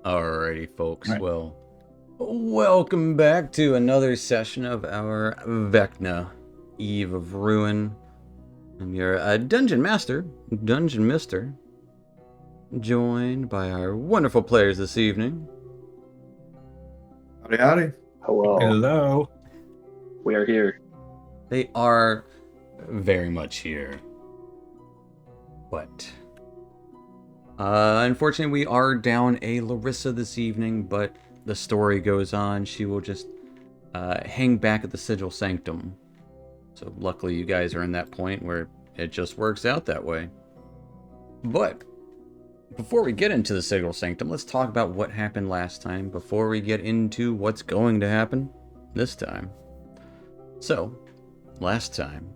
Alrighty, folks. Right. Well, welcome back to another session of our Vecna, Eve of Ruin. I'm your Dungeon Master, Dungeon Mister, joined by our wonderful players this evening. Howdy, howdy. Hello, Hello. we are here. They are very much here. But, unfortunately, we are down a Larissa this evening, but the story goes on. She will just hang back at the Sigil Sanctum. So luckily you guys are in that point where it just works out that way. But before we get into the Sigil Sanctum, let's talk about what happened last time before we get into what's going to happen this time. So, last time,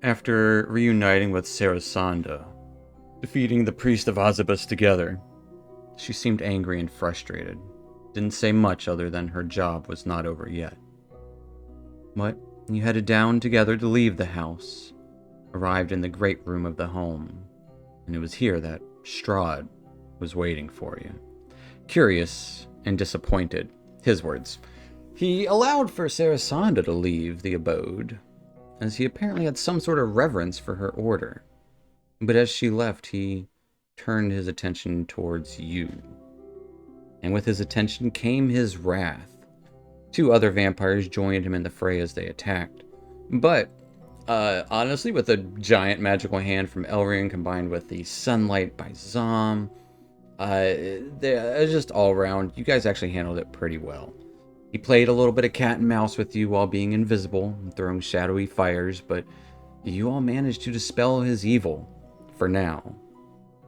after reuniting with Sarasanda, defeating the priest of Azabus together, she seemed angry and frustrated. Didn't say much other than her job was not over yet. But you headed down together to leave the house, arrived in the great room of the home, and it was here that Strahd was waiting for you. Curious and disappointed, his words, he allowed for Sarasanda to leave the abode, as he apparently had some sort of reverence for her order. But as she left, he turned his attention towards you. And with his attention came his wrath. Two other vampires joined him in the fray as they attacked. But, honestly, with a giant magical hand from Elrian combined with the sunlight by Zom, just all around, you guys actually handled it pretty well. He played a little bit of cat and mouse with you while being invisible and throwing shadowy fires, but you all managed to dispel his evil, for now,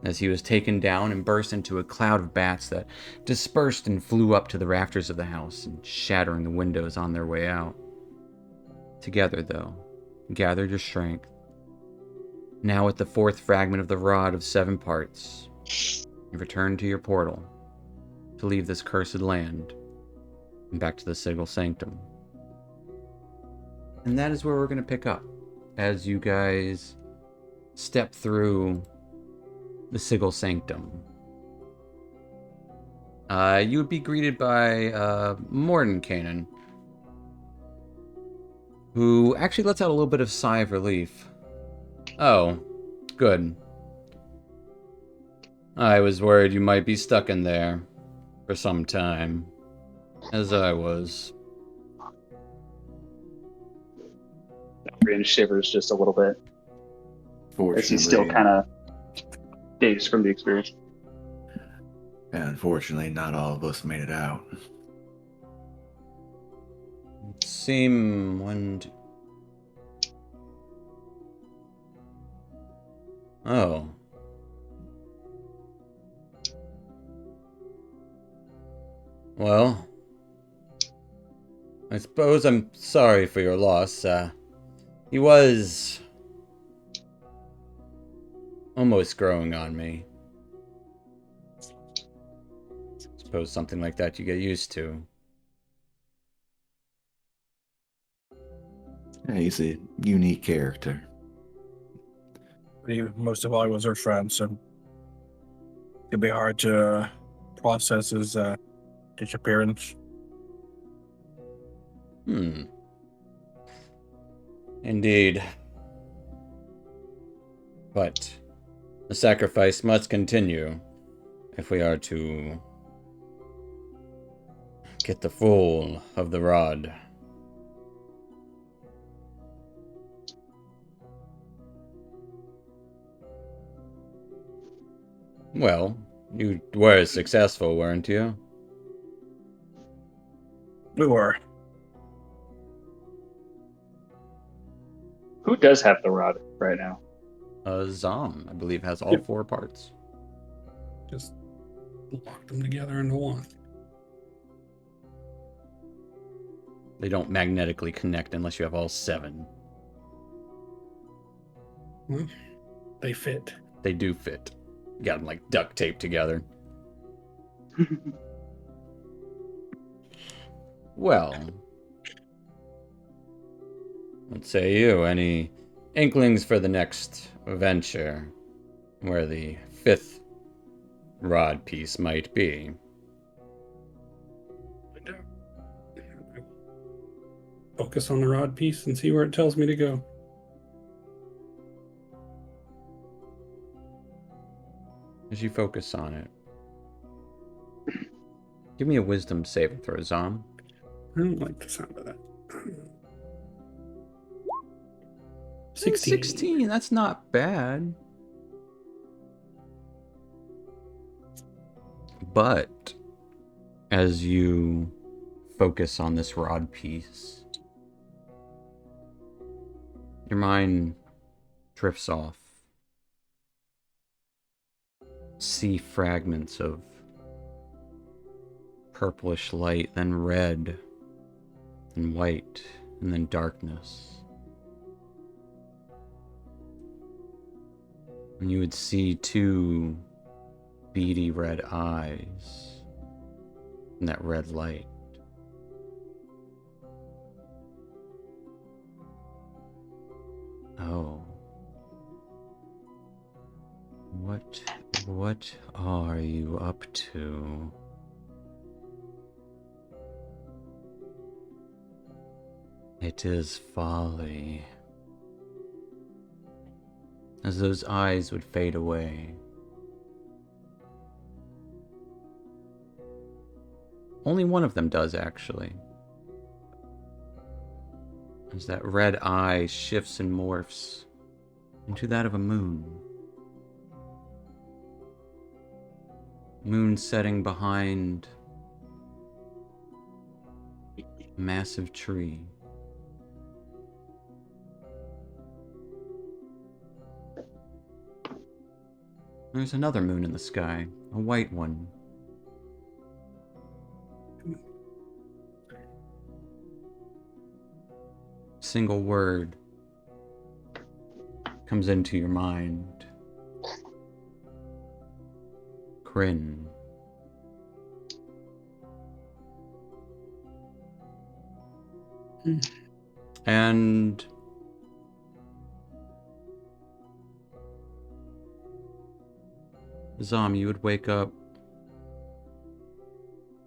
as he was taken down and burst into a cloud of bats that dispersed and flew up to the rafters of the house, and shattering the windows on their way out. Together, though, gathered your strength. Now with the fourth fragment of the rod of 7 parts, you return to your portal to leave this cursed land and back to the Sigil Sanctum. And that is where we're going to pick up as you guys step through the Sigil Sanctum. You would be greeted by Mordenkainen, who actually lets out a little bit of sigh of relief. Oh, good. I was worried you might be stuck in there for some time, as I was. Rin shivers just a little bit as he's still Fortunately, kind of dazed from the experience. unfortunately, not all of us made it out. Seem when... Oh. Well, I suppose I'm sorry for your loss. He was almost growing on me. Suppose something like that you get used to. Yeah, he's a unique character. Most of all, he was our friend, so it'd be hard to process his disappearance. Indeed. But the sacrifice must continue if we are to get the full of the rod. Well, you were successful, weren't you? We were. Who does have the rod right now? Zom, I believe, has all 4 parts. Just lock them together into one. They don't magnetically connect unless you have all 7. Well, they fit. They do fit. Got them like duct taped together. Well, what say you? Any inklings for the next venture, where the 5th rod piece might be. Focus on the rod piece and see where it tells me to go. As you focus on it, give me a wisdom saving throw, Zom. I don't like the sound of that. 16. 16, that's not bad. But as you focus on this rod piece, your mind drifts off. See fragments of purplish light, then red, and white, and then darkness. And you would see two beady red eyes in that red light. Oh. What are you up to? It is folly. As those eyes would fade away, only one of them does, actually. As that red eye shifts and morphs into that of a moon. Moon setting behind a massive tree. There's another moon in the sky, a white one. Single word comes into your mind. Kryn. And Zom, you would wake up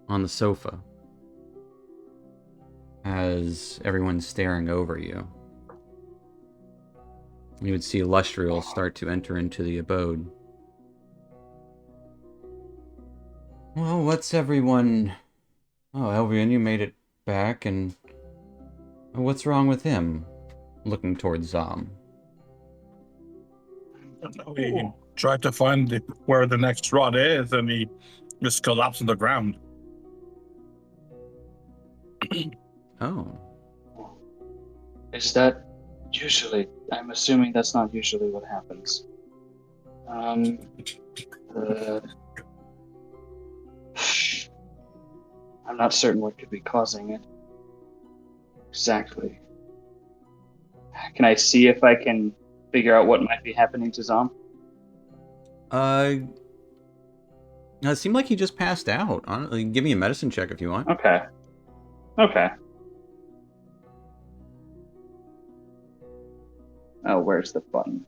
on the sofa as everyone's staring over you. You would see Lustriel start to enter into the abode. Well, what's everyone... Oh, Elvian, you made it back, and... What's wrong with him? Looking towards Zom. He tried to find where the next rod is, and he just collapsed on the ground. Oh. Is that usually? I'm assuming that's not usually what happens. Uh, I'm not certain what could be causing it. Exactly. Can I see if I can figure out what might be happening to Zom? It seemed like he just passed out. Honestly, give me a medicine check if you want. Okay. Okay. Oh, where's the button?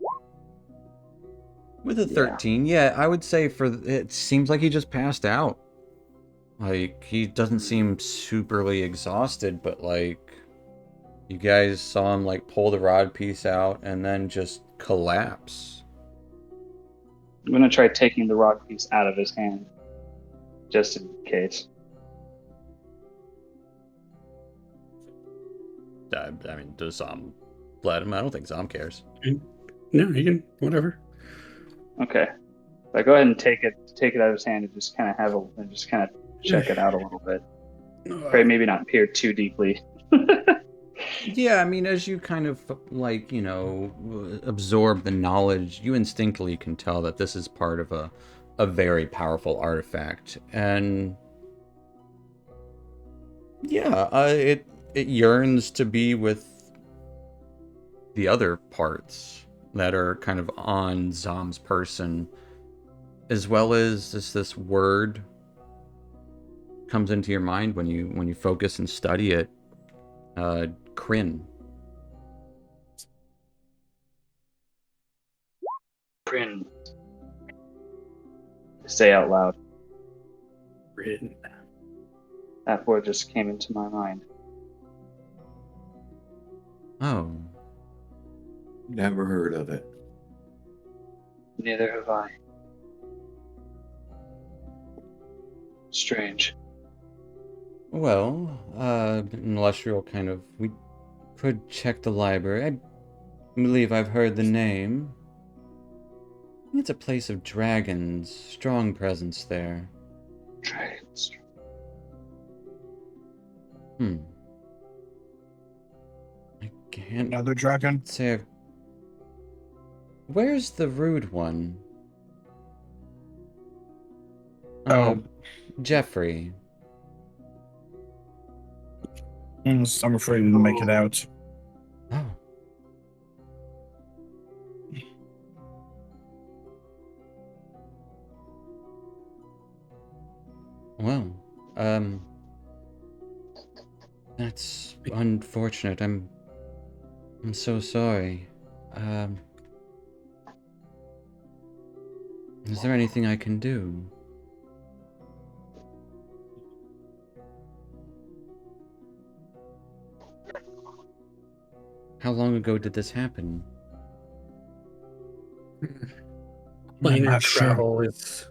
With a 13, yeah, I would say it seems like he just passed out. Like, he doesn't seem superly exhausted, but like, you guys saw him like pull the rod piece out and then just collapse. I'm gonna try taking the rod piece out of his hand, just in case. I mean, does Zom let him? I don't think Zom cares. No, you can, whatever. Okay. So I go ahead and take it out of his hand and just kind of check it out a little bit. Right, maybe not peer too deeply. Yeah, I mean, as you kind of, like, you know, absorb the knowledge, you instinctively can tell that this is part of a very powerful artifact. And yeah, it yearns to be with the other parts that are kind of on Zom's person, as well as this word comes into your mind when you focus and study it. Kryn. Kryn. say out loud. Written. That word just came into my mind. Oh, Never heard of it. Neither have I. Strange. well, Celestial kind of. We could check the library. I believe I've heard the name. I think it's a place of dragons. Strong presence there. Dragons. Hmm. I can't Another dragon? say I've... Where's the rude one? Oh. Jeffrey. I'm afraid to make it out. Oh. Well, that's unfortunate. I'm so sorry. Is there anything I can do? How long ago did this happen? Planar not sure. travel is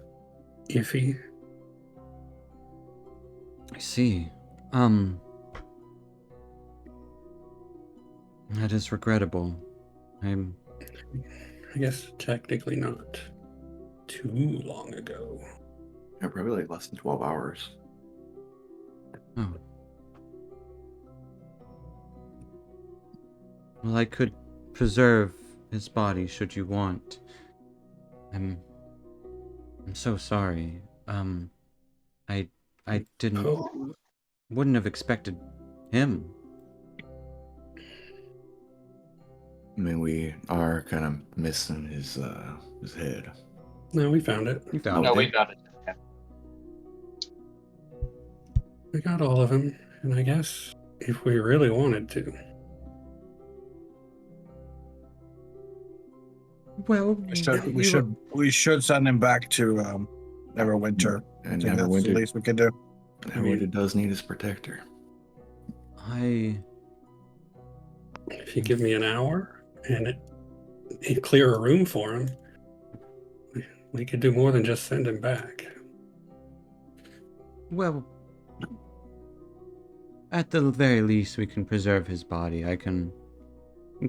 iffy. I see. That is regrettable. I'm... I guess technically not too long ago. Yeah, probably like less than 12 hours. Oh. Well, I could preserve his body should you want. I'm so sorry. I didn't... Oh, Wouldn't have expected him. I mean, we are kind of missing his head. no, we found it. You found No, it. we got it. Yeah. We got all of them, and I guess if we really wanted to, Well, We should send him back to Neverwinter. I And think that's the Neverwinter, least we can do. Neverwinter does need his protector. if you give me an hour and it clear a room for him, we could do more than just send him back. Well, at the very least, we can preserve his body. I can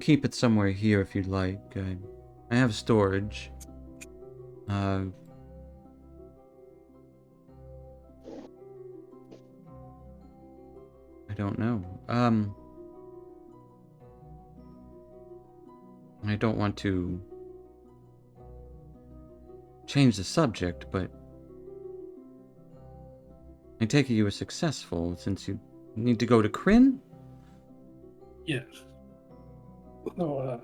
keep it somewhere here if you'd like. I have storage. I don't know. I don't want to change the subject, but I take it you were successful since you need to go to Kryn? Yes. Oh,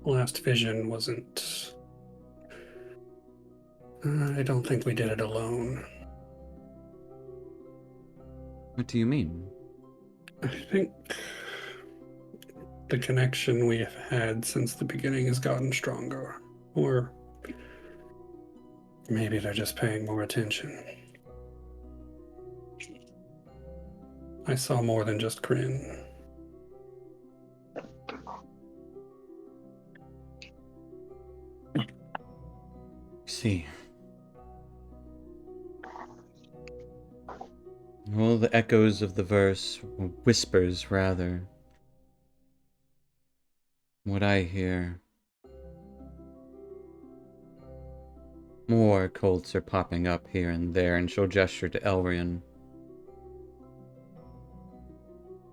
last vision wasn't. I don't think we did it alone. What do you mean? I think the connection we have had since the beginning has gotten stronger. Or maybe they're just paying more attention. I saw more than just Kryn. See. All the echoes of the verse, or whispers rather. What I hear. More cults are popping up here and there, and she'll gesture to Elrian.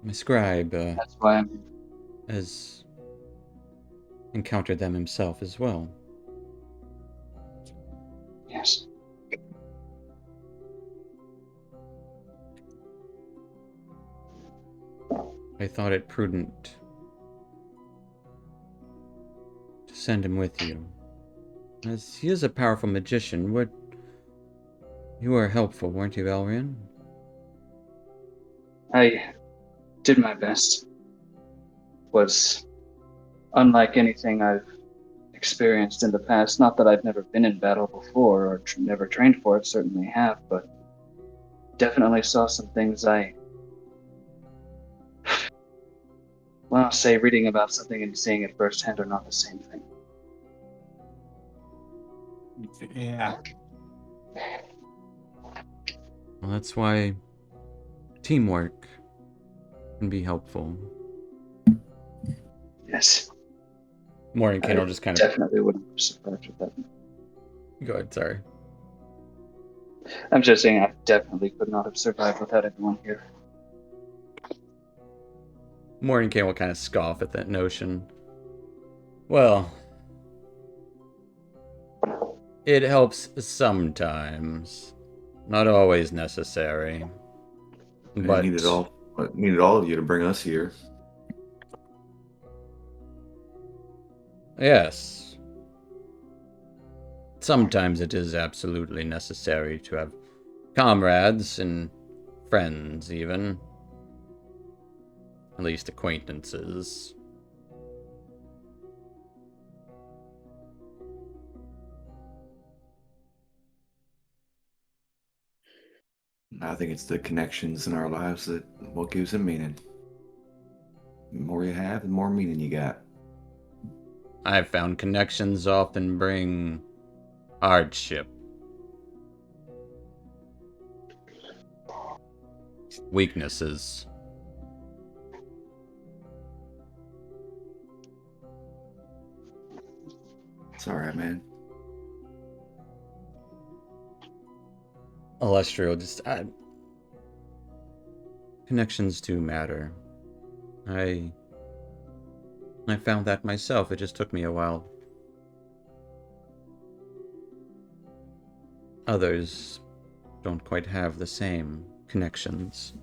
My scribe That's why I'm. has encountered them himself as well. Yes. I thought it prudent to send him with you. As he is a powerful magician, you were helpful, weren't you, Elrian? I did my best. Was unlike anything I've experienced in the past. Not that I've never been in battle before or never trained for it, certainly have, but definitely saw some things well, say reading about something and seeing it firsthand are not the same thing. Yeah. Well, that's why teamwork can be helpful. Yes, Mordenkainen I will just kind of definitely wouldn't have survived with that. go ahead. Sorry. I'm just saying I definitely could not have survived without everyone here. Mordenkainen will kind of scoff at that notion. Well, it helps sometimes, not always necessary. I But needed all of you to bring us here. yes, sometimes it is absolutely necessary to have comrades and friends, even. At least acquaintances. I think it's the connections in our lives that what gives it meaning. The more you have, the more meaning you got. I've found connections often bring hardship. Weaknesses. It's alright, man. Illustrial, connections do matter. I found that myself. It just took me a while. Others don't quite have the same connections.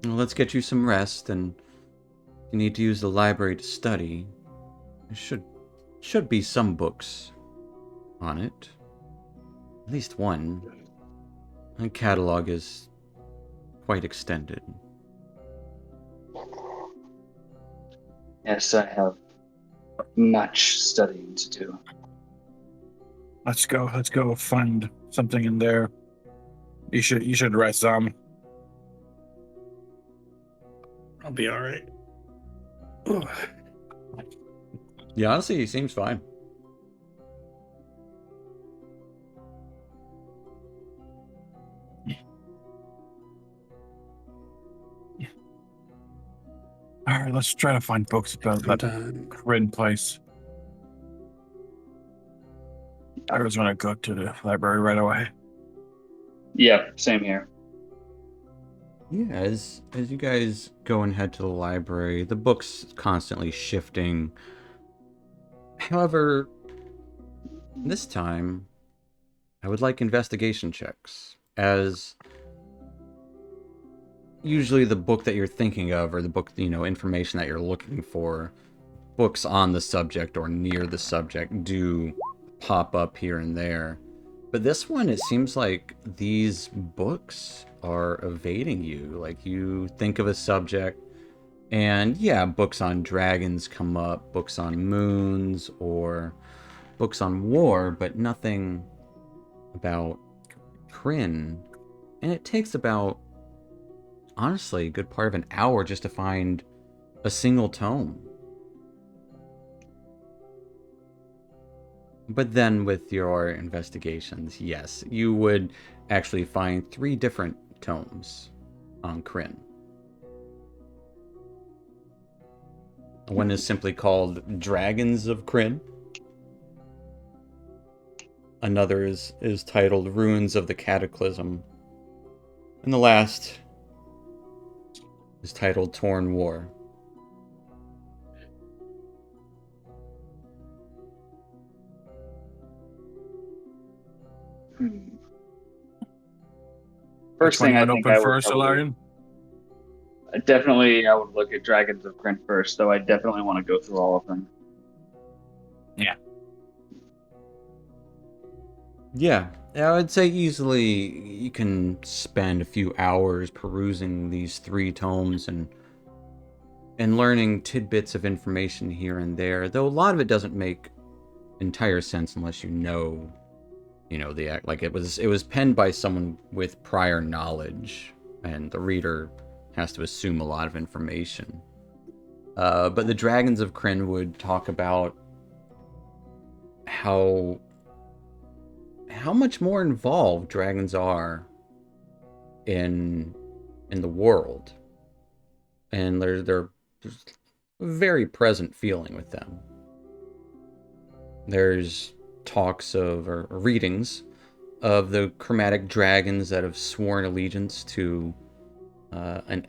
Well, let's get you some rest, and you need to use the library to study. There should be some books on it. At least one. The catalog is quite extended. Yes, I have much studying to do. Let's go. Let's go find something in there. You should rest some. I'll be all right. Yeah, honestly, he seems fine. All right, let's try to find books about that Sometime. Corinne place. I was gonna go to the library right away. Yeah, same here. Yeah, as you guys go and head to the library, the book's constantly shifting. However, this time, I would like investigation checks, as usually the book that you're thinking of, or the book, information that you're looking for, books on the subject or near the subject do pop up here and there. But this one, it seems like these books are evading you. Like, you think of a subject, and yeah, books on dragons come up, books on moons, or books on war, but nothing about Kryn. And it takes about, honestly, a good part of an hour just to find a single tome. But then with your investigations, yes, you would actually find 3 different tomes on Kryn. One is simply called Dragons of Kryn. Another is titled Ruins of the Cataclysm. And the last is titled Torn War. First Which one thing you I want to think open I would first, probably Ilarion? definitely I would look at Dragons of Kryn first, though I definitely want to go through all of them. Yeah, I would say easily you can spend a few hours perusing these 3 tomes and learning tidbits of information here and there, though a lot of it doesn't make entire sense unless you know the act. Like it was penned by someone with prior knowledge, and the reader has to assume a lot of information. But the Dragons of Kryn would talk about how much more involved dragons are in the world, and there's a very present feeling with them. There's talks of, or readings of the chromatic dragons that have sworn allegiance to an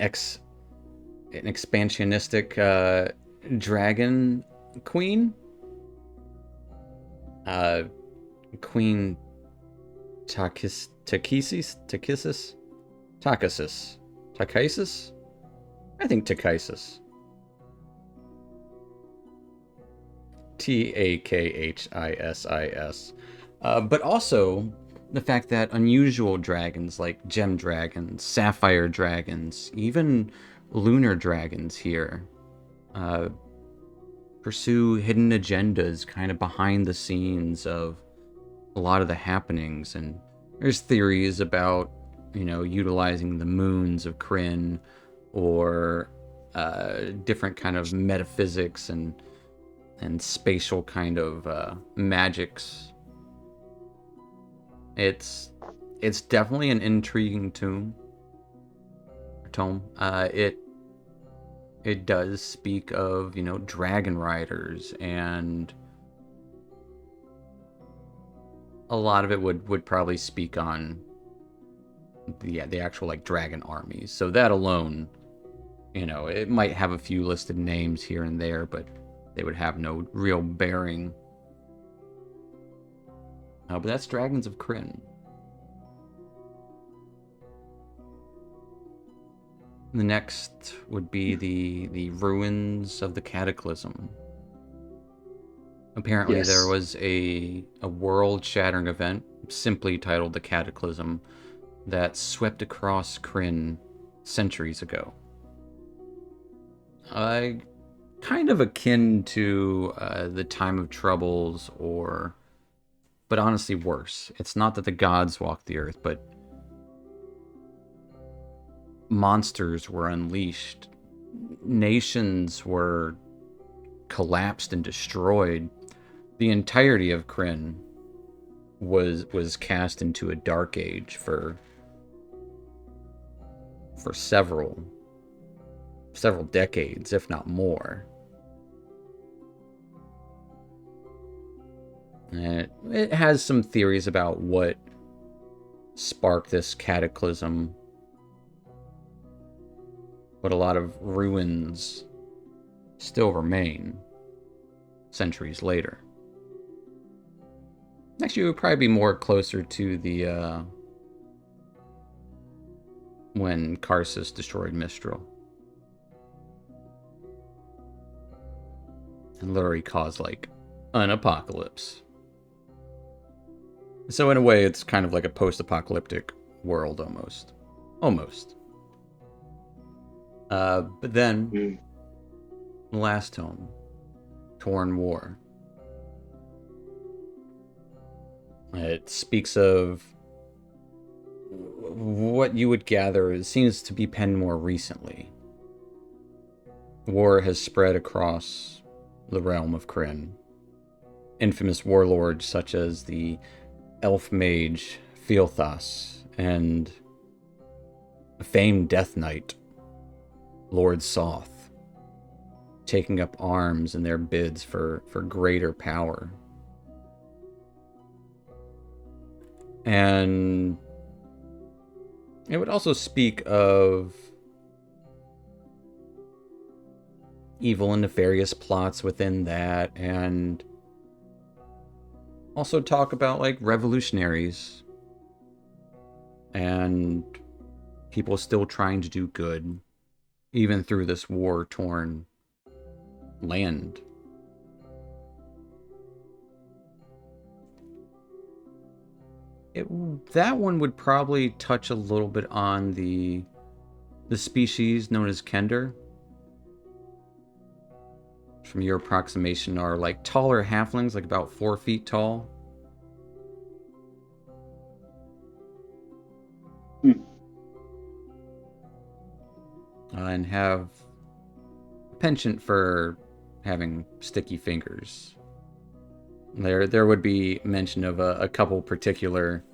expansionistic dragon queen, Queen Takasis. I think Takasis. Takhis. But also the fact that unusual dragons like gem dragons, sapphire dragons, even lunar dragons here pursue hidden agendas kind of behind the scenes of a lot of the happenings. And there's theories about, utilizing the moons of Kryn, or different kind of metaphysics and spatial kind of magics. It's definitely an intriguing tome. It does speak of, dragon riders, and a lot of it would probably speak on the actual like dragon armies. So that alone, it might have a few listed names here and there, but they would have no real bearing. But that's Dragons of Kryn. The next would be the ruins of the Cataclysm. Apparently Yes. there was a world-shattering event simply titled the Cataclysm that swept across Kryn centuries ago. Kind of akin to the Time of Troubles, but honestly worse. It's not that the gods walked the earth, but monsters were unleashed. Nations were collapsed and destroyed. The entirety of Kryn was cast into a dark age for several decades, if not more. And it has some theories about what sparked this cataclysm, but a lot of ruins still remain centuries later. Actually, it would probably be more closer to the when Karsus destroyed Mistral and literally caused like an apocalypse. So in a way, it's kind of like a post-apocalyptic world almost. But then, the last tome, Torn War. It speaks of what you would gather, it seems to be penned more recently. War has spread across the realm of Kryn. Infamous warlords such as the elf mage Fealthas and a famed death knight, Lord Soth, taking up arms in their bids for greater power. And it would also speak of evil and nefarious plots within that, and also talk about like revolutionaries and people still trying to do good even through this war-torn land. That one would probably touch a little bit on the species known as Kender. From your approximation, are like taller halflings, like about 4 feet tall. And have a penchant for having sticky fingers. There would be mention of a couple particular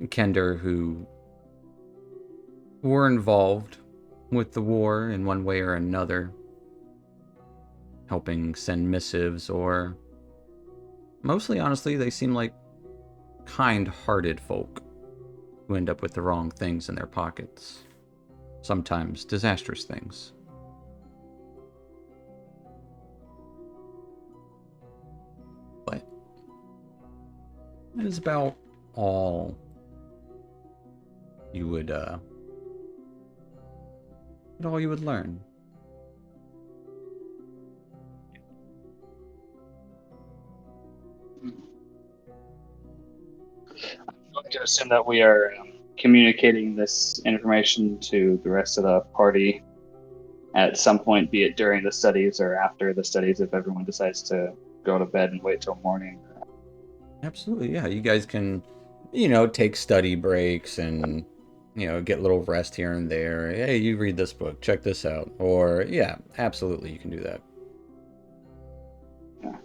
Kender who were involved with the war in one way or another, helping send missives, or mostly, honestly, they seem like kind-hearted folk who end up with the wrong things in their pockets. Sometimes disastrous things. But that is about all you would learn. I'm going to assume that we are communicating this information to the rest of the party at some point, be it during the studies or after the studies, if everyone decides to go to bed and wait till morning. Absolutely, yeah. You guys can, take study breaks and, get a little rest here and there. Hey, you read this book, check this out. Or, yeah, absolutely, you can do that. Yeah.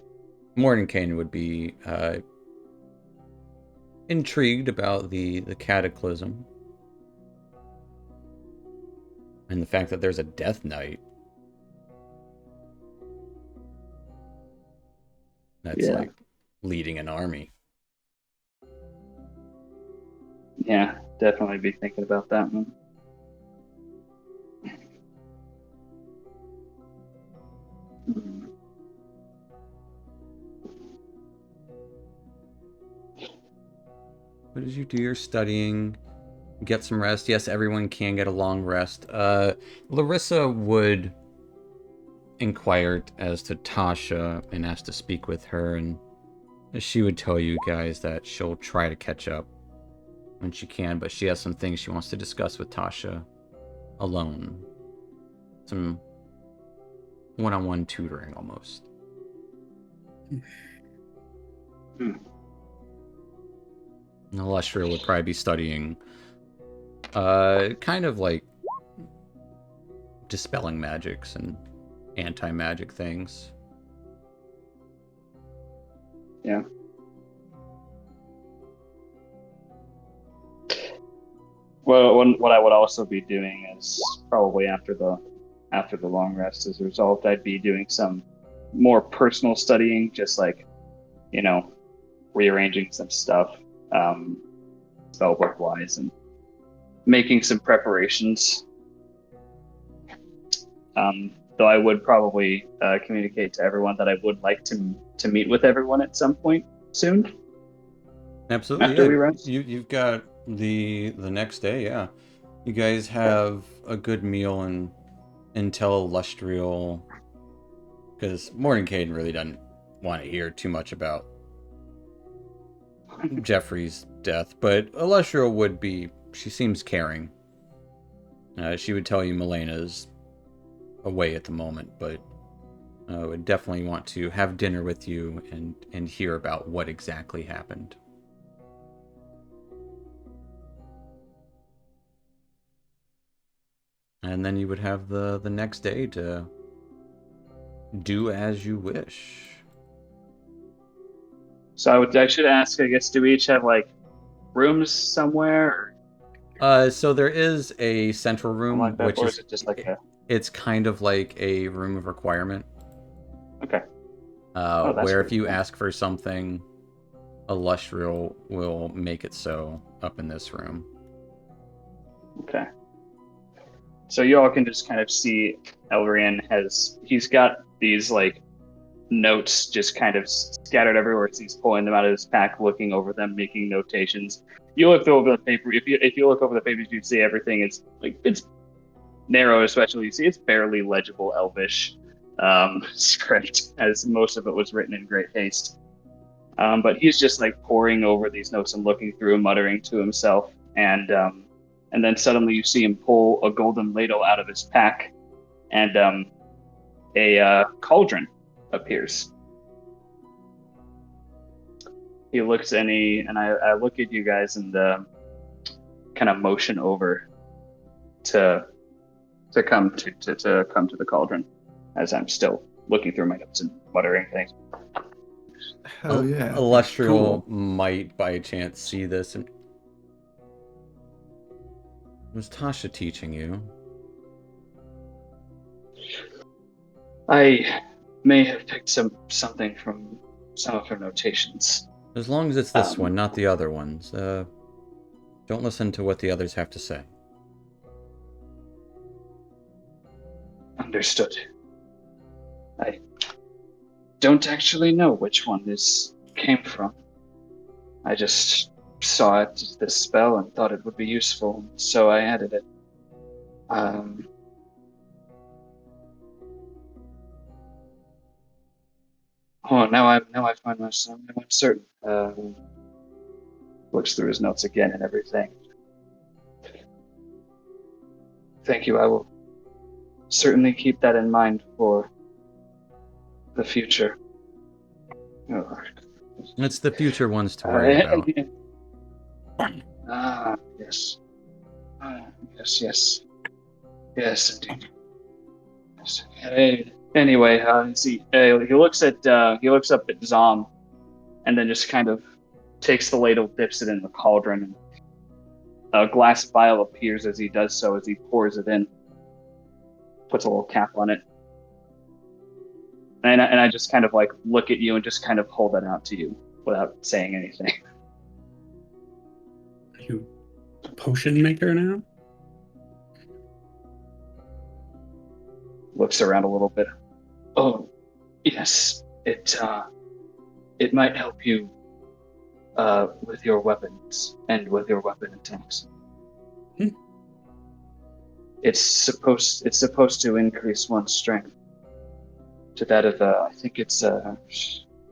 Mordenkainen would be intrigued about the cataclysm. And the fact that there's a Death Knight. That's like leading an army. Yeah, definitely be thinking about that one. But as you do your studying, get some rest. Yes, everyone can get a long rest. Larissa would inquire as to Tasha and ask to speak with her, and she would tell you guys that she'll try to catch up when she can, but she has some things she wants to discuss with Tasha alone. Some one-on-one tutoring, almost. Aleshria would probably be studying kind of like dispelling magics and anti-magic things. Yeah. Well, what I would also be doing is probably after the long rest is resolved, I'd be doing some more personal studying, just like, rearranging some stuff, spellbook wise, and making some preparations. Though I would probably communicate to everyone that I would like to meet with everyone at some point soon. Absolutely, After yeah. we rest. You've got the next day, yeah. You guys have a good meal and tell Lustriel, because Mordenkainen really doesn't want to hear too much about Jeffrey's death, but Lustriel would be. She seems caring. She would tell you Melena's away at the moment, but would definitely want to have dinner with you and hear about what exactly happened. And then you would have the next day to do as you wish. So I should ask, I guess, do we each have like rooms somewhere? So there is a central room, Like that, which or is it just like it's kind of like a room of requirement. Okay. Where if you cool. ask for something, Lustriel will make it so up in this room. Okay. So you all can just kind of see Elrian he's got these like notes just kind of scattered everywhere. So he's pulling them out of his pack, looking over them, making notations. You look over the paper. If you look over the papers, you see everything. It's narrow, especially. You see it's barely legible Elvish script, as most of it was written in great haste. But he's just like poring over these notes and looking through and muttering to himself. And then suddenly you see him pull a golden ladle out of his pack, and a cauldron appears. He looks and I look at you guys and kind of motion over to come to the cauldron as I'm still looking through my notes and muttering things. Hell yeah. Illustrial Cool. might by chance see this. And was Tasha teaching you? I may have picked something from some of her notations. As long as it's this Um, one, not the other ones. Don't listen to what the others have to say. Understood. I don't actually know which one this came from. I just saw it as this spell and thought it would be useful, so I added it. Now I find myself uncertain. Looks through his notes again and everything. Thank you. I will certainly keep that in mind for the future. Oh, It's the future ones to worry about. Yes. Yes, indeed. Yes. Anyway, he looks up at Zom, and then just kind of takes the ladle, dips it in the cauldron, and a glass vial appears as he does so. As he pours it in, puts a little cap on it, and I just kind of like look at you and just kind of hold that out to you without saying anything. Are you a potion maker now? Looks around a little bit. Oh, yes. It might help you with your weapons and with your weapon attacks. It's supposed to increase one's strength to that of I think it's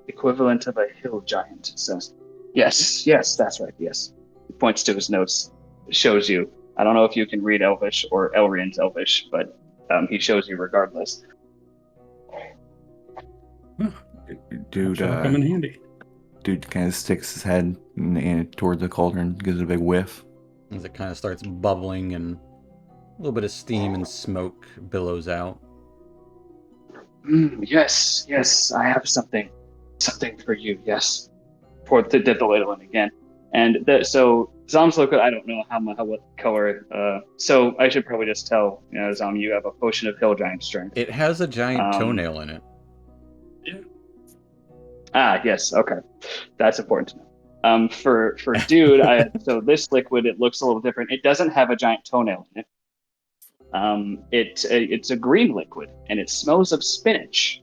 equivalent of a hill giant. It says. Yes, that's right. Yes. He points to his notes. It shows you. I don't know if you can read Elvish or Elrian's Elvish, but he shows you regardless. Dude, That'll come in handy. dude kind of sticks his head toward the cauldron, gives it a big whiff. As it kind of starts bubbling and a little bit of steam and smoke billows out. Yes, I have something for you. Yes, pour the ladle in again, and so Zom's liquid. I don't know what color. So I should probably just tell Zom you have a potion of hill giant strength. It has a giant toenail in it. Yes, okay, that's important to know. For dude, so this liquid, it looks a little different. It doesn't have a giant toenail in it. It's a green liquid and it smells of spinach.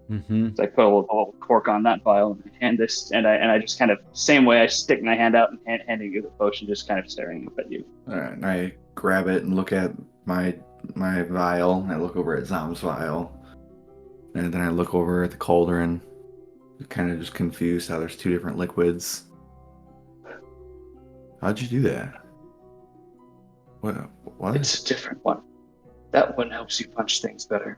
Mm-hmm. So I put a little cork on that vial and hand this, and I just kind of same way I stick my hand out and handing you the potion, just kind of staring up at you. All right, and I grab it and look at my vial, and I look over at Zom's vial, and then I look over at the cauldron, kind of just confused how there's two different liquids. How'd you do that? What? It's a different one. That one helps you punch things better.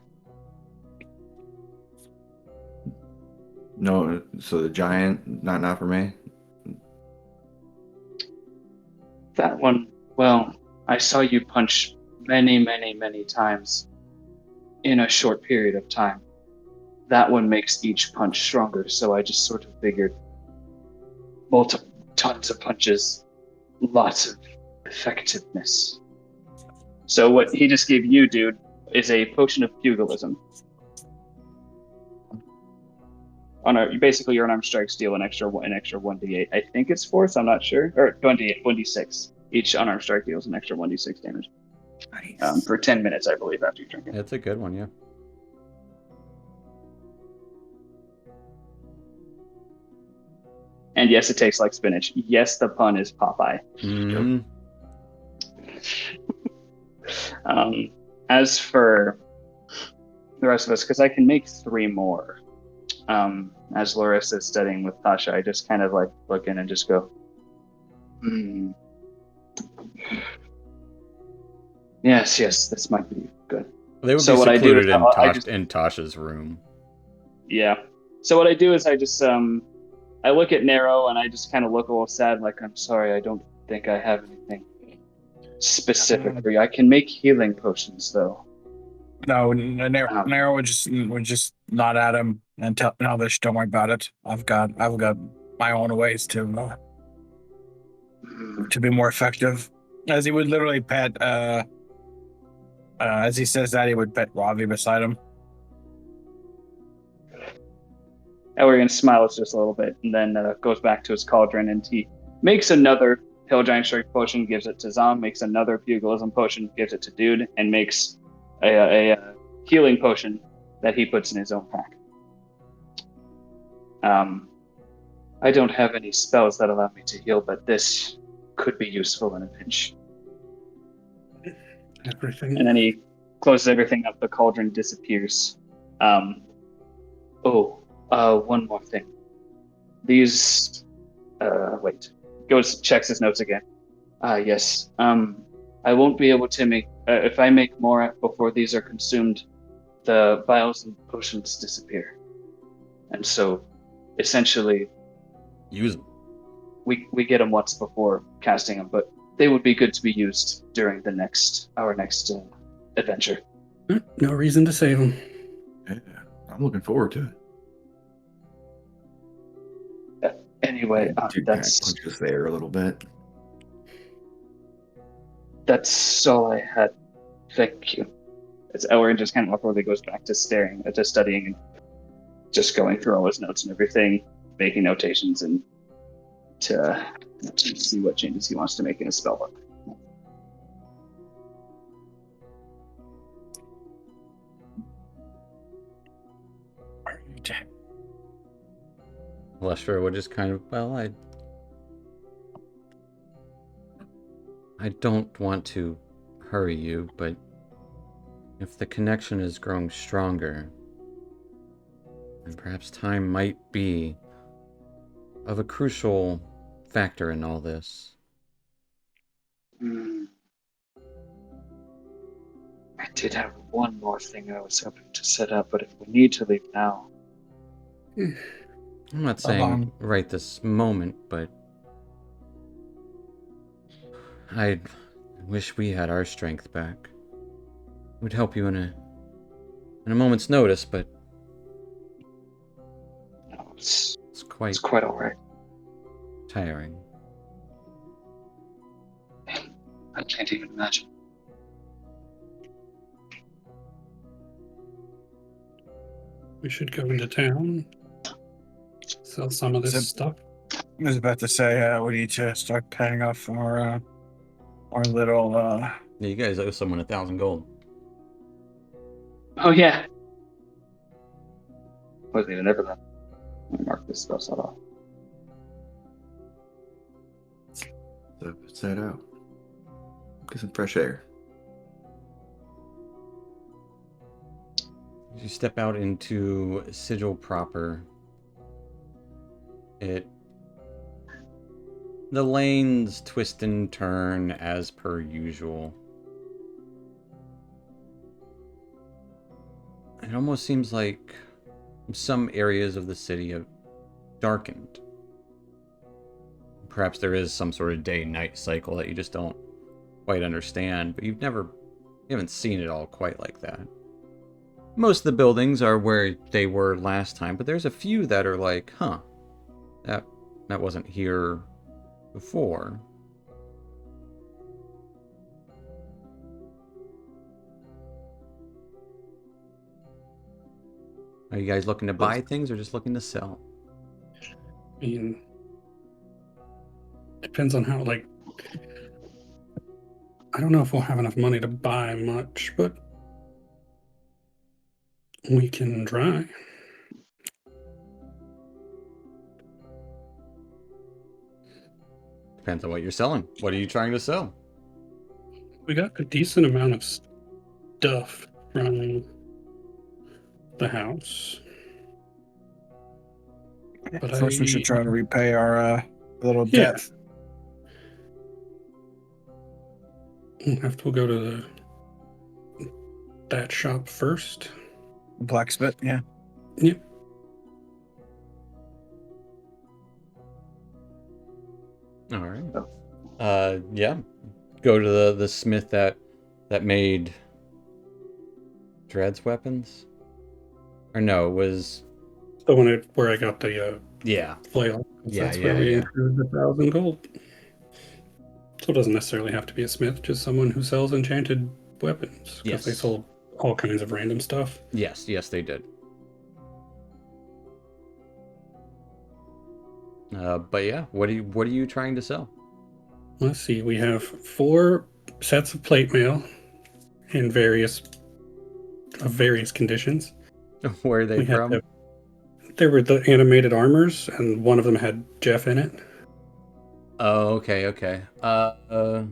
No, so the giant, not for me. That one, well, I saw you punch many times in a short period of time. That one makes each punch stronger, so I just sort of figured multiple tons of punches, lots of effectiveness. So what he just gave you, dude, is a potion of pugilism. Basically your unarmed strikes deal an extra 1d8. I think it's force, I'm not sure. Or 1d6. Each unarmed strike deals an extra 1d6 damage. Nice. For 10 minutes, I believe, after you drink it. It's a good one, yeah. And yes, it tastes like spinach. Yes, the pun is Popeye. Mm-hmm. As for the rest of us, because I can make 3 more. as Larissa is studying with Tasha, I just kind of like look in and just go, hmm. Yes, this might be good. They would So be what I do is secluded I just in Tasha's room. yeah. So what I do is I just I look at Nero and I just kind of look a little sad, like I'm sorry, I don't think I have anything specific for you. I can make healing potions though. No, Nero would just nod at him and tell no, this don't worry about it. I've got my own ways to be more effective. As he would literally pet as he says that he would pet Ravi beside him. Elrian smiles just a little bit and then goes back to his cauldron and he makes another Hill Giant Strike potion, gives it to Zom, makes another Pugilism potion, gives it to Dude, and makes a healing potion that he puts in his own pack. I don't have any spells that allow me to heal, but this could be useful in a pinch. Everything. And then he closes everything up, the cauldron disappears. One more thing. These, goes, checks his notes again. Yes. I won't be able to make, if I make more before these are consumed, the vials and potions disappear. And so, essentially, Use them. we get them once before casting them, but they would be good to be used during our next adventure. No reason to save them. Yeah, I'm looking forward to it. Anyway, Dude kind of punches the air a little bit. That's all I had. Thank you. As Elrin just kind of awkwardly goes back to studying, and just going through all his notes and everything, making notations, and to see what changes he wants to make in his spellbook. Leshra would just kind of, well, I don't want to hurry you, but if the connection is growing stronger, then perhaps time might be of a crucial factor in all this. I did have one more thing I was hoping to set up, but if we need to leave now. I'm not saying right this moment, but I wish we had our strength back. It would help you in a moment's notice, but No, it's quite all right. tiring. I can't even imagine. We should go into town, sell some of this stuff. I was about to say we need to start paying off our little Yeah, you guys owe someone 1,000 gold. Oh yeah. Wasn't even there for that. Let me mark this spell slot off. So let's head out. Get some fresh air. As you step out into Sigil proper, the lanes twist and turn as per usual. It almost seems like some areas of the city have darkened. Perhaps there is some sort of day-night cycle that you just don't quite understand, but you haven't seen it all quite like that. Most of the buildings are where they were last time, but there's a few that are like, huh, that wasn't here before. Are you guys looking to buy things or just looking to sell? I mean, depends on how, I don't know if we'll have enough money to buy much, but we can try. Depends on what you're selling. What are you trying to sell? We got a decent amount of stuff from the house. But First, we should try to repay our little Yeah. debt. We'll have to go to that shop first. Blacksmith, yeah. Yep. All right. Yeah. Go to the smith that made Dread's weapons. Or no, it was The one where I got the yeah. flail. Yeah, That's yeah, where we yeah. included the 1,000 gold. So it doesn't necessarily have to be a smith, just someone who sells enchanted weapons. Because they Yes. sold all kinds of random stuff. Yes, they did. But yeah, what are you trying to sell? Let's see, we have 4 sets of plate mail in various conditions. Where are they We had from? there were the animated armors, and one of them had Jeff in it. Oh, okay. That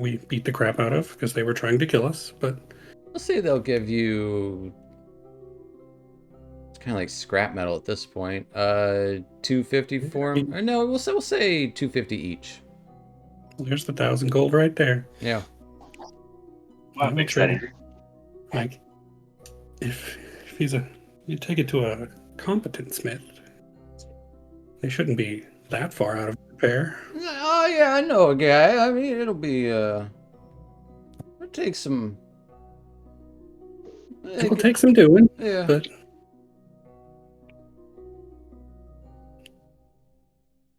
we beat the crap out of because they were trying to kill us. But Let's say they'll give you. It's kind of like scrap metal at this point. 250 for them. Or no, we'll say 250 each. there's the 1,000 gold right there. Yeah. What makes that easy? Like, if you take it to a competent smith, they shouldn't be that far out of repair. Oh yeah, I know a guy. I mean, it'll take some. It will take some doing, Yeah. but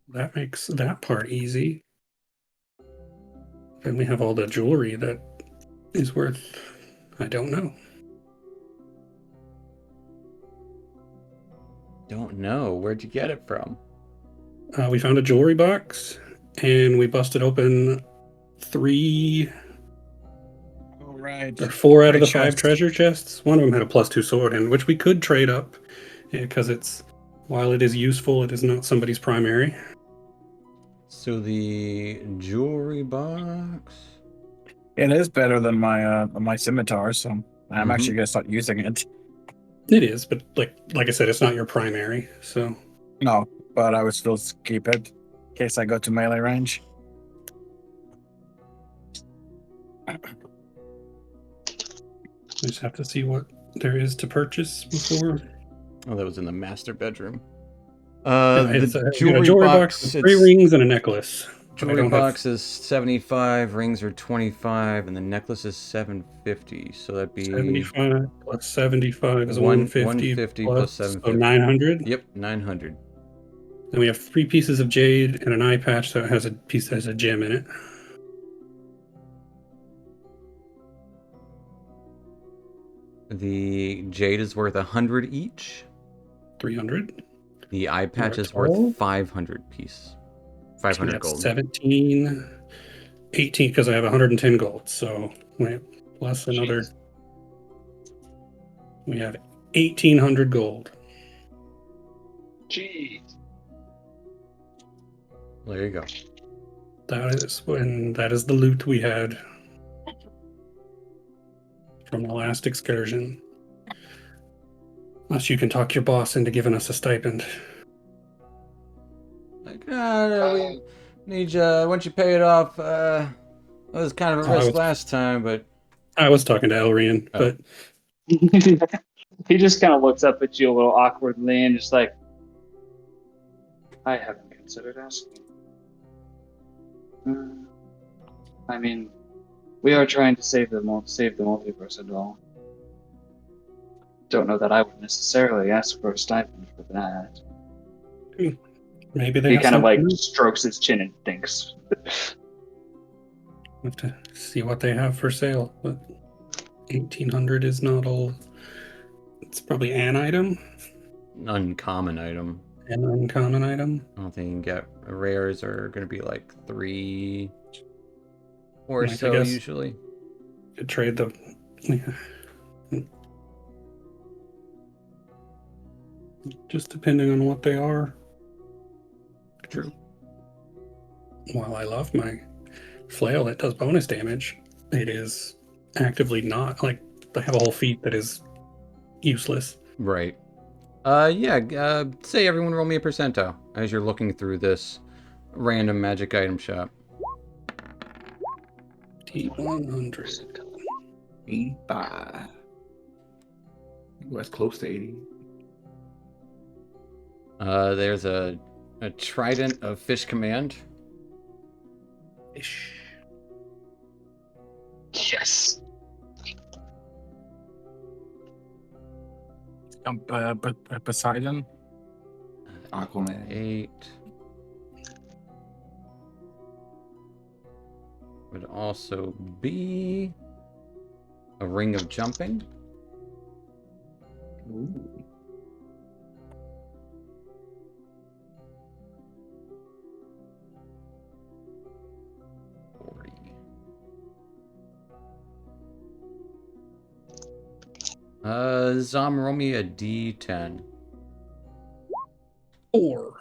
that makes that part easy. Then we have all the jewelry that is worth, I don't know. Don't know. Where'd you get it from? We found a jewelry box, and we busted open 3 All right. or 4 out of the Great 5 chest. treasure chests. One of them had a +2 sword in, which we could trade up, because while it is useful, it is not somebody's primary. So the jewelry box. It is better than my scimitar, so I'm Mhm. actually gonna start using it. It is, but like I said, it's not your primary. So No, but I would still keep it in case I go to melee range. we just have to see what there is to purchase before. Oh, that was in the master bedroom. It's The a jewelry jewelry box. with 3 rings and a necklace. but I Jewelry don't have- box is 75, rings are 25, and the necklace is 750. So that'd be 75 plus 75 is 150 150 plus plus 750. So 900. Yep, 900. Then we have 3 pieces of jade and an eye patch that has a piece that has a gem in it. The jade is worth 100 each. 300. The eye patch is total? worth 500 piece. 500 That's gold. 17, 18 because I have 110 gold. So wait, plus another. Jeez. We have 1,800 gold. Jeez. There you go. That is the loot we had from the last excursion. Unless you can talk your boss into giving us a stipend. Like, we need you. Once you pay it off, it was kind of a risk last time, but I was talking to Elrian, Oh. but He just kind of looks up at you a little awkwardly and just like, I haven't considered asking. I mean, we are trying to save the multiverse and all. Don't know that I would necessarily ask for a stipend for that. maybe they He have kind of like something. strokes his chin and thinks. Have to see what they have for sale. But 1,800 is not all. It's probably an item, uncommon item. an uncommon item. I don't think you can get rares are going to be like 3 or Like, I so guess. usually. Could trade the. Just depending on what they are. True. While I love my flail, it does bonus damage. It is actively not like I have a whole feat that is useless. Right. Yeah. Say everyone roll me a percentile as you're looking through this random magic item shop. T100. 85. Ooh, that's close to 80. There's a trident of fish command. Ish. Yes. But Poseidon. Aquaman. 8. Would also be a ring of jumping. Ooh. Zom, roll me a D10. 4.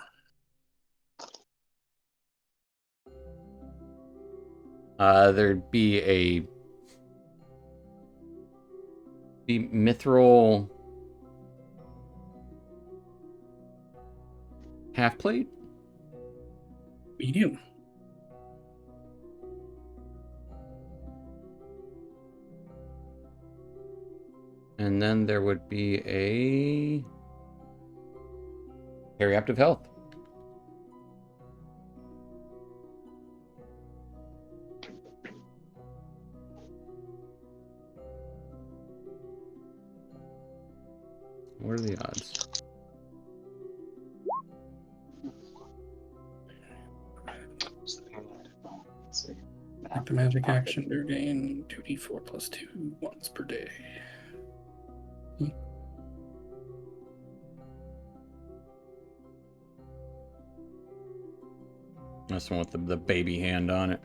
There'd be mithril half plate. Medium. And then there would be a periaptive health. What are the odds? Let's see. Like the magic action, you gain 2d4 plus 2 once per day. That's the one with the baby hand on it.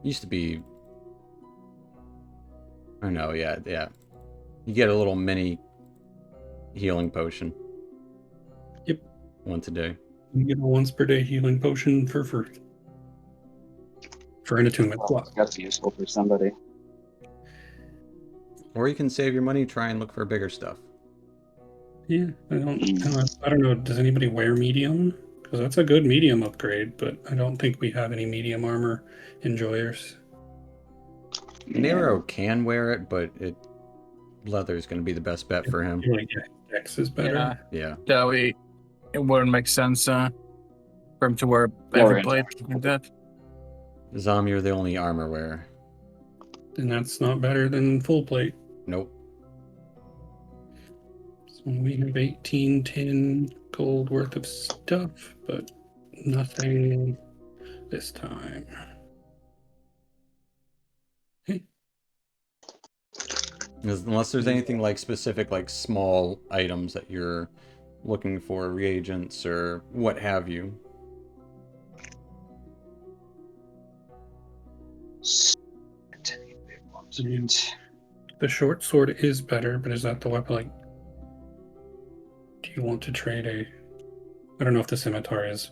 Used to be. I know, yeah. You get a little mini healing potion. Yep. Once a day. You get a once per day healing potion for free. For an attunement Well, slot. that's useful for somebody. Or you can save your money, try and look for bigger stuff. Yeah, I don't know. Does anybody wear medium? Because that's a good medium upgrade, but I don't think we have any medium armor enjoyers. Nero can wear it, but leather is going to be the best bet for him. Like Dex is better. Yeah. It wouldn't make sense for him to wear every blade like that. Zom, you're the only armor wearer. And that's not better than full plate. Nope. So we have 1810 gold worth of stuff, but nothing this time. Unless there's anything like specific, like small items that you're looking for, reagents or what have you. The short sword is better, but is that the weapon? Like, do you want to trade a? I don't know if the scimitar is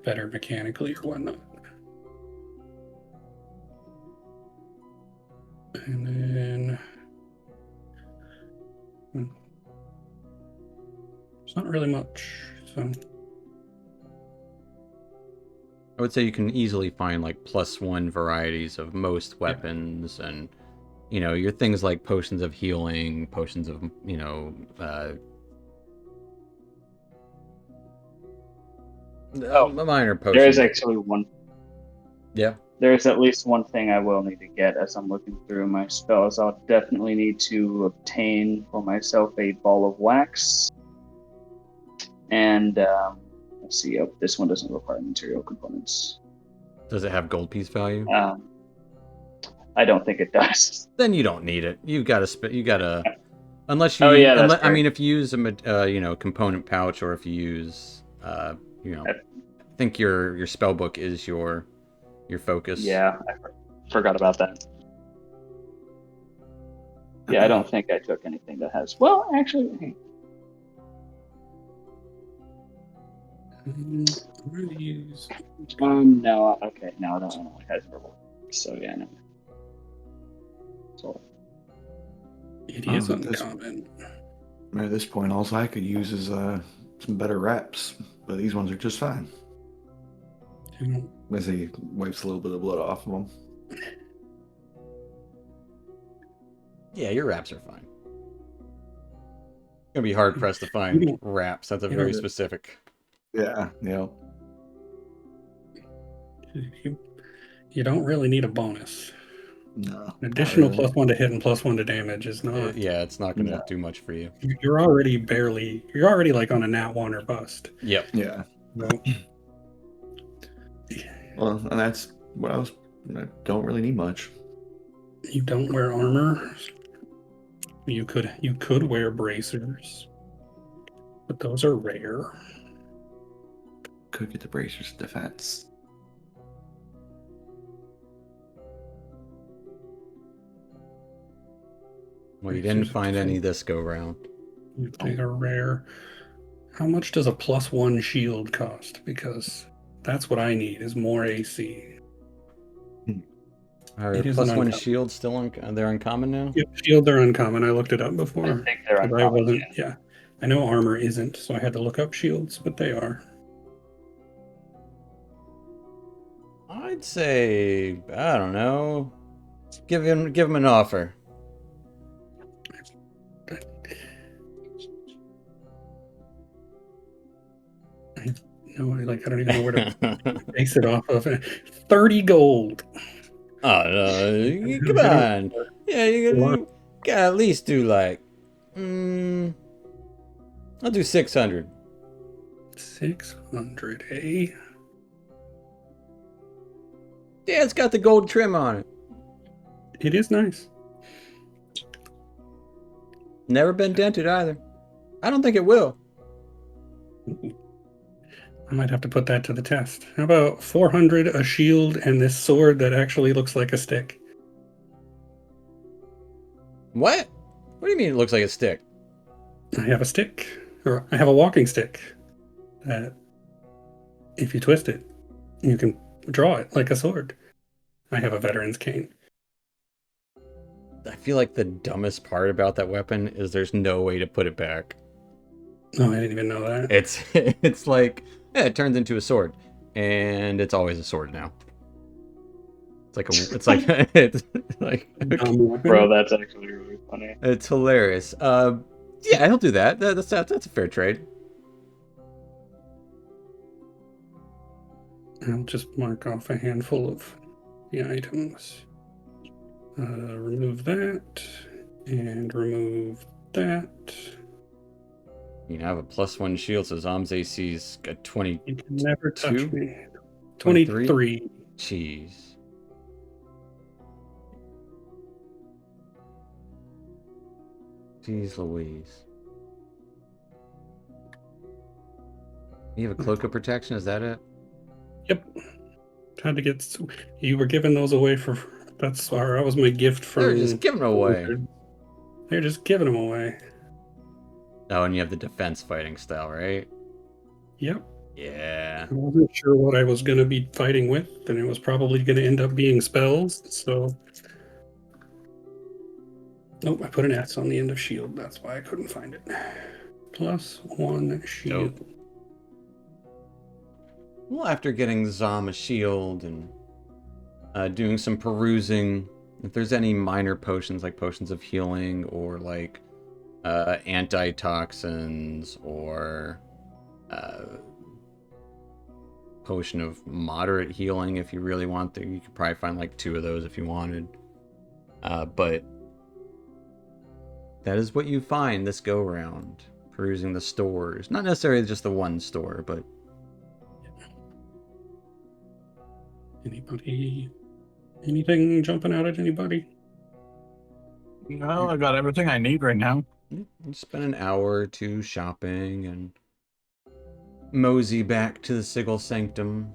better mechanically or whatnot. And then it's not really much. So I would say you can easily find like +1 varieties of most weapons, and your things like potions of healing, potions of minor potions. There is actually one. Yeah. There is at least one thing I will need to get as I'm looking through my spells. I'll definitely need to obtain for myself a ball of wax. And let's see. Oh, this one doesn't require material components. Does it have gold piece value? I don't think it does. Then you don't need it. You gotta unless you. Oh, yeah, that's I mean, if you use a component pouch, or if you use I think your spell book is your focus. Yeah, I forgot about that. Yeah, I don't think I took anything that has. Well, actually, where are these? no. Okay, no, I don't know. It has purple. So yeah, no. So It is uncommon. At this point, all I could use is some better wraps, but these ones are just fine. You know, As he wipes a little bit of blood off of them. Yeah, your wraps are fine. Gonna be hard pressed to you find don't- wraps. That's a you very don't- specific. Yeah, you don't really need a bonus. No. An not additional really. +1 to hit and +1 to damage is not. Yeah, it's not gonna No. do much for you. You're already like on a nat 1 or bust. Yep. Yeah. So, Well, and that's what I don't really need much. you don't wear armor. You could wear bracers, but those are rare. Could get the bracers defense. Well, you didn't Bracers find any defense. this go round. They are rare. How much does a +1 shield cost? Because that's what I need is more AC. Are It is an +1 uncommon. shields still they're uncommon now? Yep, shields are uncommon. I looked it up I before. think they're 'Cause I uncommon. wasn't. Yeah, I know armor isn't, so I had to look up shields, but they are. I'd say I don't know. Give him an offer. No, I don't even know where to base it off of. 30 gold. Oh no! Come on. Yeah, you gotta at least do like. I'll do 600. 600, eh? Yeah, it's got the gold trim on it. It is nice. Never been dented either. I don't think it will. I might have to put that to the test. How about 400, a shield, and this sword that actually looks like a stick? What? What do you mean it looks like a stick? I have a stick, or I have a walking stick that if you twist it, you can draw it like a sword. I have a veteran's cane. I feel like the dumbest part about that weapon is there's no way to put it back. Oh, I didn't even know that. It's like it turns into a sword, and it's always a sword now. It's like Bro, that's actually really funny. it's hilarious. Yeah, he'll do that. That's a fair trade. I'll just mark off a handful of the items. Remove that, and remove that. You have a +1 shield, so Zom's AC's got 20. You can never touch Two? me. 23? 23. Jeez. Jeez Louise. You have a cloak of protection, is that it? Yep. Had to get. You were giving those away for. That was my gift from. They're just giving them away. They're just giving them away. Oh, and you have the defense fighting style, right? Yep. Yeah. I wasn't sure what I was going to be fighting with, and it was probably going to end up being spells, so. Nope, I put an S on the end of shield. That's why I couldn't find it. +1 shield. Dope. Well, after getting Zom a shield and doing some perusing, if there's any minor potions, like potions of healing or like antitoxins or potion of moderate healing, if you really want to, you could probably find like 2 of those if you wanted. But that is what you find this go round, perusing the stores. Not necessarily just the one store, but Anybody? Anything jumping out at anybody? No, I got everything I need right now. you spend an hour or 2 shopping and mosey back to the Sigil Sanctum.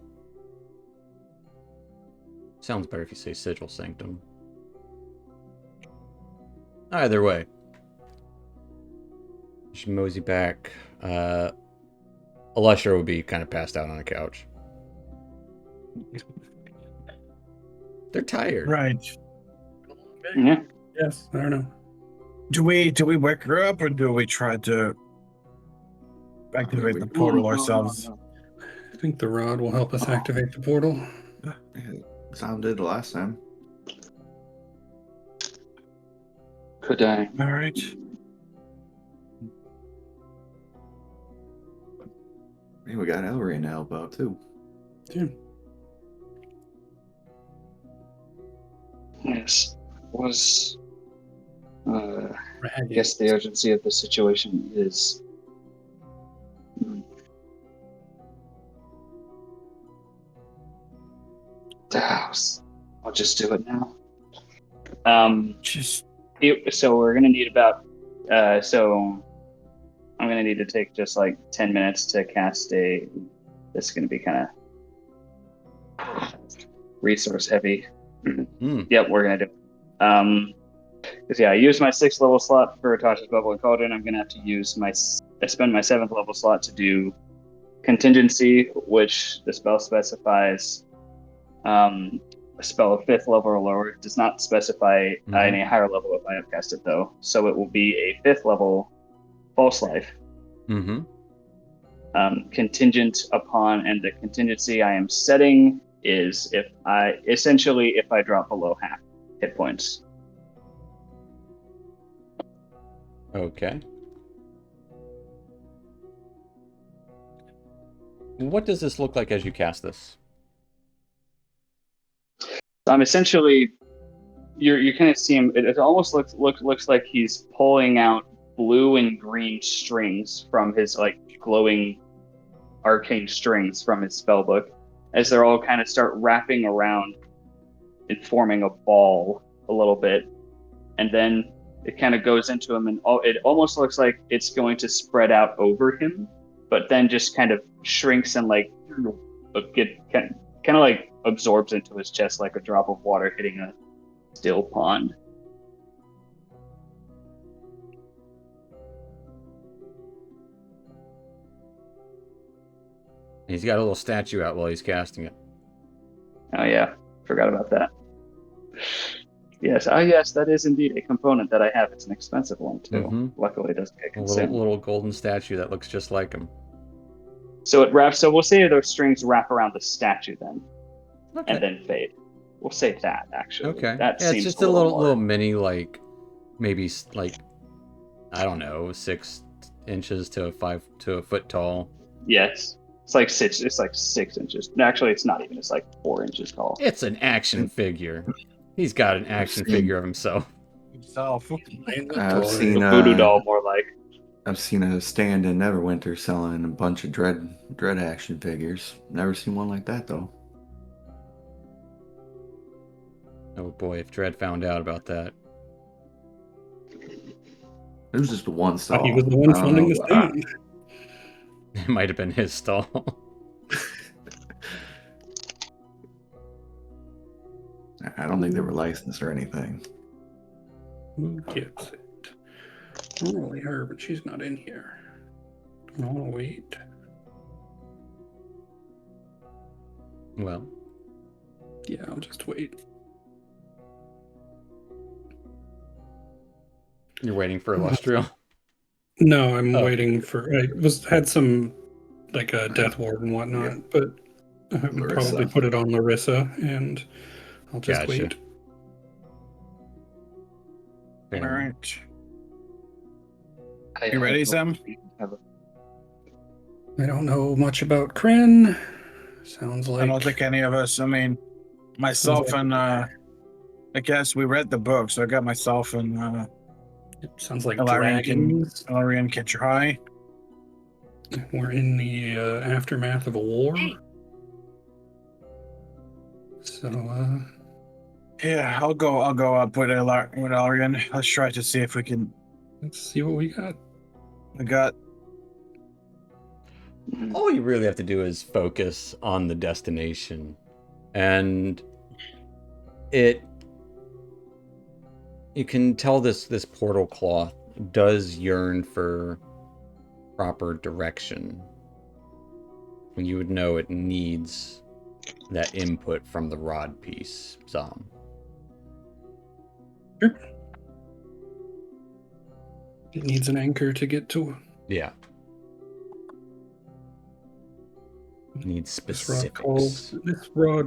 Sounds better if you say Sigil Sanctum. Either way. You should mosey back. Alessia would be kind of passed out on a couch. They're tired. Right. Yeah. Yes, I don't know. Do we wake her up or do we try to activate the portal ourselves? No. I think the rod will help us activate the portal. Yeah, Zom did the last time. Could I? All right. Hey, we got Ellery to help out too. Yeah. Yes. Was. I Raggy. guess the urgency of the situation is. I'll just do it now. Just So we're gonna need about. So I'm gonna need to take just like 10 minutes to cast a. This is gonna be kind of resource heavy. Hmm. Yep, we're gonna do it. Because I used my 6th level slot for Tasha's Bubble and Cauldron. I'm gonna have to use spend my 7th level slot to do contingency, which the spell specifies a spell of 5th level or lower. It does not specify any higher level if I upcast it though. So it will be a 5th level false life. Mm-hmm. Contingent upon, and the contingency I am setting is if I drop below half hit points. Okay. What does this look like as you cast this? Essentially, you kind of see him. It almost looks like he's pulling out blue and green strings from his like glowing arcane strings from his spell book, as they're all kind of start wrapping around and forming a ball a little bit, and then it kind of goes into him, and it almost looks like it's going to spread out over him, but then just kind of shrinks and like get kind of like absorbs into his chest like a drop of water hitting a still pond. He's got a little statue out while he's casting it. Oh yeah, forgot about that. Yes, yes, that is indeed a component that I have. It's an expensive one too. Mm-hmm. Luckily, it doesn't get A consumed. little golden statue that looks just like him. So it wraps. So we'll say those strings wrap around the statue then, Okay. and then fade. We'll say that actually. Okay. That Yeah, it's seems just a a little more. little mini, like maybe like I don't know, 6 inches to a foot tall. Yes, it's like 6. It's like 6 inches. No, actually, it's not even. It's like 4 inches tall. It's an action figure. He's got an action figure of himself. himself. I've seen Voodoo doll, more like. I've seen a stand in Neverwinter selling a bunch of dread action figures. Never seen one like that though. Oh boy, if Dredd found out about that. It was just one stall. He was the one I don't funding know. the stand. It might have been his stall. I don't think they were licensed or anything. Who gets it? Normally her, but she's not in here. I want to wait. Well, Yeah, I'll just wait. you're waiting for Illustrial. No, I'm Oh. waiting for. I had some like a death ward and whatnot, Yeah. but I would Larissa. probably put it on Larissa, and I'll just Gotcha. wait. All right. I You ready, Sam? I don't know much about Kryn. Sounds like I don't think any of us. I mean, myself Sounds like- and I guess we read the book, so I got myself and it sounds like Elarian dragons. can catch your eye. We're in the aftermath of a war. So Yeah, I'll go up with Elarian. Let's try to see if we can. let's see what we got. We got. All you really have to do is focus on the destination. And you can tell this portal cloth does yearn for proper direction. When you would know it needs that input from the rod piece, Zom. Sure. It needs an anchor to get to. Yeah. Need This rod specifics.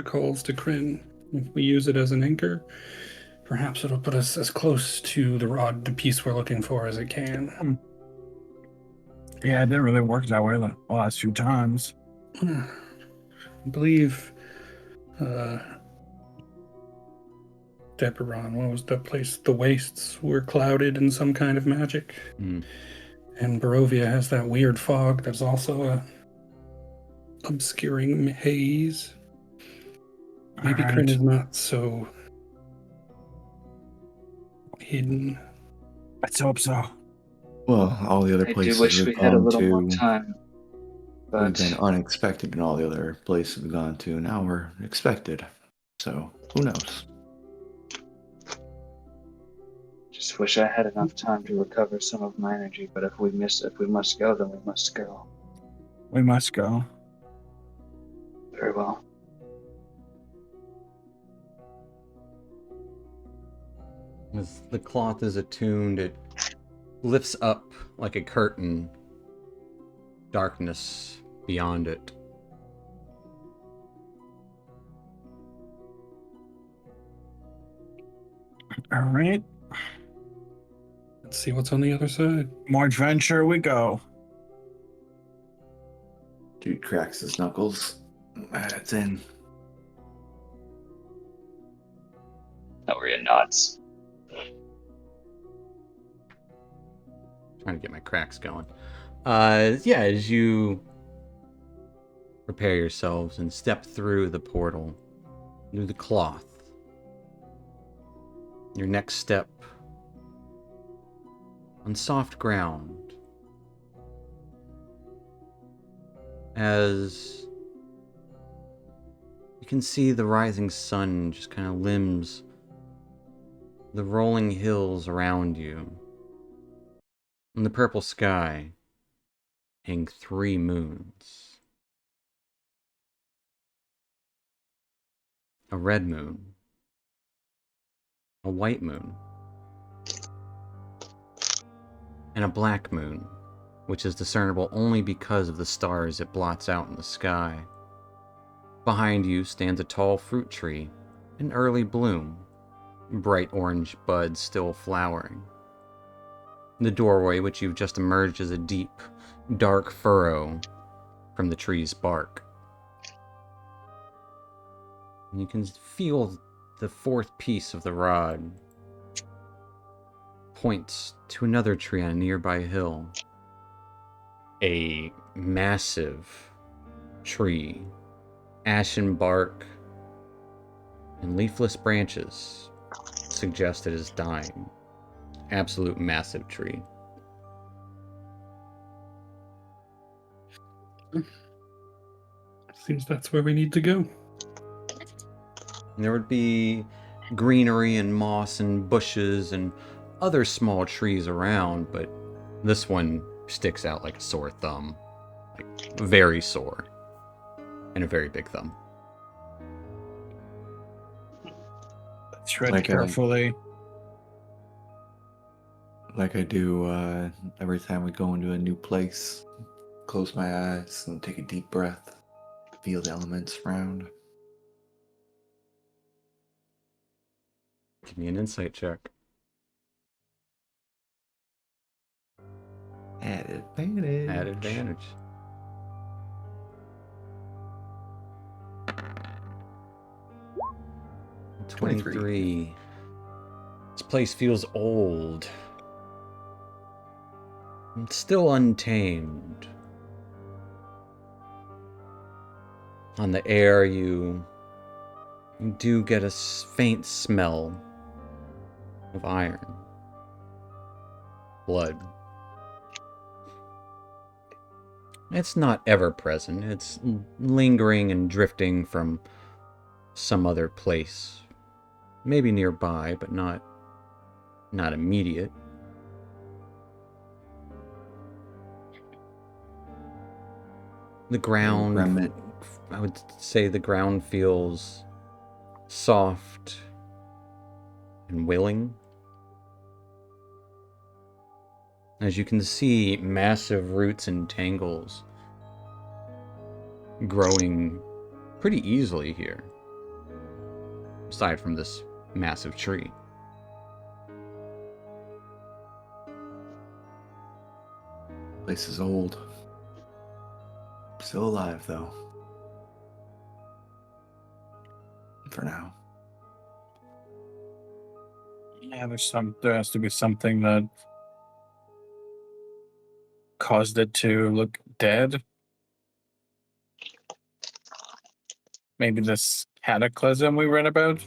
calls to Kryn. If we use it as an anchor, perhaps it'll put us as close to the piece we're looking for as it can. Yeah, it didn't really work that way the last few times. I believe Deperon, what was the place? The wastes were clouded in some kind of magic. Mm. And Barovia has that weird fog that's also a obscuring haze. Maybe All Kryn right. is not so hidden. Let's hope so. Well, all the other I do places wish we've we had a gone little more to, time. we've But been unexpected in all the other places we've gone to. Now we're expected. So, who knows? just wish I had enough time to recover some of my energy. But if we must go, then we must go. We must go. Very well. As the cloth is attuned, it lifts up like a curtain. Darkness beyond it. All right. Let's see what's on the other side. More adventure we go. Dude cracks his knuckles. It's in. Elria nods. Trying to get my cracks going. Yeah, as you prepare yourselves and step through the portal, through the cloth, your next step on soft ground, as you can see the rising sun just kind of limbs the rolling hills around you. In the purple sky hang 3 moons. A red moon, a white moon, and a black moon, which is discernible only because of the stars it blots out in the sky. Behind you stands a tall fruit tree in early bloom, bright orange buds still flowering. The doorway, which you've just emerged, is a deep, dark furrow from the tree's bark. And you can feel the 4th piece of the rod points to another tree on a nearby hill. A massive tree, ashen bark and leafless branches suggest it is dying. Absolute massive tree. Seems that's where we need to go. There would be greenery and moss and bushes and other small trees around, but this one sticks out like a sore thumb. Like, very sore. And a very big thumb. Tread Like, carefully. Like I do every time we go into a new place. Close my eyes and take a deep breath. Feel the elements around. Give me an insight check. At advantage. At advantage. $23. This place feels old. It's still untamed. On the air, you do get a faint smell of iron. Blood. It's not ever present. It's lingering and drifting from some other place. Maybe nearby, but not immediate. The ground, Remnant. I would say the ground feels soft and willing. As you can see, massive roots and tangles growing pretty easily here, aside from this massive tree. Place is old. Still alive, though. For now. Yeah, there has to be something that caused it to look dead. Maybe this cataclysm we read about.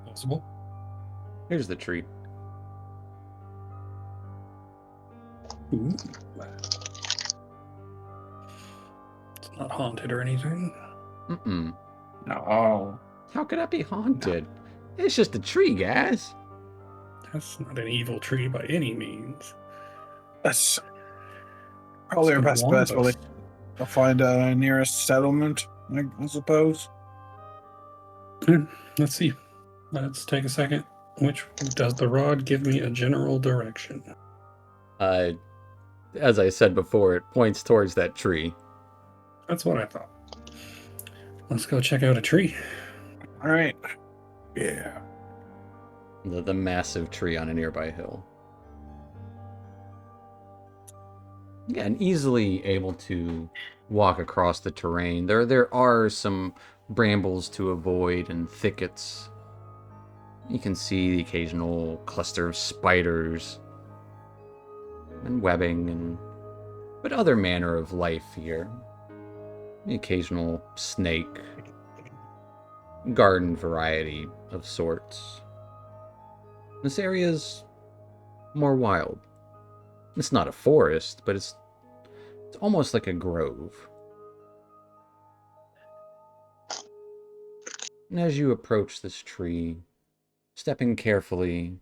Possible. Here's the tree. Ooh. It's not haunted or anything. Mm-mm. No. How could that be haunted? It's just a tree, guys. That's not an evil tree by any means. That's probably our It's best gonna bet. warn us. We'll find a nearest settlement, I suppose. Let's see. Let's take a second. Which does the rod give me a general direction? As I said before, it points towards that tree. That's what I thought. Let's go check out a tree. All right. Yeah. The massive tree on a nearby hill. Yeah, and easily able to walk across the terrain. There are some brambles to avoid and thickets. You can see the occasional cluster of spiders and webbing and but other manner of life here. The occasional snake, garden variety of sorts. This area is more wild. It's not a forest, but it's almost like a grove. And as you approach this tree, stepping carefully,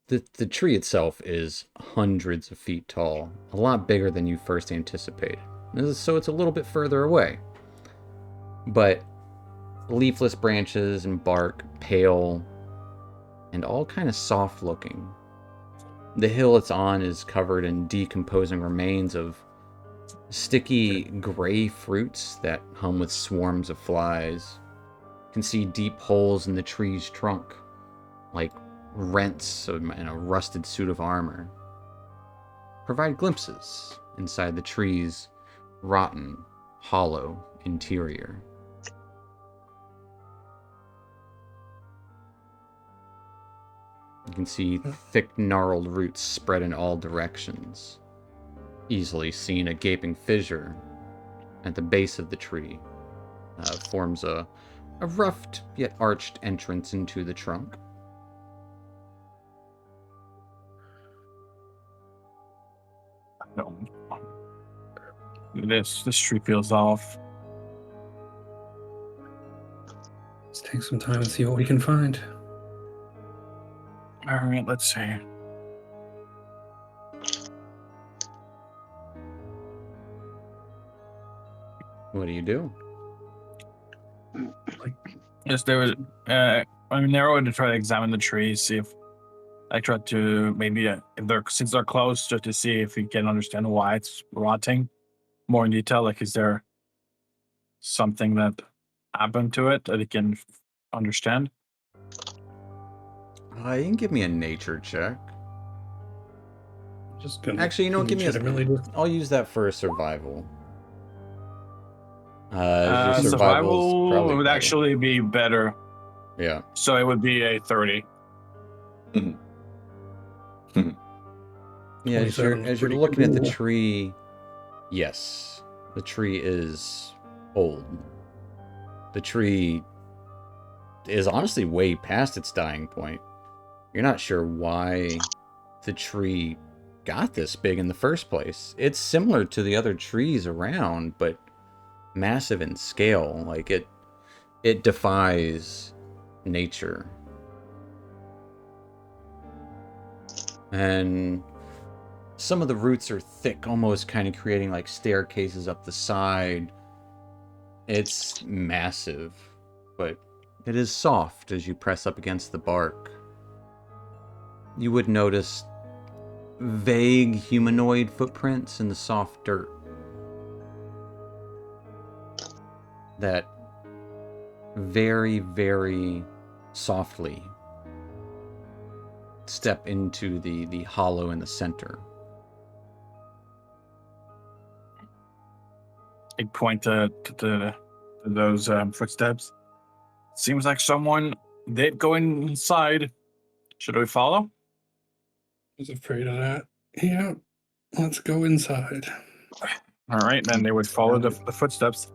the tree itself is hundreds of feet tall, a lot bigger than you first anticipated. So it's a little bit further away. But leafless branches and bark, pale, and all kind of soft looking. The hill it's on is covered in decomposing remains of sticky gray fruits that hum with swarms of flies. You can see deep holes in the tree's trunk, like rents in a rusted suit of armor. Provide glimpses inside the tree's rotten, hollow interior. You can see thick, gnarled roots spread in all directions. Easily seen a gaping fissure at the base of the tree. Forms a roughed yet arched entrance into the trunk. No. This tree feels off. Let's take some time and see what we can find. All right, let's see. What do you do? Yes, there was. I mean, narrow to try to examine the tree, see if I try to maybe if they're since they're close, just to see if we can understand why it's rotting more in detail. Like, is there something that happened to it that you can understand? You can give me a nature check. Just gonna Actually, you know, give me a. legitimately I'll use that for a survival. Your survival's Survival probably would better. actually be better, Yeah. so it would be a 30. Yeah, as 27 you're is pretty looking at the cool. tree, yes, the tree is old. The tree is honestly way past its dying point. You're not sure why the tree got this big in the first place. It's similar to the other trees around, but massive in scale. Like it defies nature. And some of the roots are thick, almost kind of creating like staircases up the side. It's massive, but it is soft as you press up against the bark. you would notice vague humanoid footprints in the soft dirt that very, very softly step into the hollow in the center. I point to those footsteps. Seems like someone did go inside. Should we follow? I was afraid of that. Yeah, let's go inside. All right, then they would follow the footsteps.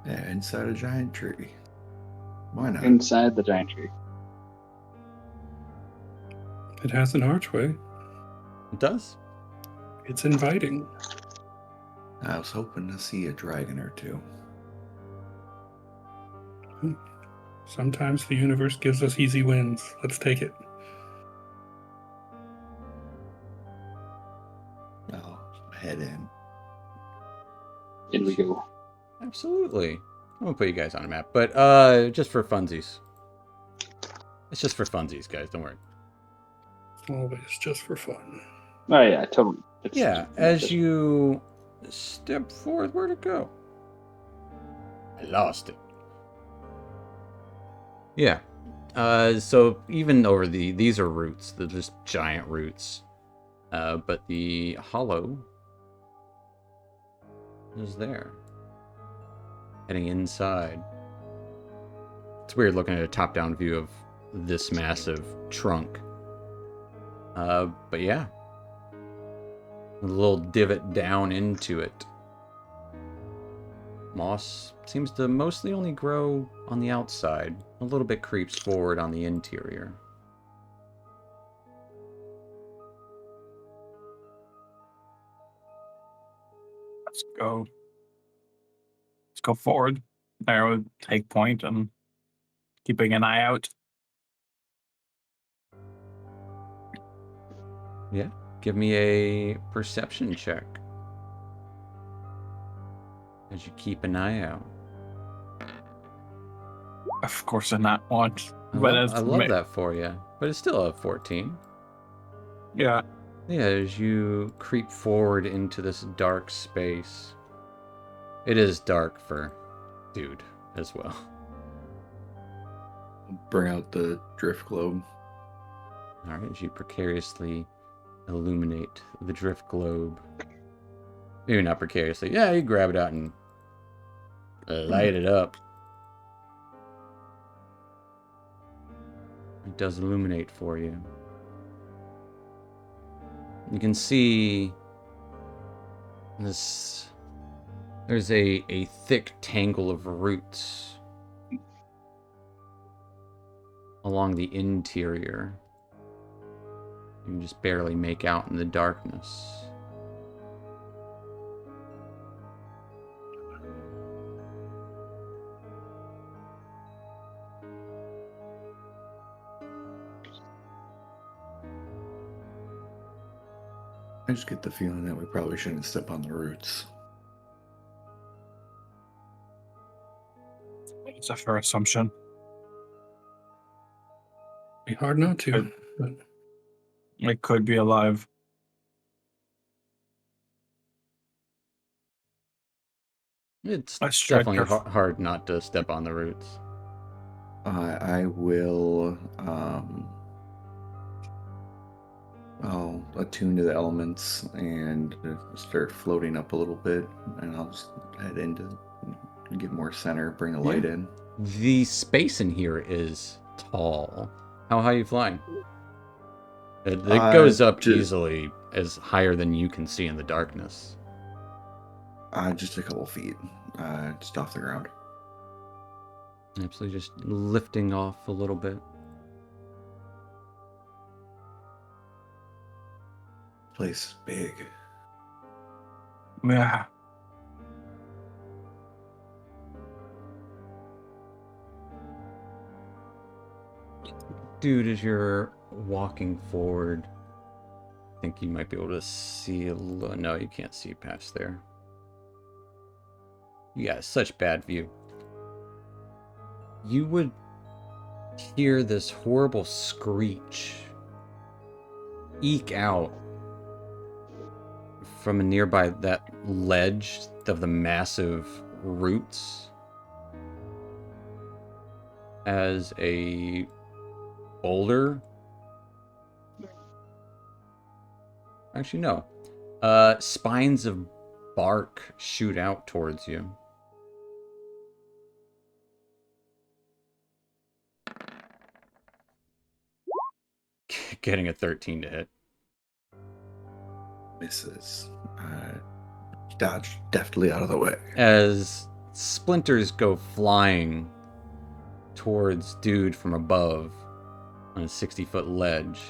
Yeah, inside a giant tree. Why not? Inside the giant tree. It has an archway. It does. It's inviting. I was hoping to see a dragon or two. Sometimes the universe gives us easy wins. Let's take it. I'll head in. In we go. Absolutely. I'm gonna put you guys on a map, but just for funsies. It's just for funsies, guys. Don't worry. Always just for fun. Oh yeah, totally. Yeah, as you step forward, where'd it go? I lost it. Yeah. So even over these are roots. They're just giant roots. But the hollow is there. Heading inside. It's weird looking at a top-down view of this massive trunk. But yeah. A little divot down into it. Moss seems to mostly only grow on the outside. A little bit creeps forward on the interior. Let's go. Let's go forward. I would take point and keeping an eye out. Yeah. Give me a perception check. As you keep an eye out. Of course, I'm not one. I love that for you. But it's still a 14. Yeah. Yeah, as you creep forward into this dark space. It is dark for dude as well. Bring out the drift globe. Alright, as you precariously illuminate the drift globe. Maybe not precariously. Yeah, you grab it out and light it up. It does illuminate for you. You can see this. There's a thick tangle of roots along the interior. You can just barely make out in the darkness. I just get the feeling that we probably shouldn't step on the roots. It's a fair assumption. Be hard not to. But It could be alive. It's Let's check definitely your- hard not to step on the roots. I will. I'll attune to the elements and start floating up a little bit, and I'll just head into get more center, bring the light in. The space in here is tall. How high are you flying? It goes up easily as higher than you can see in the darkness. Just a couple feet, just off the ground. Absolutely, just lifting off a little bit. Place is big. Yeah. Dude, as you're walking forward, I think you might be able to see a little. No, you can't see past there. You got such bad view. You would hear this horrible screech eke out from a nearby that ledge of the massive roots as a boulder. Actually, no. Spines of bark shoot out towards you. Getting a 13 to hit. Misses. Dodge deftly out of the way. As splinters go flying towards dude from above on a 60-foot ledge.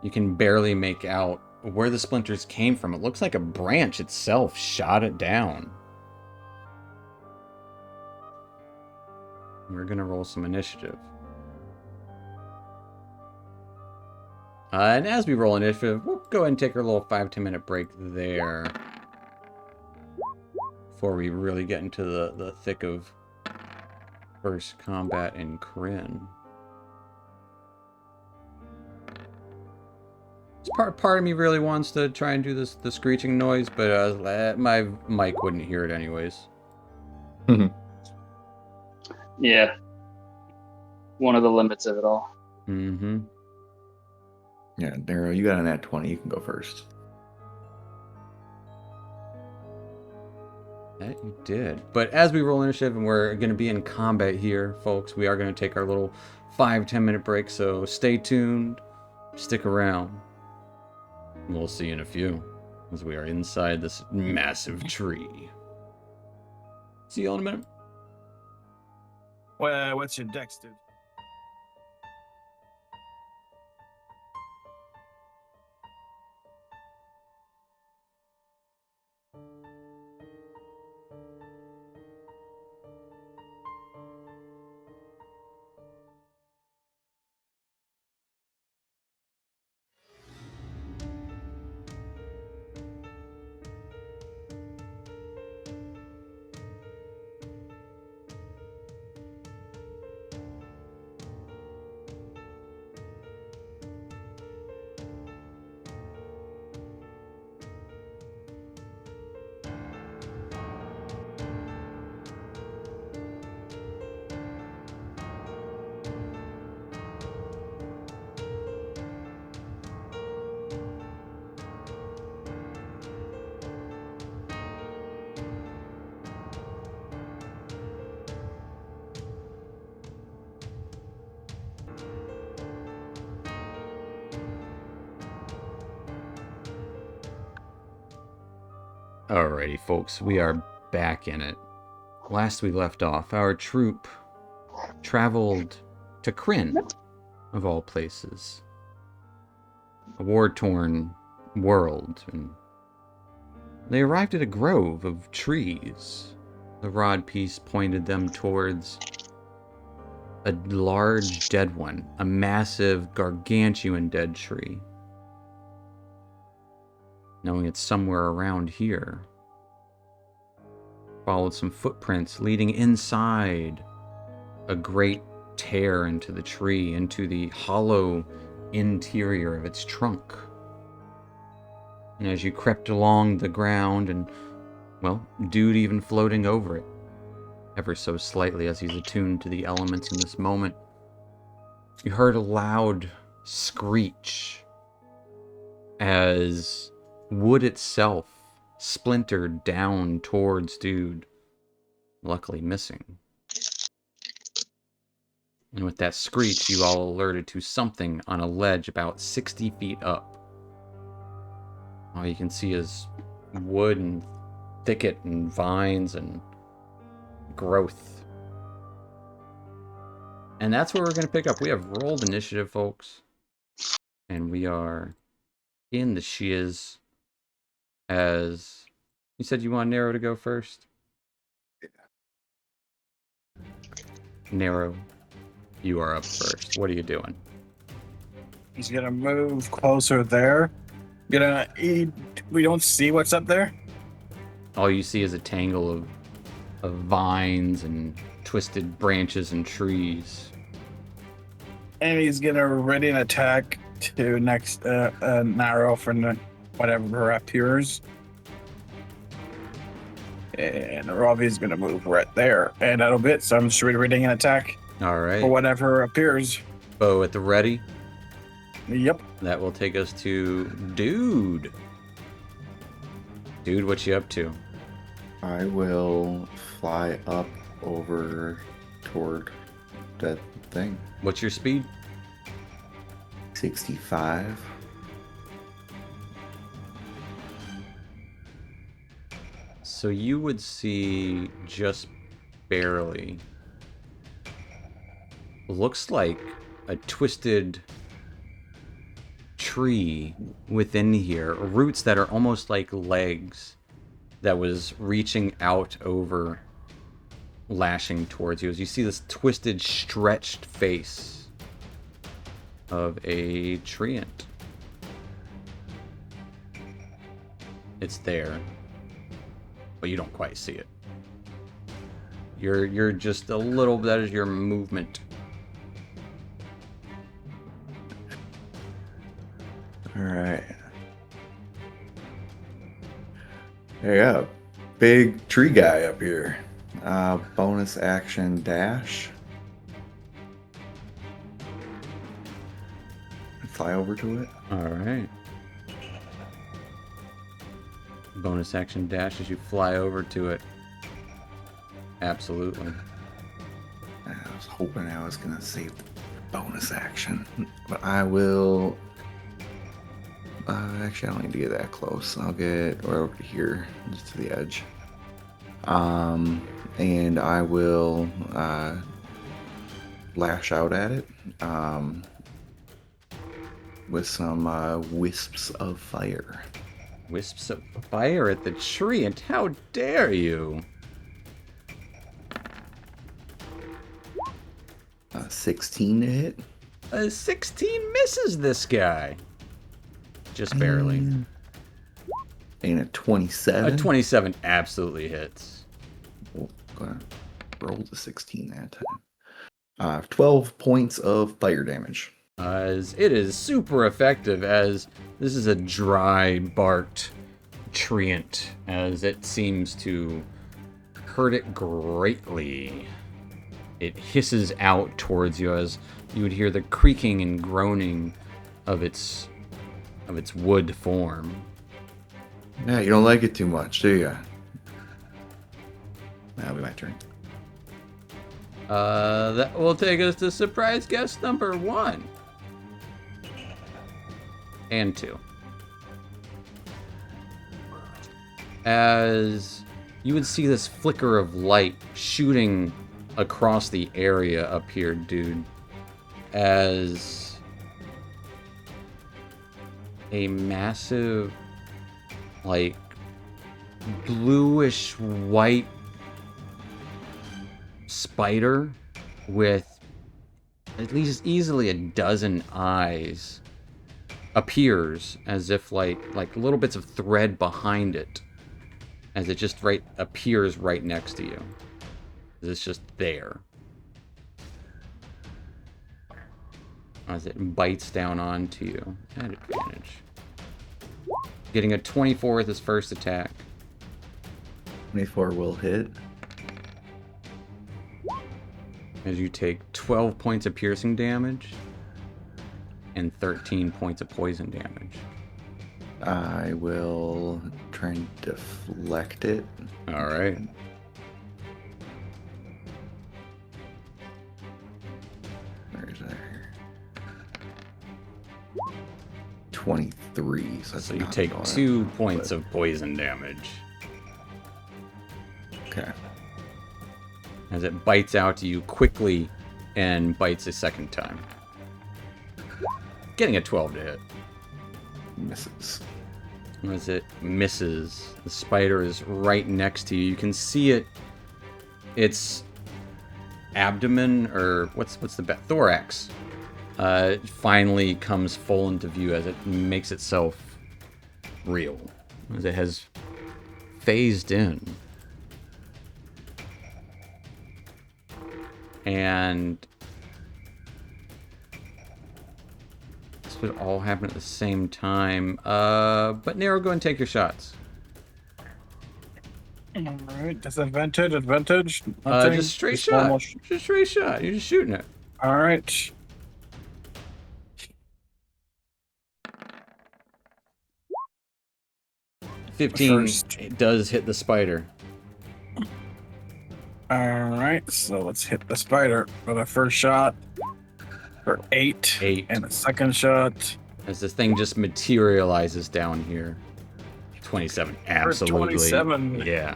You can barely make out where the splinters came from. It looks like a branch itself shot it down. We're gonna roll some initiative. And as we roll initiative, we'll go ahead and take our little 5-10 minute break there before we really get into the thick of first combat in Kryn. Part of me really wants to try and do the screeching noise, but my mic wouldn't hear it anyways. Yeah. One of the limits of it all. Mm-hmm. Yeah, Darrow, you got a nat 20. You can go first. That you did. But as we roll initiative and we're going to be in combat here, folks, we are going to take our little 5-10 minute break. So stay tuned, stick around. We'll see you in a few as we are inside this massive tree. See you all in a minute. Well, what's your dex, dude? Alrighty, folks, we are back in it. Last we left off, our troop traveled to Kryn, of all places. A war-torn world, and they arrived at a grove of trees. The rod piece pointed them towards a large dead one, a massive, gargantuan dead tree. Knowing it's somewhere around here. Followed some footprints leading inside a great tear into the tree, into the hollow interior of its trunk. And as you crept along the ground and, well, dude even floating over it, ever so slightly as he's attuned to the elements in this moment, you heard a loud screech as wood itself splintered down towards dude, luckily missing. And with that screech, you all alerted to something on a ledge about 60 feet up. All you can see is wood and thicket and vines and growth. And that's where we're going to pick up. We have rolled initiative, folks. And we are in the shiz. As you said, you want Narrow to go first? Yeah. Narrow, you are up first. What are you doing? He's gonna move closer there. We don't see what's up there. All you see is a tangle of vines and twisted branches and trees. And he's gonna ready an attack to next narrow for whatever appears. And Ravi's gonna move right there. And that'll be it. So I'm just reading an attack All for right. whatever appears. Bow at the ready. Yep. That will take us to Dude. Dude, what you up to? I will fly up over toward that thing. What's your speed? 65. So you would see just barely. Looks like a twisted tree within here. Roots that are almost like legs that was reaching out over, lashing towards you. As you see this twisted, stretched face of a treant. It's there, but you don't quite see it. You're just a little, that is your movement. Alright. There you go. Big tree guy up here. Bonus action dash. Fly over to it. Alright. Bonus action dash as you fly over to it. Absolutely. I was hoping I was going to save the bonus action. But I will... actually, I don't need to get that close. I'll get right over to here, just to the edge. And I will lash out at it with some wisps of fire. Wisps of fire at the tree, and how dare you? 16 to hit. A 16 misses this guy. Just barely. And a 27. A 27 absolutely hits. Oh, gonna roll the 16 that time. 12 points of fire damage. As it is super effective, as this is a dry barked treant, as it seems to hurt it greatly. It hisses out towards you as you would hear the creaking and groaning of its wood form. Yeah, you don't like it too much, do you? That'll be my turn. That will take us to surprise guest number 1. And 2. As you would see this flicker of light shooting across the area up here, Dude, as a massive, like, bluish white spider with at least easily a dozen eyes appears, as if like little bits of thread behind it, as it just appears right next to you. It's just there. As it bites down onto you at advantage. Getting a 24 with his first attack. 24 will hit. As you take 12 points of piercing damage and 13 points of poison damage. I will try and deflect it. All right. Where is that? 23. So you take 2 points of poison damage. Okay. As it bites out to you quickly and bites a second time. Getting a 12 to hit. Misses. As it misses, the spider is right next to you. You can see it. Its abdomen, or what's the thorax, finally comes full into view as it makes itself real, as it has phased in. And it's This would all happen at the same time. But Nero, go and take your shots. Alright, disadvantage, advantage. Just straight shot. Just straight shot. You're just shooting it. Alright. It does hit the spider. Alright, so let's hit the spider for the first shot. For 8. 8. And the second shot. As this thing just materializes down here. 27. Absolutely. 27. Yeah.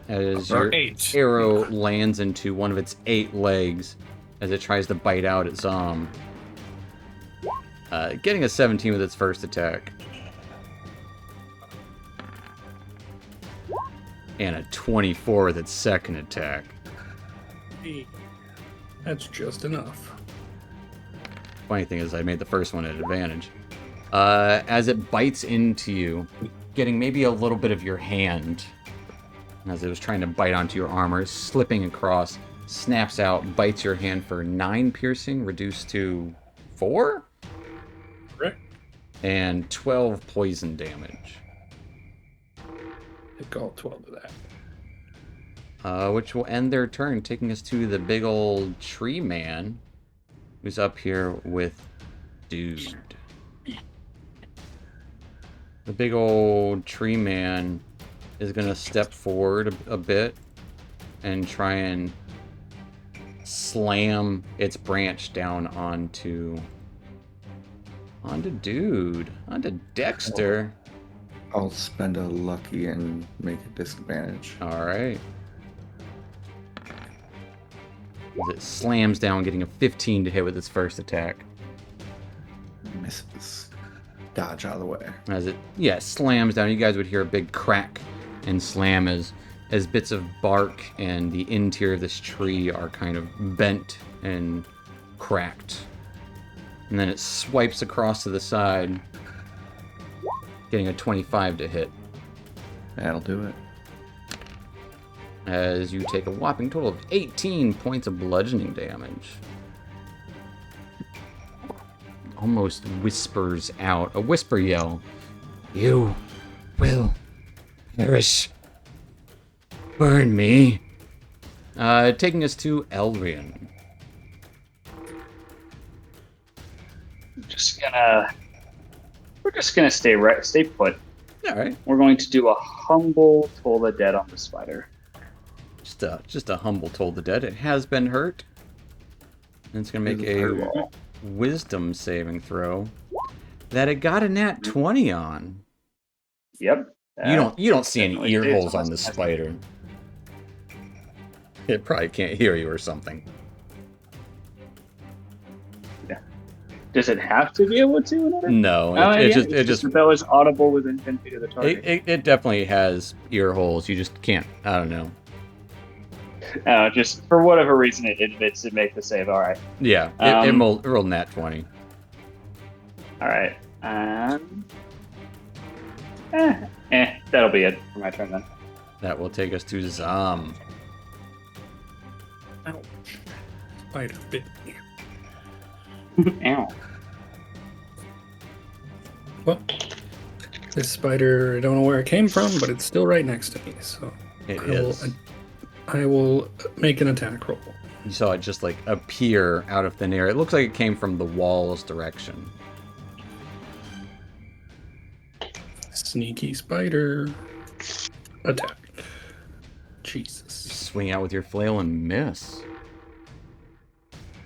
As Or your 8. arrow lands into one of its 8 legs as it tries to bite out its getting a 17 with its first attack. And a 24 with its second attack. Hey, that's just enough. Funny thing is I made the first one at advantage. As it bites into you, getting maybe a little bit of your hand, as it was trying to bite onto your armor, slipping across, snaps out, bites your hand for 9 piercing, reduced to 4? Correct. And 12 poison damage. Take all 12 of that. Which will end their turn, taking us to the big old tree man, who's up here with Dude. The big old tree man is going to step forward a bit and try and slam its branch down onto Dexter. I'll spend a lucky and make a disadvantage. All right. As it slams down, getting a 15 to hit with its first attack. Misses. Dodge out of the way. As it, slams down, you guys would hear a big crack and slam as bits of bark and the interior of this tree are kind of bent and cracked. And then it swipes across to the side, getting a 25 to hit. That'll do it. As you take a whopping total of 18 points of bludgeoning damage. Almost whispers out a whisper yell. You will perish. Burn me. Taking us to Elrian. We're just gonna stay put. All right. We're going to do a humble Toll the Dead on the spider. Just a humble Toll the Dead. It has been hurt. And it's gonna make a wisdom saving throw that it got a nat 20 on. Yep. You don't see any ear holes on the spider. It probably can't hear you or something. Yeah. Does it have to be able to? No. It just that was audible within 10 feet of the target. It definitely has ear holes. You just can't. I don't know. Just for whatever reason, it admits to make the save. All right. Yeah. It rolled nat 20. All right. That'll be it for my turn then. That will take us to Zam. Ouch. Spider bit me. Ow. Well, this spider, I don't know where it came from, but it's still right next to me, so I will make an attack roll. You saw it just like appear out of thin air. It looks like it came from the wall's direction. Sneaky spider. Attack. Jesus. Swing out with your flail and miss.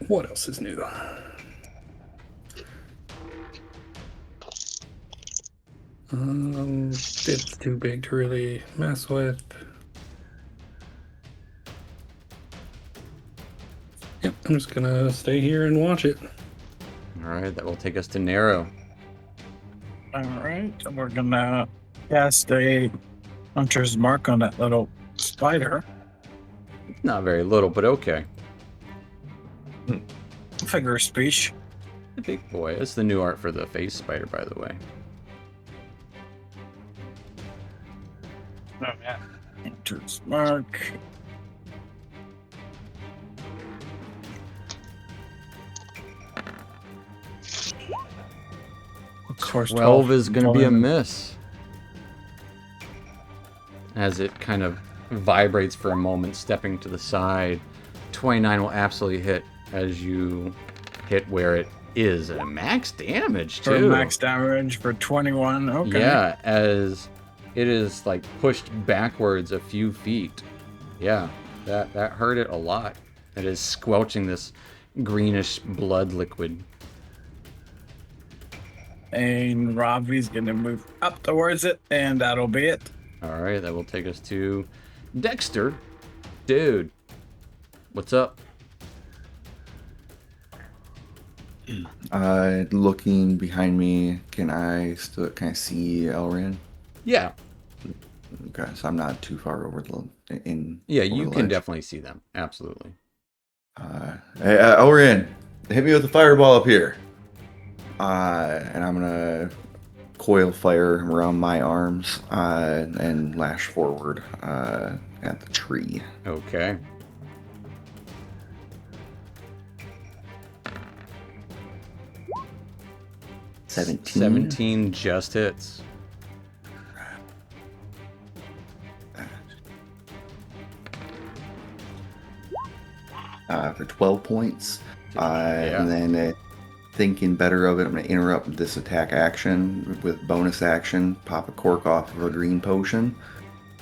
What else is new? It's too big to really mess with. Yep, I'm just gonna stay here and watch it. Alright, that will take us to Nero. Alright, we're gonna cast a Hunter's Mark on that little spider. Not very little, but okay. Figure of speech. The big boy. That's the new art for the face spider, by the way. Oh, yeah. Hunter's Mark. force 12 is going to be a Going- miss. As it kind of vibrates for a moment, stepping to the side. 29 will absolutely hit as you hit where it is. A max damage, For too. max damage for 21. Okay. Yeah, as it is like pushed backwards a few feet. Yeah, that hurt it a lot. It is squelching this greenish blood liquid. And Robbie's gonna move up towards it, and that'll be it. All right, that will take us to Dexter. Dude, what's up? Looking behind me, can I still see Elrin? Yeah, Okay, so I'm not too far over the yeah, over you the can ledge. definitely see them. Absolutely. Hey, Elrin, hit me with the fireball up here. And I'm gonna coil fire around my arms and lash forward at the tree. Okay. Seventeen. 17 just hits. For 12 points. Yeah. And then thinking better of it, I'm going to interrupt this attack action with bonus action, pop a cork off of a green potion,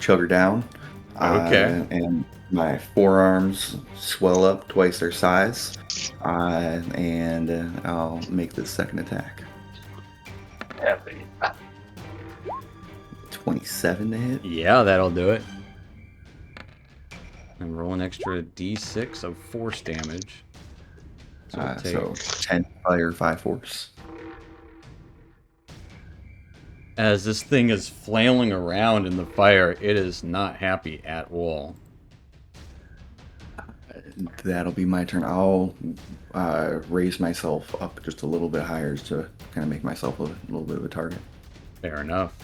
chug her down. Okay. And my forearms swell up twice their size. And I'll make the second attack. Heavy. 27 to hit. Yeah, that'll do it. And roll an extra d6 of force damage. So, we'll take... So 10 fire, 5 force. As this thing is flailing around in the fire, it is not happy at all. That'll be my turn. I'll raise myself up just a little bit higher to kind of make myself a little bit of a target. Fair enough.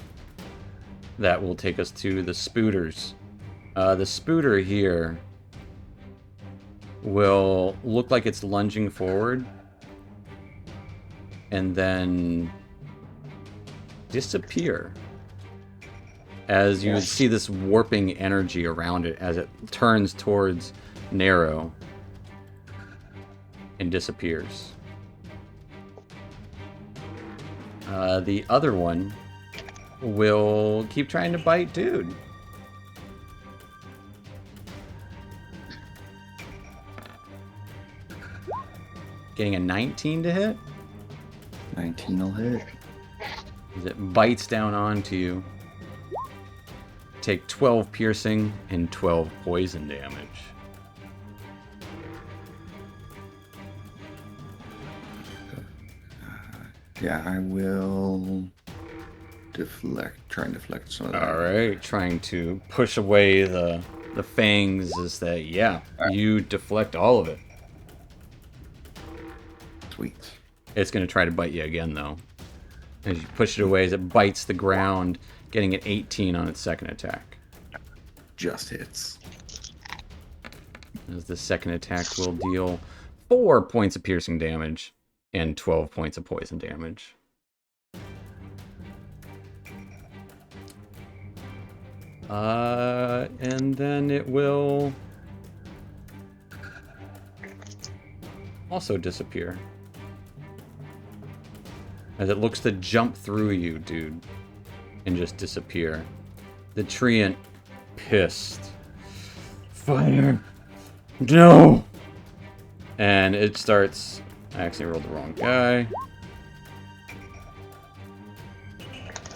That will take us to the spooters. The spooter here will look like it's lunging forward and then disappear as you would see this warping energy around it as it turns towards Narrow and disappears. The other one will keep trying to bite Dude. Getting a 19 to hit. 19 will hit. As it bites down onto you. Take 12 piercing and 12 poison damage. Yeah, I will try and deflect some of that. Alright, trying to push away the fangs is that, yeah, you deflect all of it. Sweet. It's going to try to bite you again, though. As you push it away, as it bites the ground, getting an 18 on its second attack. Just hits. As the second attack will deal 4 points of piercing damage and 12 points of poison damage. And then it will also disappear. As it looks to jump through you, dude, and just disappear. The treant, pissed. Fire! No! And it starts... I actually rolled the wrong guy.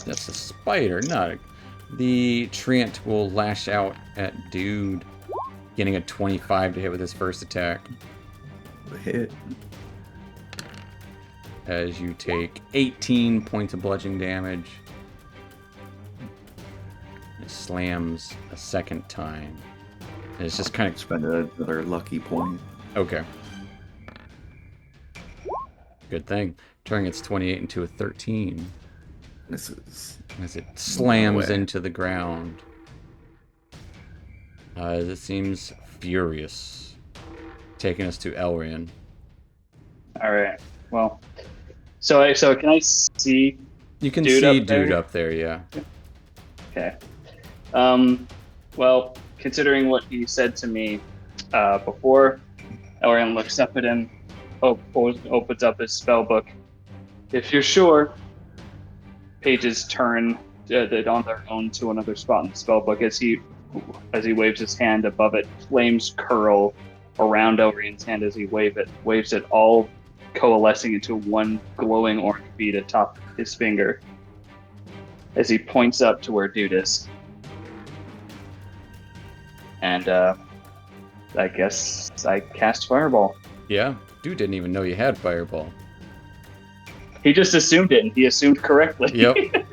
That's a spider, not a... The treant will lash out at Dude, getting a 25 to hit with his first attack. The hit. As you take 18 points of bludgeoning damage. It slams a second time. And it's just kind of... Spend another lucky point. Okay. Good thing. Turning its 28 into a 13. This is... As it slams way. into the ground. It seems furious. Taking us to Elrian. All right. Well, so can I see You can dude see up there? dude up there, yeah. Okay. Well, considering what he said to me before, Elrian looks up at him, opens up his spell book. If you're sure, pages turn on their own to another spot in the spell book as he waves his hand above it. Flames curl around Elrian's hand as he waves it, all coalescing into one glowing orange bead atop his finger as he points up to where dude is. And I guess I cast Fireball. Yeah, dude didn't even know you had Fireball. He just assumed it, and he assumed correctly. Yep.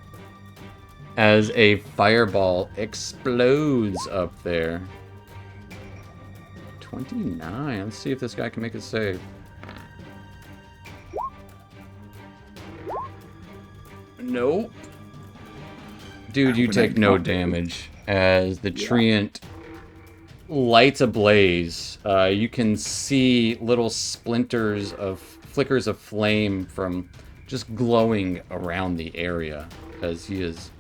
As a fireball explodes up there. 29. Let's see if this guy can make a save. Nope. Dude, you take no damage as the treant lights ablaze. You can see little flickers of flame from just glowing around the area as he is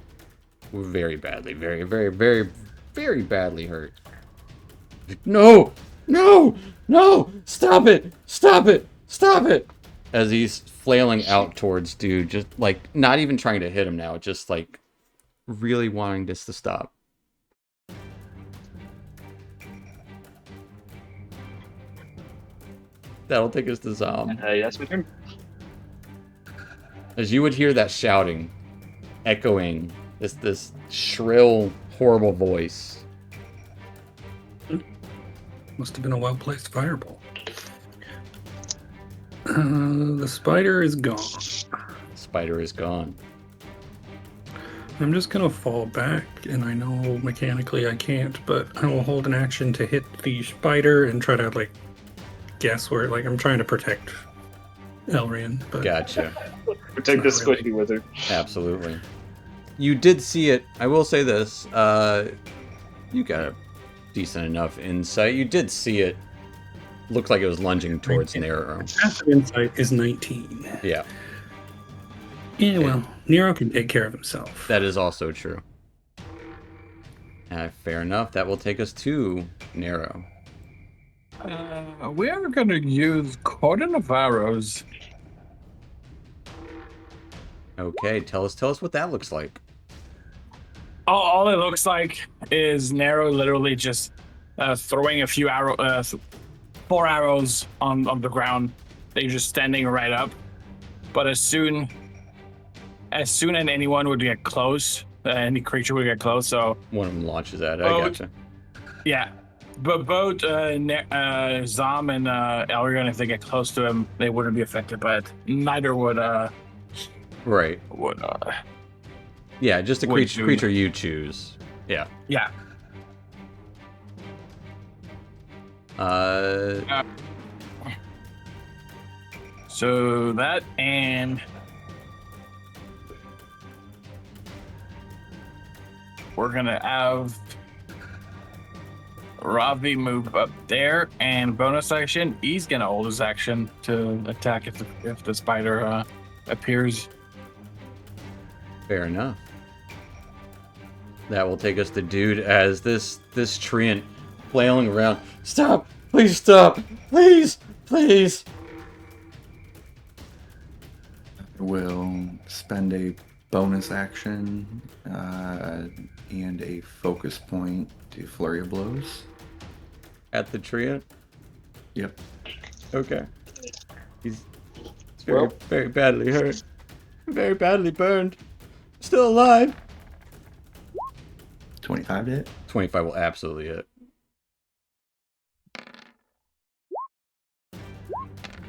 very badly, very, very, very, very badly hurt. No! No! No! Stop it! Stop it! Stop it! As he's flailing out towards dude, just like not even trying to hit him now, just like really wanting this to stop. That'll take us to Zom. Yes, my turn. As you would hear that shouting, echoing, this shrill, horrible voice. Must have been a well-placed fireball. The spider is gone. Spider is gone. I'm just gonna fall back, and I know mechanically I can't, but I will hold an action to hit the spider and try to, like, guess where, like, I'm trying to protect Elrian, but... Gotcha. Protect the Not squishy really. wizard. Absolutely. You did see it. I will say this. You got a decent enough insight. You did see it. Looked like it was lunging towards Nero. Passive insight is 19. Yeah, Yeah, well, Nero can take care of himself. that is also true. Fair enough. That will take us to Nero. We are going to use Cordon of Arrows. Okay, tell us what that looks like. All it looks like is Nero literally just throwing a few 4 arrows on the ground. They're just standing right up. But as soon as anyone would get close, any creature would get close. So One of them launches at it. I Oh, gotcha. yeah, but both Zom and Elrian, if they get close to him, they wouldn't be affected. But neither would Right. Yeah, just a Would creature you choose. Yeah. yeah. So that, and we're gonna have Ravi move up there, and bonus action, he's gonna hold his action to attack if the spider appears. Fair enough. That will take us to dude as this treant flailing around. Stop! Please stop! Please! Please! Will spend a bonus action and a focus point to flurry of blows. At the treant? Yep. Okay. He's very, very badly hurt. Very badly burned. Still alive. 25 to hit. 25 will absolutely hit.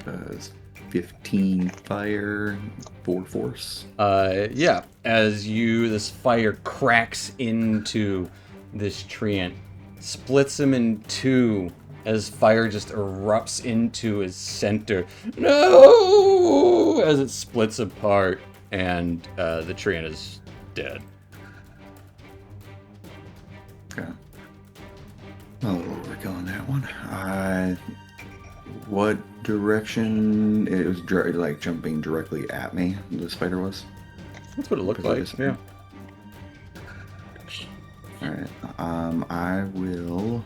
Does 15 fire, 4 force. Yeah. As this fire cracks into this treant, splits him in two as fire just erupts into his center. No! As it splits apart, and the treant is dead. Okay. A little overkill on that one. What direction? It was like jumping directly at me. The spider was. That's what it looked like. Yeah. All right. I will.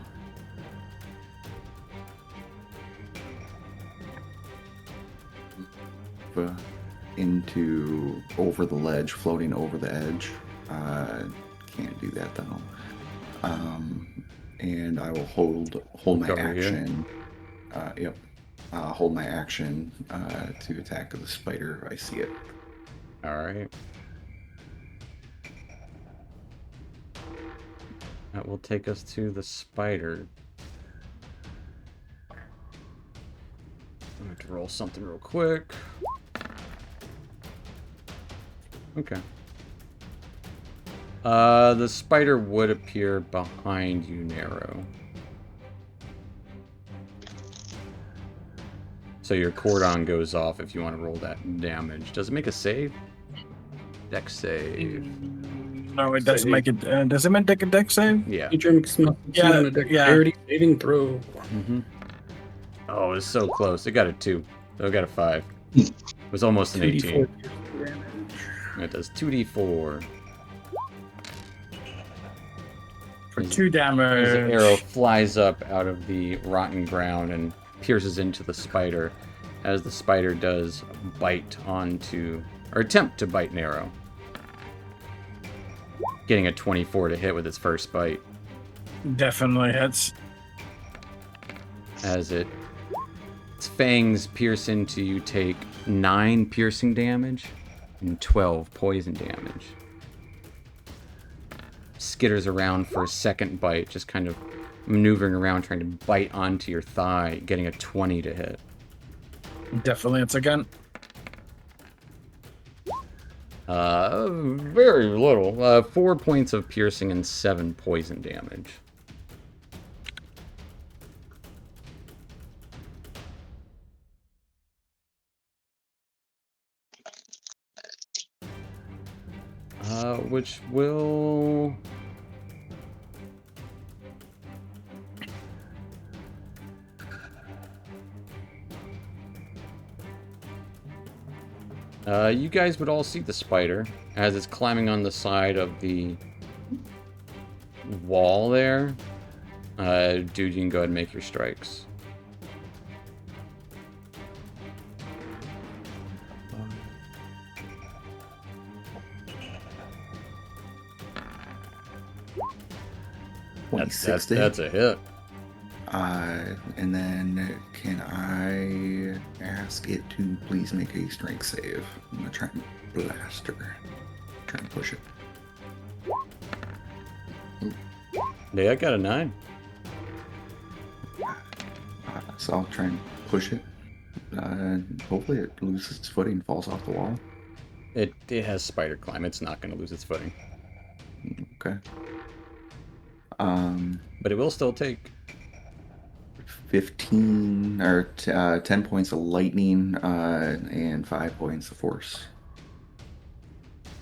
Into over the ledge, floating over the edge. Can't do that though. And I will hold my Over here. action. Yep. Hold my action to attack the spider if I see it. All right. That will take us to the spider. I'm going to roll something real quick. Okay. The spider would appear behind you, Narrow. So your cordon goes off if you want to roll that damage. Does it make a save? Dex save. No, it doesn't make it. Does it make a deck save? Yeah. Creature must succeed Yeah, on a dexterity saving throw. Mm-hmm. Oh, it was so close. It got a 2. So it got a 5. It was almost an 18. 2d4 damage. It does 2d4. For As- 2 damage. As the arrow flies up out of the rotten ground and pierces into the spider, as the spider does bite onto, or attempt to bite Narrow. Getting a 24 to hit with its first bite. Definitely hits. As its fangs pierce into you, take 9 piercing damage and 12 poison damage. Skitters around for a second bite, just kind of maneuvering around, trying to bite onto your thigh, getting a 20 to hit. Definitely hits again. Very little. 4 points of piercing and 7 poison damage. Which will... you guys would all see the spider as it's climbing on the side of the wall there. Dude, you can go ahead and make your strikes. That's a hit. And then can I ask it to please make a strength save? I'm gonna try and blast her. Try and push it. Yeah, I got a 9. So I'll try and push it. Hopefully it loses its footing and falls off the wall. It has spider climb. It's not going to lose its footing. Okay. But it will still take 15 or 10 points of lightning and 5 points of force.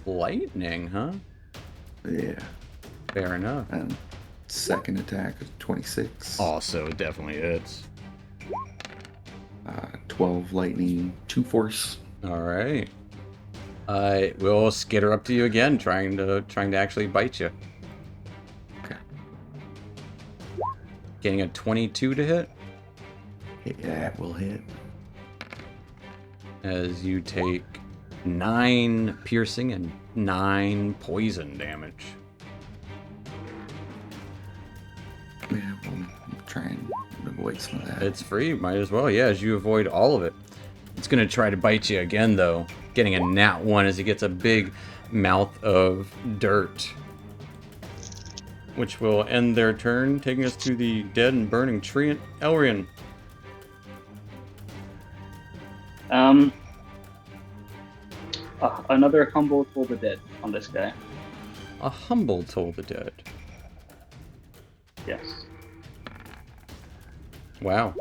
lightning, huh? Yeah. Fair enough. And second attack is 26. Also, it definitely hits. 12 lightning, 2 force. All right. We'll skitter up to you again, trying to actually bite you. Okay. Getting a 22 to hit Yeah, it will hit. as you take 9 piercing and 9 poison damage. Yeah, we'll try and avoid some of that. It's free, might as well. Yeah, as you avoid all of it. It's gonna try to bite you again, though. Getting a nat 1 as it gets a big mouth of dirt. Which will end their turn, taking us to the dead and burning tree and Elrian. Another humble Toll the Dead on this guy. A humble Toll the Dead. Yes. Wow.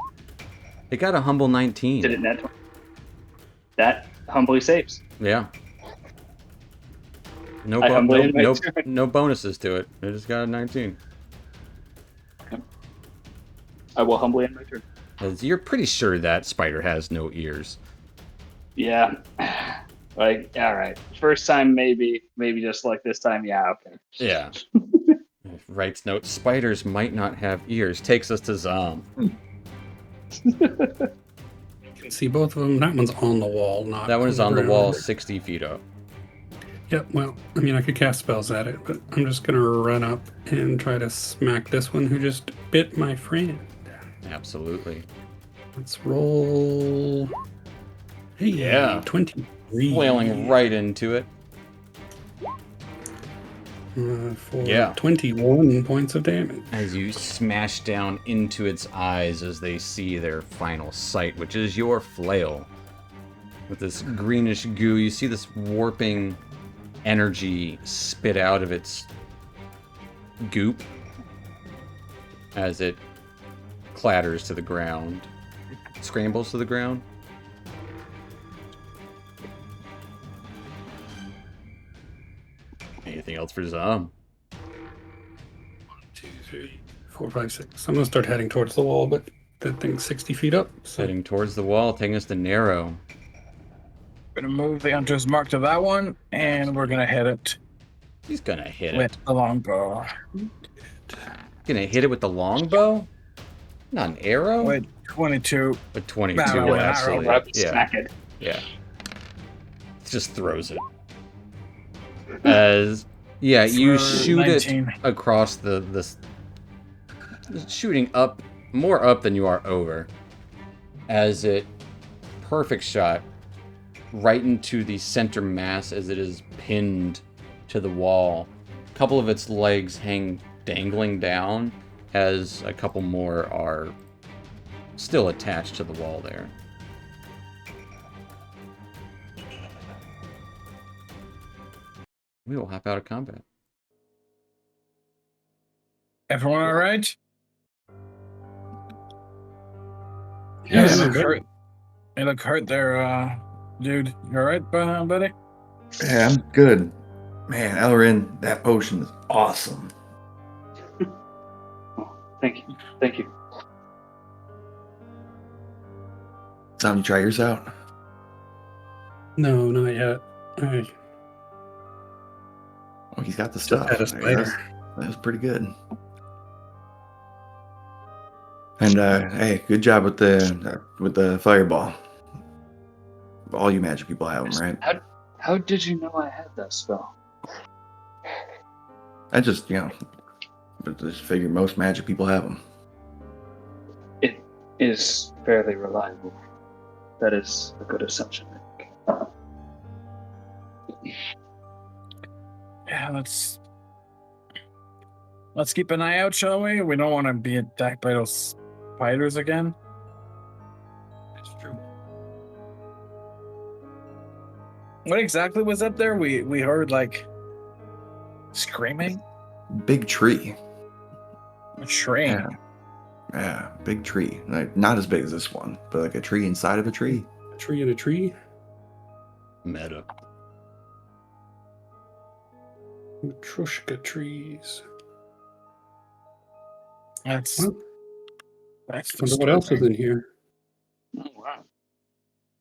It got a humble 19. Did it net 20? That humbly saves. Yeah. No, I humbly end my no, turn. no bonuses to it. It just got a 19. I will humbly end my turn. 'Cause you're pretty sure that spider has no ears. Yeah. Like, all right, first time maybe just like this time. Yeah, okay. Yeah. Writes note, spiders might not have ears. Takes us to Zom. You can see both of them. That one's on the wall, not That one is on the ground. wall 60 feet up. Yep, well, I mean, I could cast spells at it, but I'm just gonna run up and try to smack this one who just bit my friend. Absolutely. Let's roll. Hey, Yeah. 23. Flailing right into it. For Yeah. 21 points of damage. As you smash down into its eyes as they see their final sight, which is your flail. With this greenish goo, you see this warping energy spit out of its goop as it clatters to the ground. Scrambles to the ground. Anything else for Zom? 1, 2, 3, 4, 5, 6. I'm gonna start heading towards the wall, but that thing's 60 feet up. So Heading towards the wall, taking us to Narrow. Gonna move the hunter's mark to that one, and we're gonna hit it He's gonna hit it. with the longbow. Gonna hit it with the longbow? Not an arrow? With 22. With 22, No, with an actually. arrow. Yeah, Smack it. yeah. Just throws it. As, yeah, you For shoot 19. it across this shooting up, more up than you are over. As it, perfect shot, right into the center mass as it is pinned to the wall. A couple of its legs hang dangling down, as a couple more are still attached to the wall there. We will hop out of combat. Everyone all right? Yeah, you no, look good. hurt. You look hurt there, dude. You all right, buddy? Yeah, I'm good. Man, Elrin, that potion is awesome. Thank you. Thank you. Time to try yours out. no, not yet. I Oh, he's got the just stuff. had a spider. That was pretty good. And hey, good job with the fireball. All you magic people have them, right? How did you know I had that spell? I just, but just figure most magic people have them. It is fairly reliable. That is a good assumption. I think. Yeah, let's keep an eye out, shall we? We don't want to be attacked by those spiders again. It's true. What exactly was up there? We heard like screaming, Big tree. a shrine. Yeah. Yeah, big tree. Like not as big as this one, but like a tree inside of a tree. A tree in a tree. Meta. Matrushka trees. That's Well, that's wonder what else is disturbing. in here. Oh wow.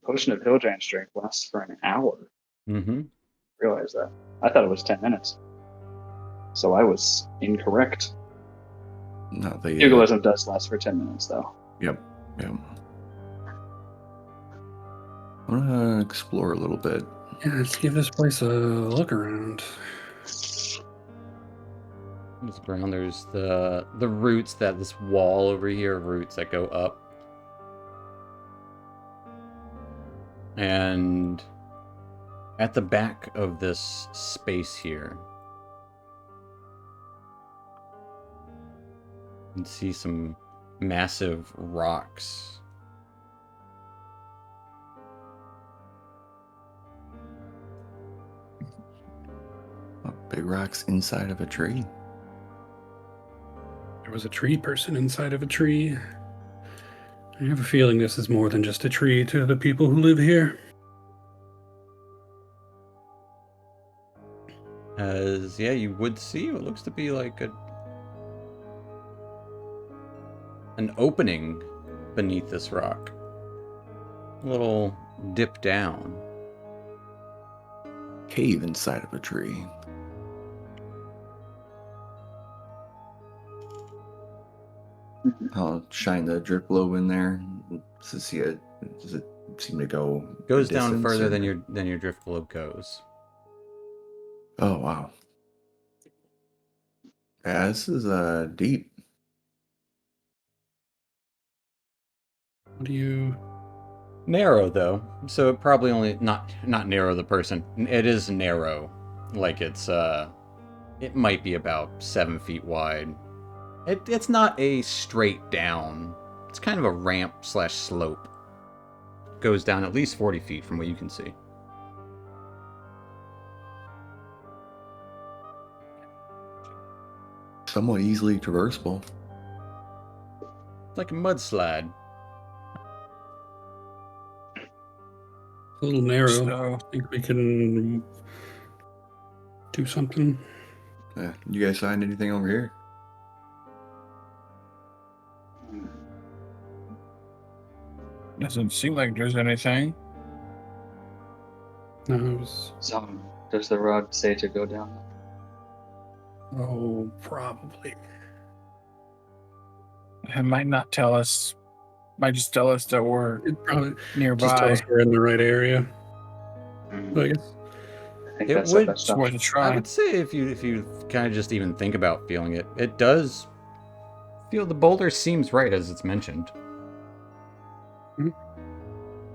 Potion of Hill Giant Strength lasts for an hour. Mm-hmm. Realize that. I thought it was 10 minutes. So I was incorrect. No, the Pugilism does last for 10 minutes, though. Yep. I want to explore a little bit. Yeah, let's give this place a look around. This ground, there's the roots that this wall over here, roots that go up. And at the back of this space here, you can see some massive rocks. Big rocks inside of a tree. There was a tree person inside of a tree. I have a feeling this is more than just a tree to the people who live here. As, yeah, you would see what looks to be like an opening beneath this rock. A little dip down. cave inside of a tree. I'll shine the drip globe in there to see it. Does it seem to go Goes a down distance, further or- than your drift globe goes. Oh wow. Yeah, this is deep. What do you? Narrow though, so it probably only not narrow the person. It is narrow, like it might be about 7 feet wide. It's not a straight down. It's kind of a ramp / slope. Goes down at least 40 feet from what you can see. Somewhat easily traversable. It's like a mudslide. A little narrow. So, I think we can do something. You guys find anything over here? doesn't seem like there's anything. No, it was, So, does the rod say to go down? oh, probably. It might not tell us. Might just tell us that we're It probably just tell nearby. us we're in the right area. I guess. I think It that's would- the best It's worth option. a I try. would say if you kind of just even think about feeling it, it does feel the boulder seems right as it's mentioned.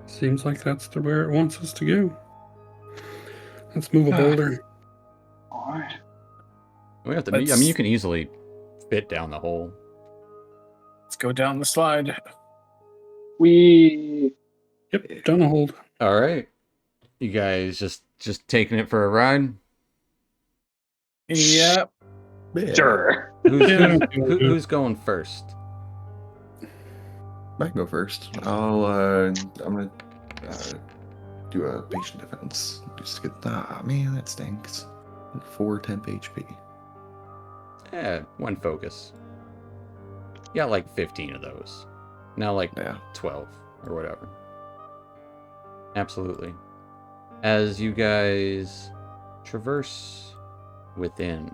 Seems like that's where it wants us to go. Let's move a boulder. All right. We have to. I mean, you can easily fit down the hole. Let's go down the slide. We Yep, done a hold. All right, you guys just taking it for a ride. Yep. Yeah. sure. Who's going first? I can go first. I'm gonna do a patient defense. Just to get man, that stinks. 4 temp HP. Yeah, one focus. You got like 15 of those. Now like Yeah. 12 or whatever. Absolutely. As you guys traverse within,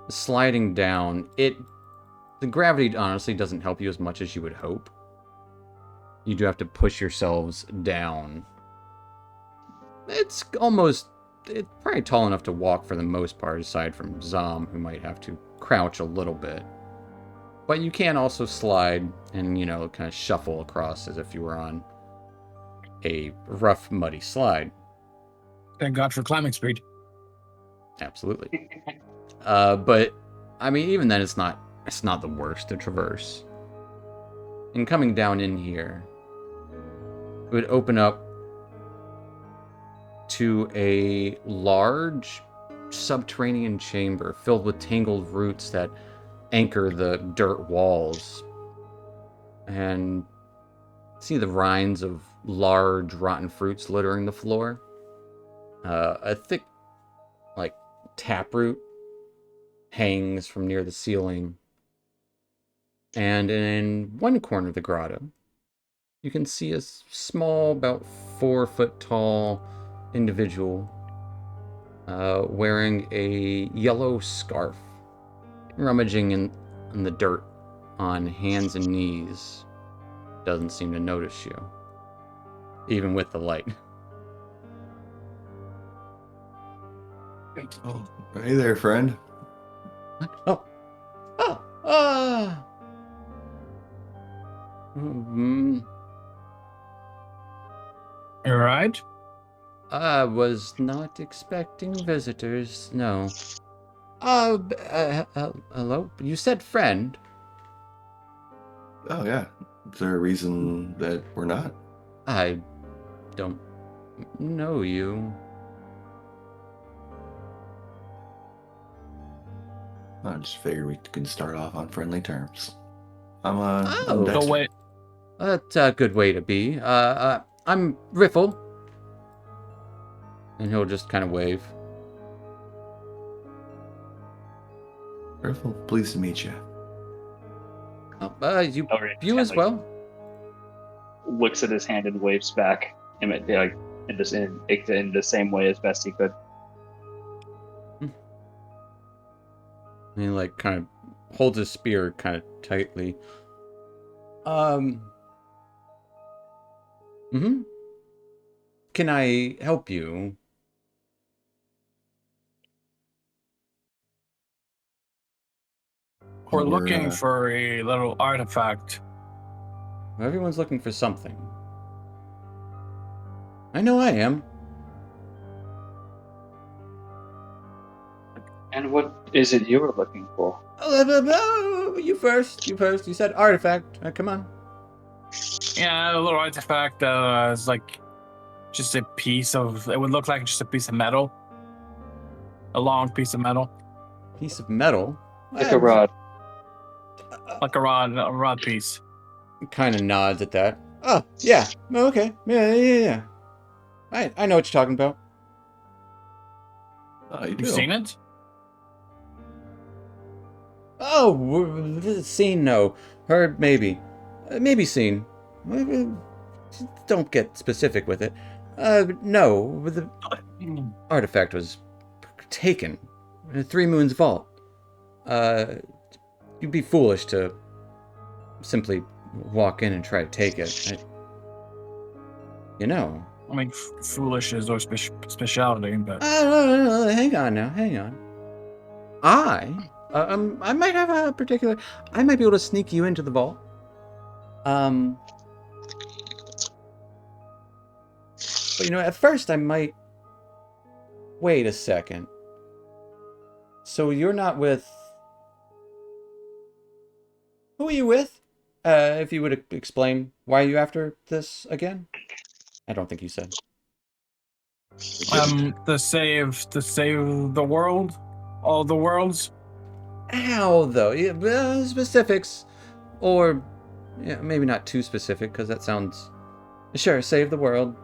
sliding down, the gravity honestly doesn't help you as much as you would hope. You do have to push yourselves down. It's probably tall enough to walk for the most part, aside from Zom, who might have to crouch a little bit. But you can also slide and, kind of shuffle across as if you were on a rough, muddy slide. Thank God for climbing speed. Absolutely. But, I mean, even then, it's not the worst to traverse. And coming down in here, it would open up to a large subterranean chamber filled with tangled roots that anchor the dirt walls. And see the rinds of large rotten fruits littering the floor. A thick, taproot hangs from near the ceiling. And in one corner of the grotto, you can see a small, about 4 foot tall individual wearing a yellow scarf, rummaging in the dirt on hands and knees. Doesn't seem to notice you, even with the light. Oh, hey there, friend. Mm, You alright? I was not expecting visitors, no. Hello? You said friend. Oh yeah. Is there a reason that we're not? I don't know you. I just figured we can start off on friendly terms. I'm Oh. I'm Go Dexter. wait. That's a good way to be. I'm Riffle. And he'll just kind of wave. Careful, pleased to meet you. You Elrian as kinda, well? looks at his hand and waves back. And like in the same way as best he could. And he like kind of holds his spear kind of tightly. Mm-hmm. Can I help you? We're looking for a little artifact. Everyone's looking for something. I know I am. And what is it you were looking for? You first. You first. You said artifact. Come on. Yeah, a little artifact is like just a piece of. It would look like just a piece of metal. A long piece of metal. Piece of metal. Like a rod. Like a rod piece. Kind of nods at that. Oh, yeah. Okay. Yeah. I know what you're talking about. Oh, you do. You've seen it? Oh, seen, no. Heard, maybe. Maybe seen. Don't get specific with it. No. The artifact was taken in a Three Moons vault. You'd be foolish to simply walk in and try to take it. You know. I mean, foolish is our speciality, but... No, hang on now, hang on. I might have a particular... I might be able to sneak you into the vault. But you know, at first I might... Wait a second. So you're not with... Who are you with? If you would explain, why are you after this again? I don't think you said. To save the world, all the worlds. How though? Yeah, specifics, or yeah, maybe not too specific because that sounds. Sure, save the world.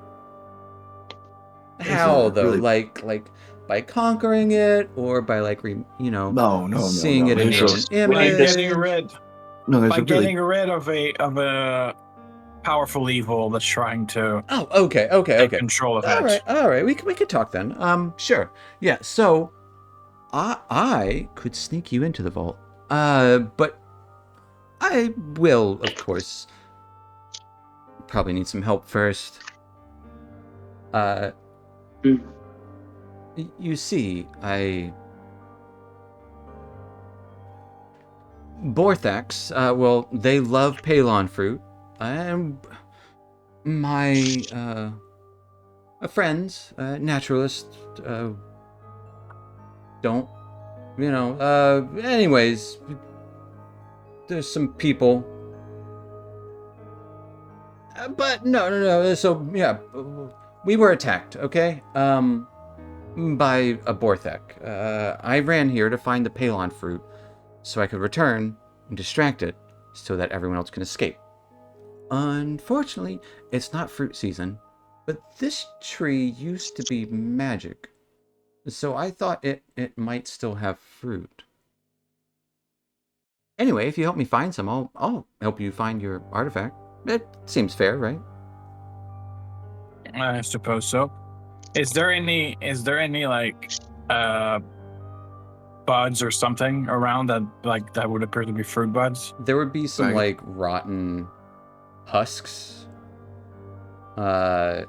How though? Really... Like by conquering it, or by like no, seeing it in your own image. By getting rid. No, there's by getting rid of a powerful evil that's trying to okay take control of it. All right, we could talk then. Sure, yeah. So, I could sneak you into the vault. But I will, of course, probably need some help first. You see, Borthax, well, they love Palon fruit. My friends, naturalists, don't, anyways, there's some people. But no, so, yeah, we were attacked, okay? By a Borthak. I ran here to find the Palon fruit, so I could return and distract it so that everyone else can escape. Unfortunately, it's not fruit season, but this tree used to be magic, so I thought it might still have fruit. Anyway, if you help me find some, I'll help you find your artifact. It seems fair, right? I suppose so. Is there any like buds or something around that would appear to be fruit buds? There would be some like rotten husks, and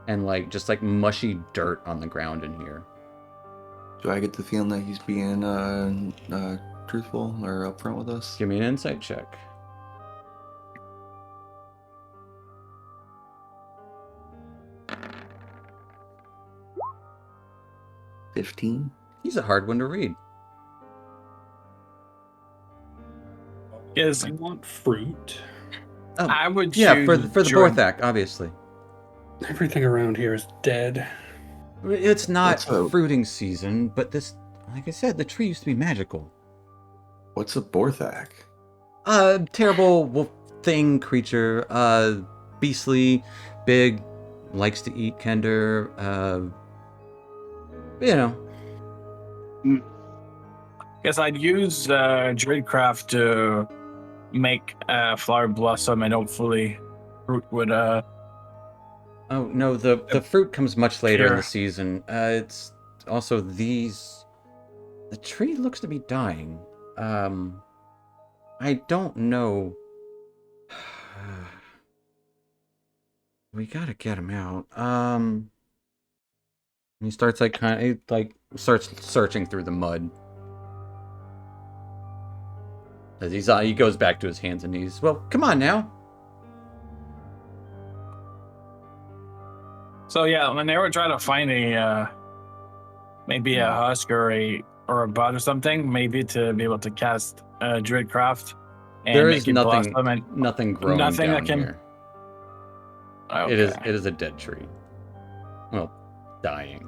like just like mushy dirt on the ground in here. Do I get the feeling that he's being truthful or upfront with us? Give me an insight check. 15. He's a hard one to read. Yes, I want fruit. Oh, I would choose. Yeah, for the Borthak, obviously. Everything around here is dead. It's not fruiting season, but this, like I said, the tree used to be magical. What's a Borthak? Terrible wolf thing creature. Beastly, big, likes to eat Kender. Guess I'd use Druidcraft to make flower blossom, and hopefully fruit would Oh no, the fruit comes much later in the Sure. season. It's also these. The tree looks to be dying. I don't know. We gotta get him out. He starts like starts searching through the mud. As he goes back to his hands and knees. Well, come on now. So yeah, when they were trying to find maybe a husk or a bud or something, maybe to be able to cast Druidcraft and There make is it nothing blossom and nothing growing nothing down that can. here. Okay. It is a dead tree. Well, dying.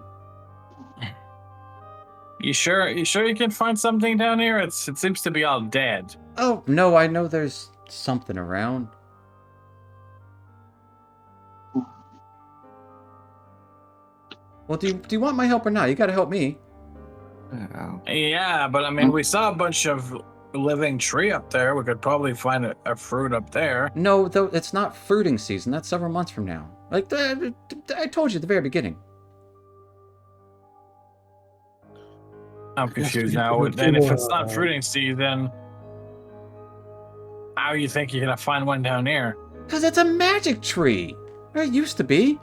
You sure you can find something down here? It seems to be all dead. Oh no, I know there's something around. Well, do you want my help or not? You gotta help me. Yeah, but I mean, we saw a bunch of living tree up there. We could probably find a fruit up there. No, though it's not fruiting season. That's several months from now. Like I told you at the very beginning. I'm confused now. Then if it's not fruiting season, how you think you're gonna find one down here? Cause it's a magic tree. Or it used to be.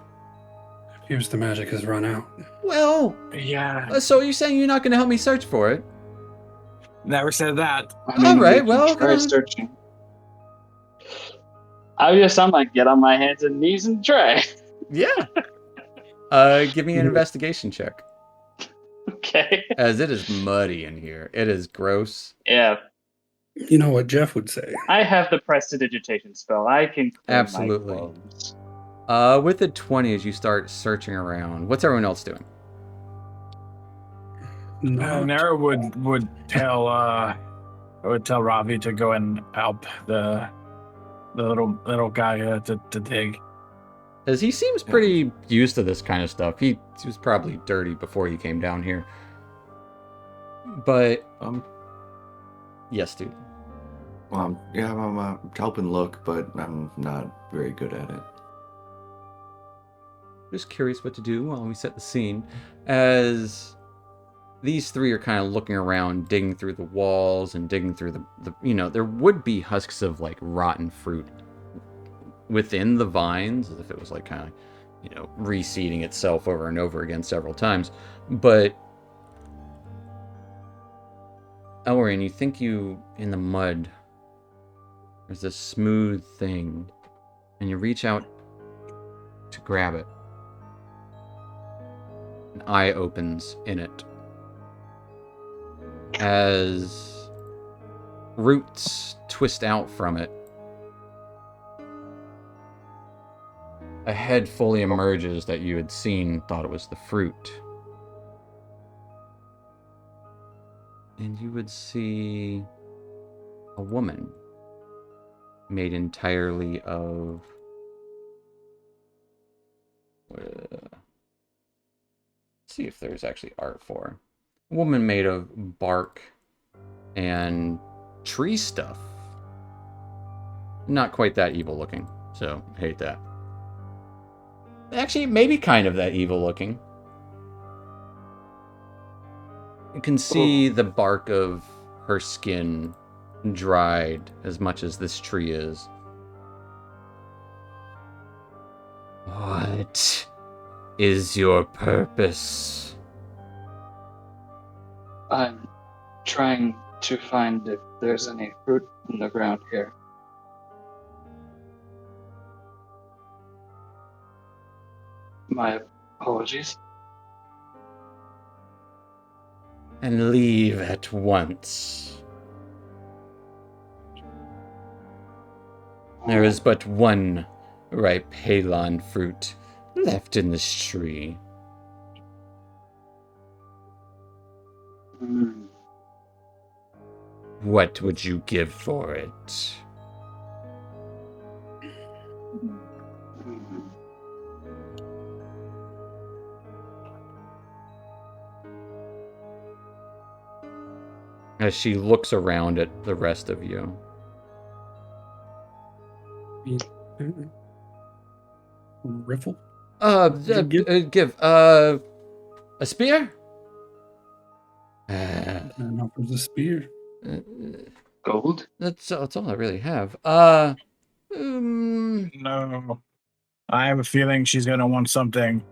Here's the magic has run out. Well, Yeah, so you're saying you're not gonna help me search for it? never said that. I mean, All right, we can well, try come on. searching. I guess I might get on my hands and knees and try. Yeah. Give me an investigation check. Okay. As it is muddy in here. It is gross. Yeah, You know what Jeff would say. I have the prestidigitation spell. I can clean Absolutely. my clothes. With the 20 as you start searching around, what's everyone else doing? Nara would tell Ravi to go and help the little guy to dig. As he seems pretty used to this kind of stuff. He was probably dirty before he came down here. But yes, dude. Well, I'm helping look, but I'm not very good at it. Just curious what to do while we set the scene. As these three are kind of looking around, digging through the walls and digging through the there would be husks of like rotten fruit within the vines, as if it was like kind of, reseeding itself over and over again several times. But Elrian, you think in the mud, there's this smooth thing, and you reach out to grab it. An eye opens in it as roots twist out from it. A head fully emerges that you had seen, thought it was the fruit. And you would see a woman made entirely of see if there's actually art for her. A woman made of bark and tree stuff. Not quite that evil looking, so hate that. Actually, maybe kind of that evil looking. You can see the bark of her skin dried as much as this tree is. What is your purpose? I'm trying to find if there's any fruit in the ground here. My apologies. And leave at once. There is but one ripe Halon fruit left in this tree. What would you give for it? As she looks around at the rest of you. Riffle? Give a spear. And offers a spear. Gold? That's all I really have. No. I have a feeling she's gonna want something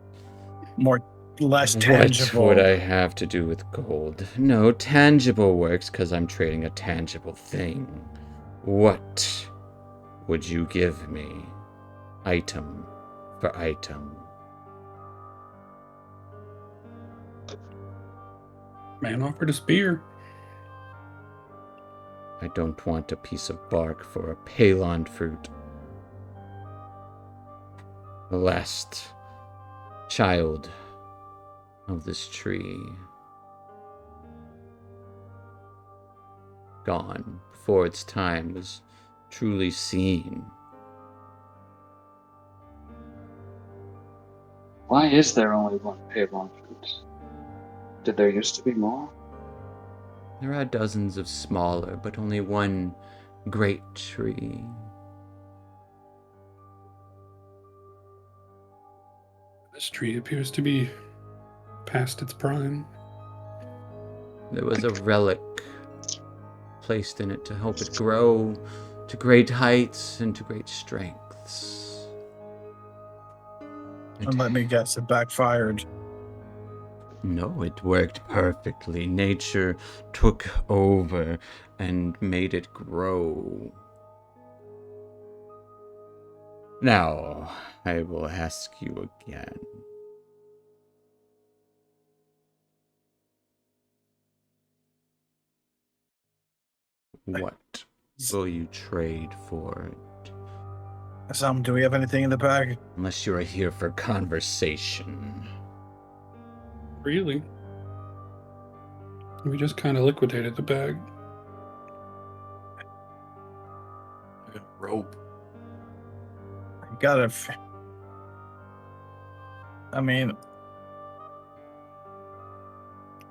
less What tangible. would I have to do with gold? No, tangible works because I'm trading a tangible thing. What would you give me? Item for item. Man offered a spear. I don't want a piece of bark for a palon fruit. The last child of this tree. Gone before its time was truly seen. Why is there only one Pavlon fruit? Did there used to be more? There are dozens of smaller, but only one great tree. This tree appears to be past its prime. There was a relic placed in it to help it grow to great heights and to great strengths. And let me guess, it backfired. No, it worked perfectly. Nature took over and made it grow. Now, I will ask you again. What will you trade for it? Do we have anything in the bag? Unless you are here for conversation. Really? We just kind of liquidated the bag. I got a rope. I gotta. I mean,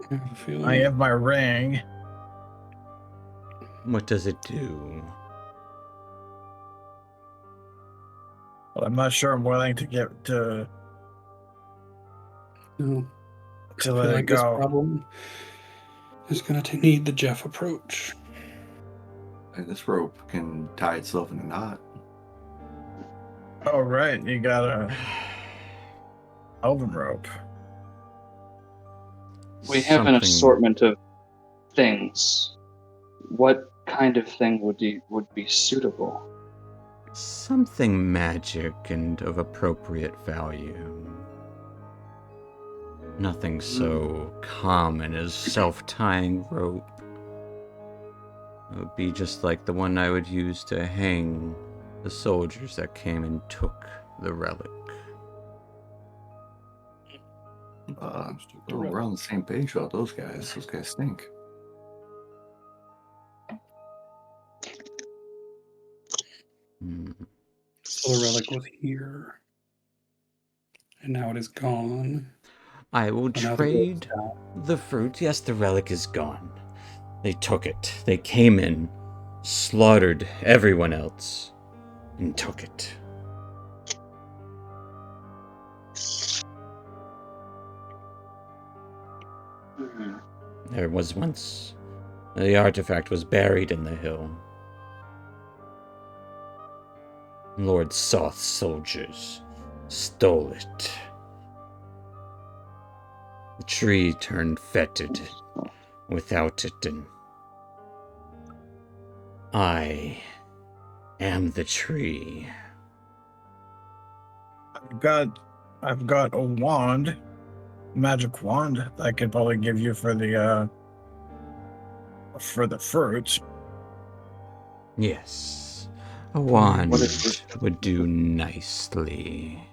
I have a feeling. I have my ring. What does it do? But I'm not sure I'm willing to get to No. to I let feel it like this go. problem is going to need the Jeff approach. Hey, this rope can tie itself in a knot. Oh right, you got a elven rope. We have an Something- assortment of things. What kind of thing would be suitable? Something magic and of appropriate value. Nothing so common as self-tying rope. It would be just like the one I would use to hang the soldiers that came and took the relic. We're on the same page about those guys. Those guys stink. So the relic was here. And now it is gone. I will And now the trade the fruit. Yes, the relic is gone. They took it. They came in, slaughtered everyone else, and took it. Hmm. There was once. The artifact was buried in the hill. Lord Soth's soldiers stole it. The tree turned fetid without it, and I am the tree. I've got a wand, magic wand that I could probably give you for the fruit. Yes, a wand What is would do nicely.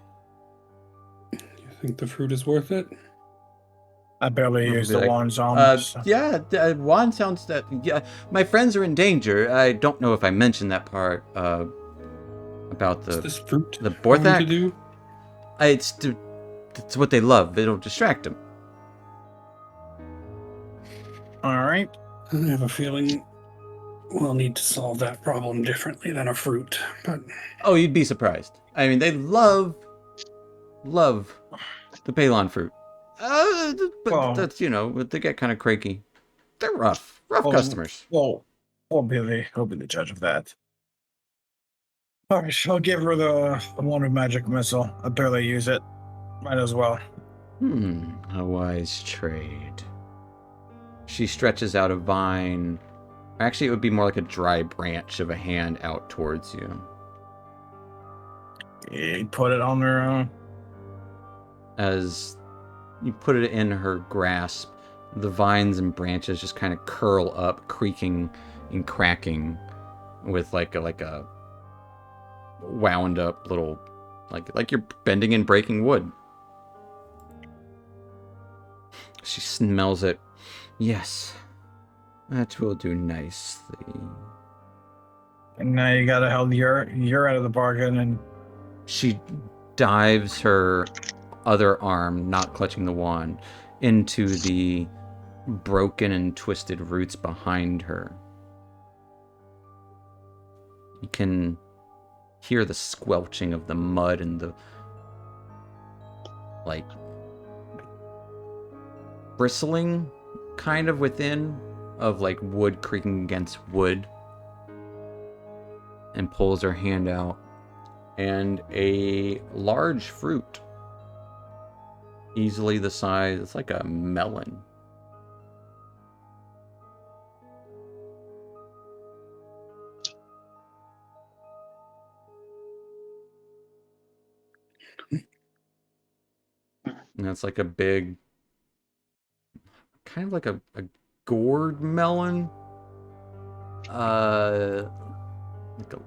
You think the fruit is worth it? I barely I'll use be the like, wands on. So. Yeah, wand sounds that. Yeah, my friends are in danger. I don't know if I mentioned that part about What's this fruit the going to Borthak. do? It's what they love. It'll distract them. All right. I have a feeling we'll need to solve that problem differently than a fruit. But Oh, you'd be surprised. I mean, they love love the Balon fruit. But Well, that's, they get kind of cranky. They're rough well, customers. well, we'll be the judge of that. All right, I'll give her the one with magic missile. I barely use it. Might as well. A wise trade. She stretches out a vine. Actually, it would be more like a dry branch of a hand out towards you. You put it on her. As you put it in her grasp, the vines and branches just kind of curl up, creaking and cracking with like a wound up little, like you're bending and breaking wood. She smells it. Yes, that will do nicely. And now you gotta help you're out of the bargain. And She dives her other arm, not clutching the wand, into the broken and twisted roots behind her. You can hear the squelching of the mud and the, like, bristling kind of within of, like, wood creaking against wood. And pulls her hand out. And a large fruit. Easily the size, it's like a melon. And that's like a big, kind of like a gourd melon. Like a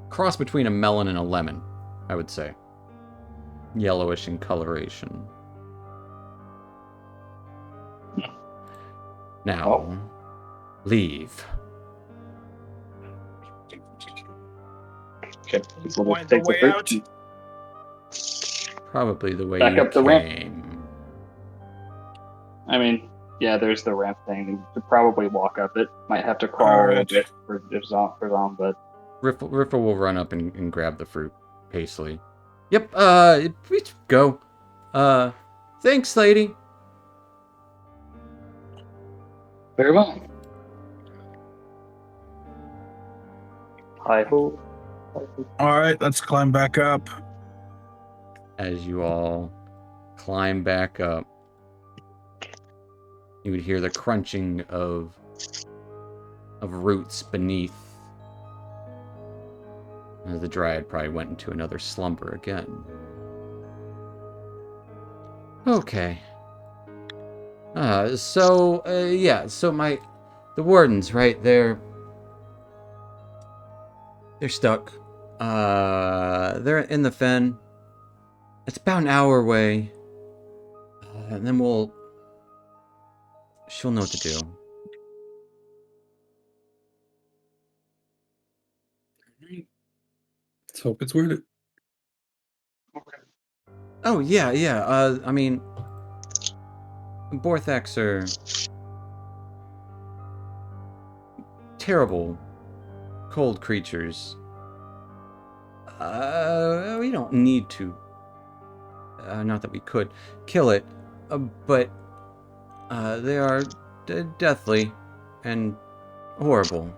cross between a melon and a lemon, I would say. Yellowish in coloration. Now, leave. Okay. the way out. Probably the way Back you up the ramp. came. I mean, yeah, there's the ramp thing. You could probably walk up it. Might have to crawl a little Alright. bit for Zom, but Riffle will run up and grab the fruit hastily. Yep, we go. Thanks, lady. very well. Hi ho. All right, let's climb back up. As you all climb back up, you would hear the crunching of roots beneath. As the dryad probably went into another slumber again. Okay. So the wardens, right? They're stuck. They're in the fen. It's about an hour away. And then she'll know what to do. Let's hope it's worth it. Oh, yeah. I mean, Borthax are terrible, cold creatures. We don't need to. Not that we could kill it, but they are deathly and horrible.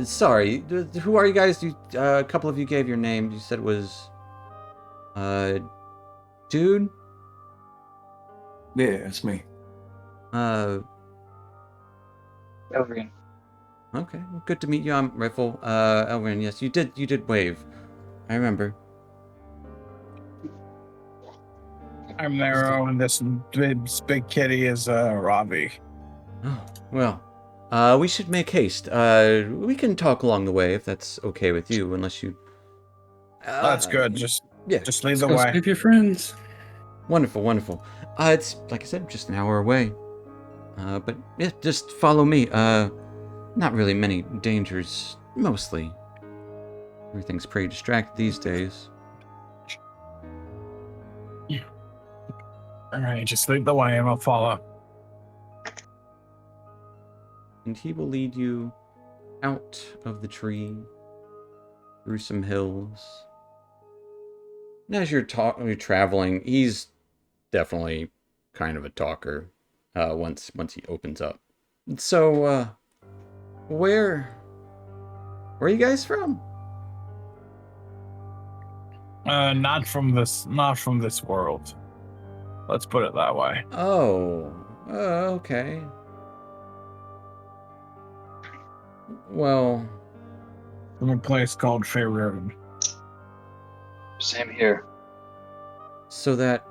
Sorry, who are you guys? A couple of you gave your name. You said it was, dude? Yeah, it's me. Elrian. Okay, well, good to meet you. I'm Riffle. Elwyn, yes, you did wave. I remember. I'm Nero, and this big kitty is Ravi. Oh, well, we should make haste. We can talk along the way if that's okay with you, unless you... That's good. Just lead the Go way. save your friends. Wonderful. It's, like I said, just an hour away. But yeah, just follow me. Not really many dangers, mostly. Everything's pretty distracted these days. All right, just lead the way, and I'll follow. And he will lead you out of the tree, through some hills, as you're traveling, he's definitely kind of a talker. Once he opens up. So, where are you guys from? Not from this world. Let's put it that way. Oh, okay. Well, From a place called Faerun. Same here. so that.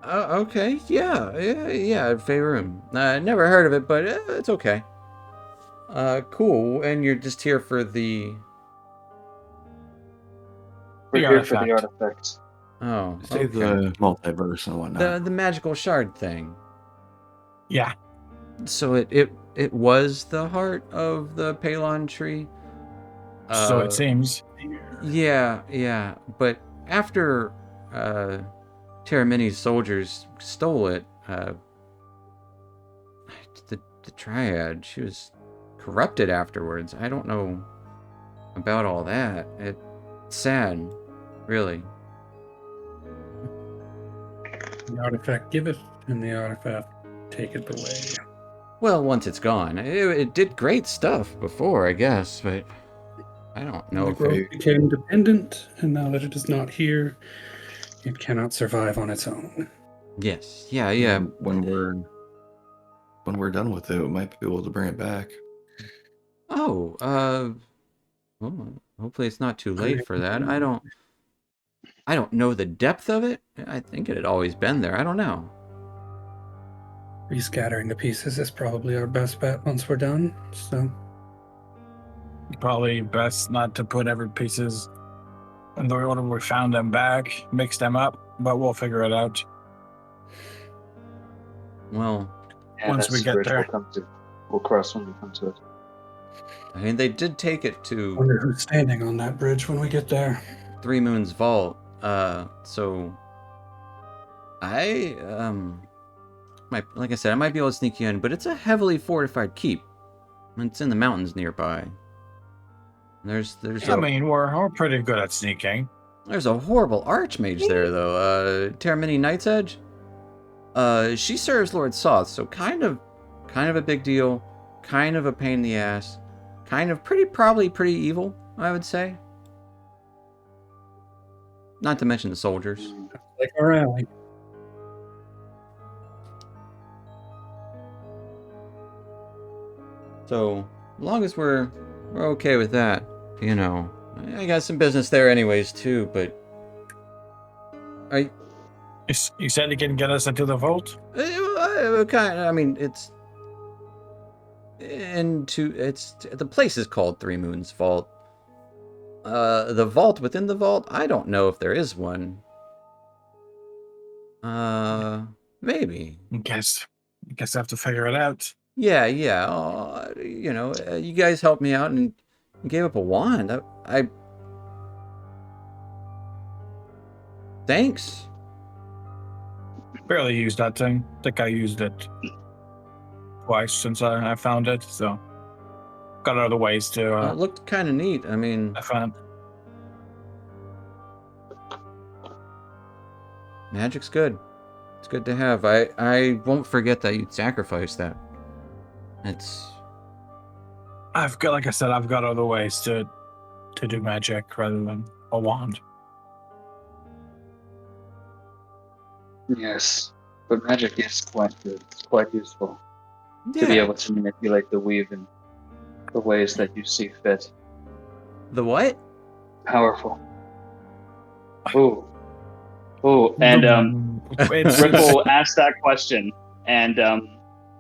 Okay, yeah, Faerun. Never heard of it, but it's okay. Cool. And you're just here for the. We're The here for the artifact. artifact. Oh, Save okay. the multiverse and whatnot. The magical shard thing. Yeah. So it was the heart of the Palon tree. So it seems. Yeah. But after Terramini's soldiers stole it, the Triad, she was corrupted afterwards. I don't know about all that. It's sad, really. The artifact giveth, and the artifact taketh away. Well, once it's gone, it did great stuff before, I guess, but I don't know The if growth became dependent, and now that it is not here, it cannot survive on its own. Yes, yeah. When we're done with it, we might be able to bring it back. Oh, well, hopefully it's not too late for that. I don't know the depth of it. I think it had always been there. I don't know. Rescattering the pieces is probably our best bet once we're done. So Probably best not to put every pieces in the order we found them back, mix them up, but we'll figure it out. Well, And Once we that's get bridge there. we'll cross when we come to it. I mean, they did take it I to wonder who's standing on that bridge when we get there. Three Moons Vault. So I like I said, I might be able to sneak you in, but it's a heavily fortified keep. It's in the mountains nearby. There's I mean, we're pretty good at sneaking. There's a horrible archmage there, though. Terramini Knight's Edge. She serves Lord Soth, so kind of a big deal, kind of a pain in the ass, probably pretty evil, I would say. Not to mention the soldiers. Like our alley. So, as long as we're okay with that, you know. I got some business there anyways, too, but You said you can get us into the vault? I mean, the place is called Three Moons Vault. The vault within the vault, I don't know if there is one. Maybe. I guess I have to figure it out. Yeah. You guys helped me out and gave up a wand. I thanks. Barely used that thing. I think I used it twice since I found it, so got other ways to It looked kind of neat. I mean, I found. magic's good. It's good to have. I won't forget that you'd sacrifice that. Like I said, I've got other ways to do magic rather than a wand. Yes, but magic is quite good. It's quite useful to be able to manipulate the weave in the ways that you see fit. The what? Powerful. And It's- Ripple asked that question, and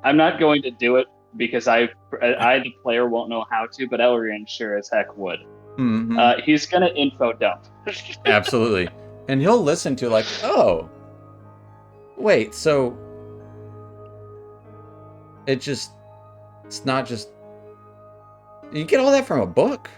I'm not going to do it because the player won't know how to, but Elrian sure as heck would. Mm-hmm. He's gonna info dump. Absolutely. And he'll listen to like, oh, wait, so it's not just, you get all that from a book?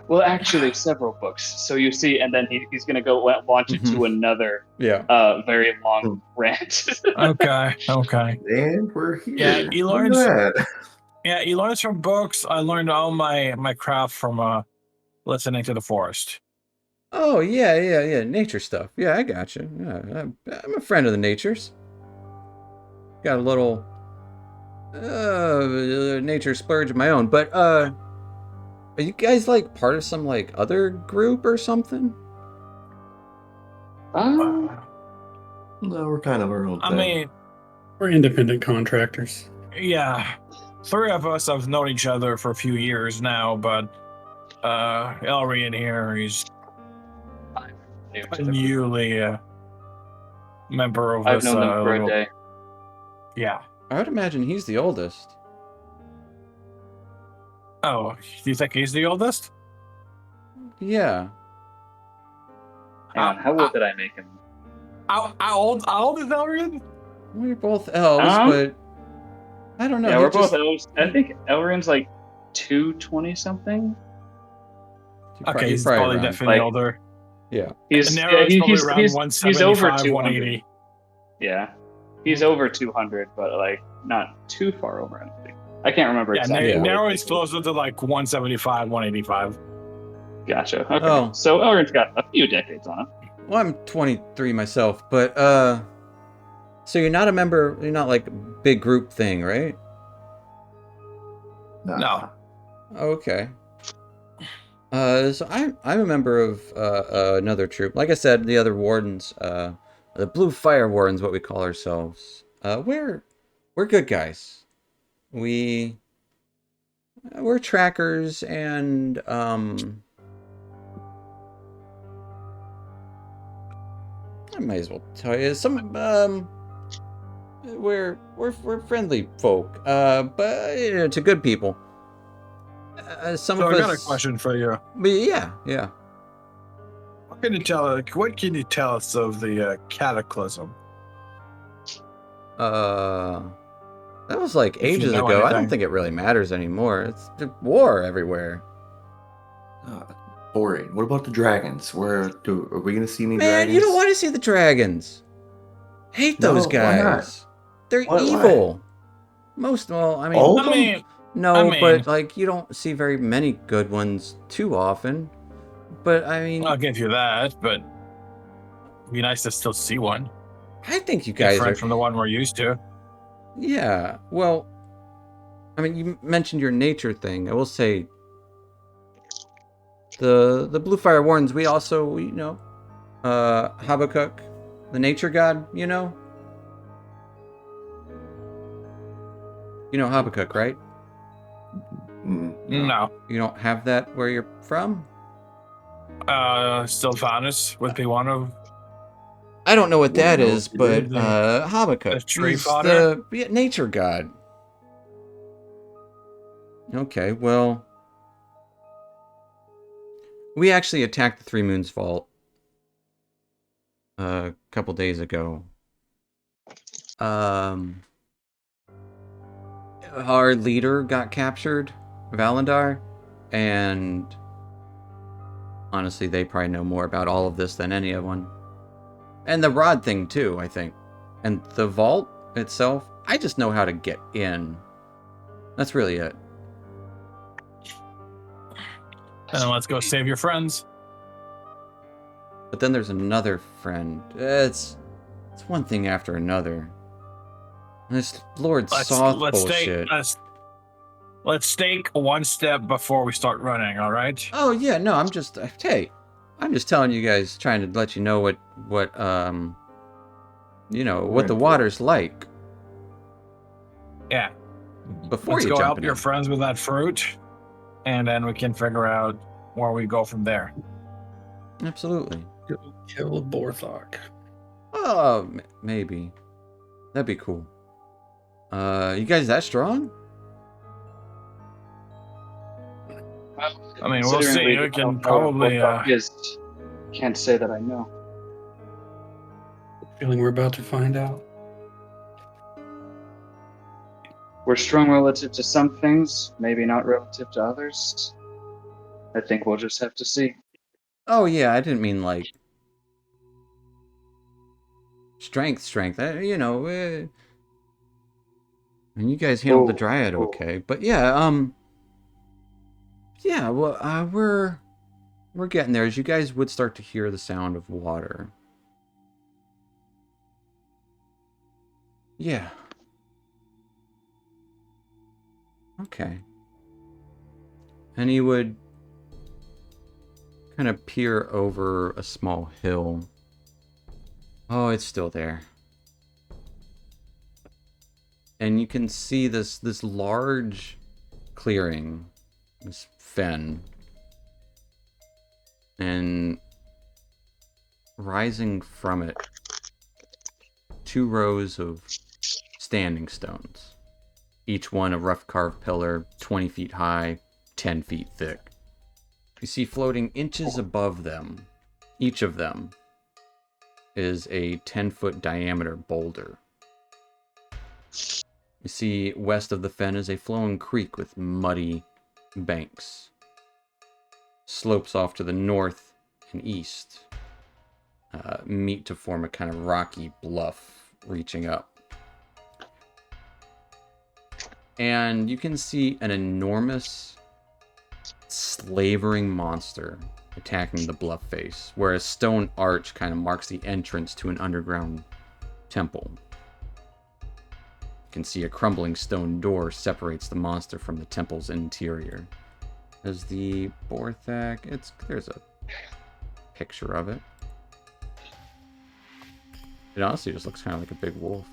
Well, actually, several books. So you see, and then he's gonna go launch into another Yeah. very long rant. Okay. And we're here. Yeah, he Look at learns. that. Yeah, he learns from books. I learned all my craft from listening to the forest. Oh, yeah. Nature stuff. Yeah, I got you. Yeah, I'm a friend of the natures. Got a little nature splurge of my own. But are you guys like part of some like other group or something? Um, No, we're kind of our own I thing. mean, We're independent contractors. yeah, three of us have known each other for a few years now, but Elrian here, he's new a to the group. newly member of I've this known them for a little. day. Yeah. I would imagine he's the oldest. Oh, do you think he's the oldest? Yeah. Hang on, how old did I make him? How old is Elrian? We're both elves, but I don't know. Yeah, he we're both just- elves. I think Elrin's like 220 something. Okay, he's probably probably around- definitely like- older. Yeah. He's And Nero's probably around he's 175, over 200. 180. Yeah, he's over 200, but like not too far over anything. I can't remember Yeah, exactly. what Nero it is closer to like 175, 185. Gotcha. Okay. Oh. So Elrin's got a few decades on him. Well, I'm 23 myself, but so you're not a member. You're not like a big group thing, right? No. Okay. So I'm a member of another troop. Like I said, the other wardens, the Blue Fire Wardens, what we call ourselves. We're good guys. We're trackers and I might as well tell you we're friendly folk. But you know, to good people. Some So of I us. got a question for you. But yeah. What can you tell us of the cataclysm? That was like If you ages know ago. I don't anything. think it really matters anymore. It's war everywhere. Boring. What about the dragons? Are we gonna see any Man, dragons? you don't want to see the dragons. Hate those No, why not? guys. They're Why? evil. Well, I mean, All of I them? mean, no, I mean- but like you don't see very many good ones too often. But I mean, I'll give you that, but it'd be nice to still see one. I think you guys Different are. from the one we're used to. Yeah. Well, I mean, you mentioned your nature thing. I will say the Blue Fire Wardens, we also, Habakkuk, the nature god, you know? You know Habakkuk, right? No. You don't have that where you're from? Sylvanus would be one of I don't know what that Well, is, but the Habakkuk tree is fodder? the nature god. Okay, well, we actually attacked the Three Moons Vault a couple days ago. Our leader got captured, Valandar, and honestly, they probably know more about all of this than anyone. And the rod thing too, I think. And the vault itself, I just know how to get in. That's really it. And let's go save your friends. But then there's another friend. It's one thing after another. This Lord Soth bullshit. Let's stake one step before we start running, all right? Oh yeah, no, I'm just telling you guys, trying to let you know what what the water's like Yeah. before Let's you go jump help in. your friends with that fruit, and then we can figure out where we go from there. Absolutely. Go kill Borthok. Oh, maybe. That'd be cool. You guys that strong? I mean, we'll see. Considering We can how powerful probably, Buck is, can't say that I know. Feeling we're about to find out. We're strong relative to some things, maybe not relative to others. I think we'll just have to see. Oh yeah, I didn't mean like strength. And you guys handled the Oh, Dryad oh. okay, but yeah, well, We're getting there. As you guys would start to hear the sound of water. Yeah. Okay. And he would kind of peer over a small hill. Oh, it's still there. And you can see this large clearing, this fen. And rising from it, 2 rows of standing stones. Each one a rough carved pillar, 20 feet high, 10 feet thick. You see floating inches above them, each of them, is a 10-foot diameter boulder. You see west of the fen is a flowing creek with muddy banks. Slopes off to the north and east meet to form a kind of rocky bluff reaching up. And you can see an enormous slavering monster attacking the bluff face, where a stone arch kind of marks the entrance to an underground temple. You can see a crumbling stone door separates the monster from the temple's interior. There's the Borthak. There's a picture of it. It honestly just looks kind of like a big wolf.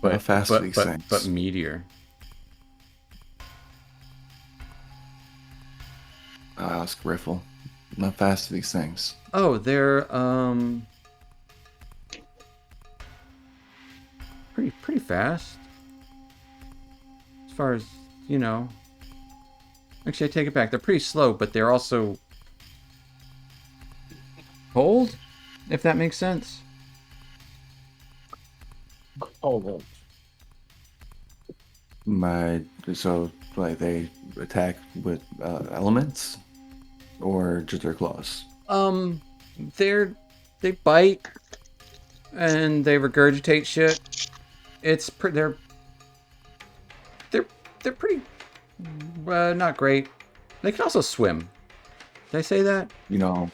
How fast are these things? But meteor. I'll ask Riffle. How fast are these things? Oh, they're pretty fast. As far as, you know. Actually, I take it back. They're pretty slow, but they're also cold, if that makes sense. Oh, So like they attack with elements, or just their claws? They bite and they regurgitate shit. They're pretty not great. They can also swim. Did I say that? You know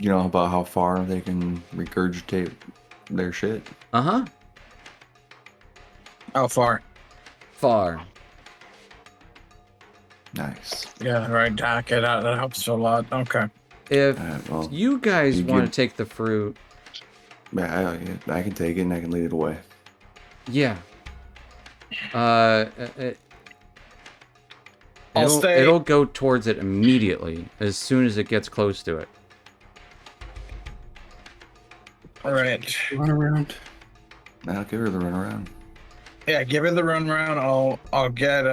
about how far they can regurgitate their shit? Uh-huh. how far? Far. Nice. Yeah, right. Okay, that helps a lot. Okay. If Well, you guys you want give- to take the fruit, Yeah, I can take it and I can lead it away. yeah. I'll stay. It'll go towards it immediately as soon as it gets close to it. All right. Run around. I'll give her the run around. Yeah, give it the run round. I'll get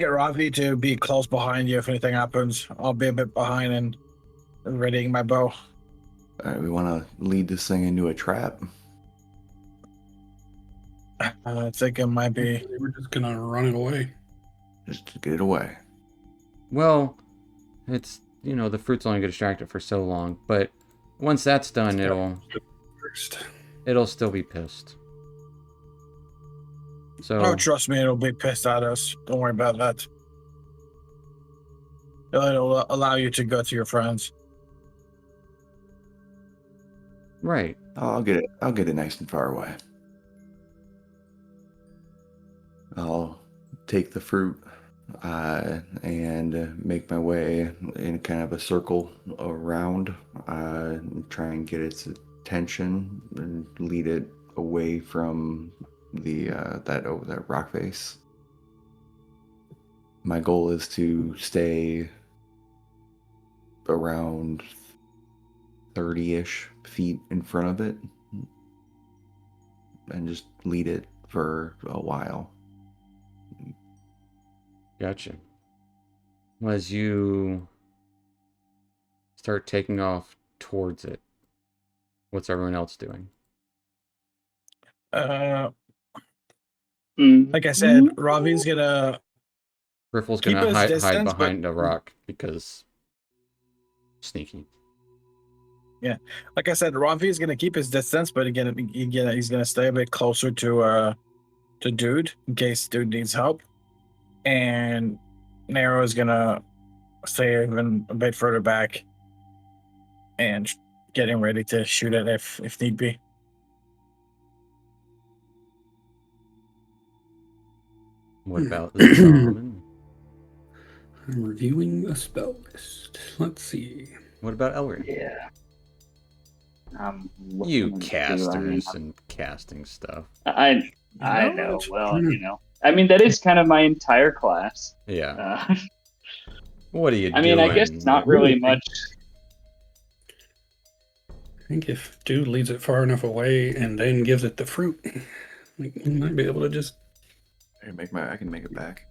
Ravi to be close behind you if anything happens. I'll be a bit behind and readying my bow. All right, we want to lead this thing into a trap. I think it might be. We're just gonna run it away. Just to get it away. Well, it's, the fruit's only going to distract it for so long, but once that's done, First. it'll still be pissed. So Oh, trust me, it'll be pissed at us. Don't worry about that. It'll allow you to go to your friends. right. I'll get it nice and far away. I'll take the fruit and make my way in kind of a circle around, and try and get its attention and lead it away from that rock face. My goal is to stay around 30-ish feet in front of it and just lead it for a while. Gotcha. Well, as you start taking off towards it, what's everyone else doing? Like I said, Ravi's gonna Riffle's keep gonna his hide distance, but- behind a rock because sneaky. like I said, Ravi's gonna keep his distance, but again, he's gonna stay a bit closer to Dude in case Dude needs help. And Nero is gonna stay even a bit further back and getting ready to shoot it if need be. What about Zaman? I'm reviewing a spell list. Let's see. What about Elric? Yeah. You looking to, casters and casting stuff. I know, know. it's- Well, I mean, that is kind of my entire class. Yeah. Uh, What are you I doing? mean, I guess not really much. I think if dude leads it far enough away and then gives it the fruit, we might be able to just I can make it back.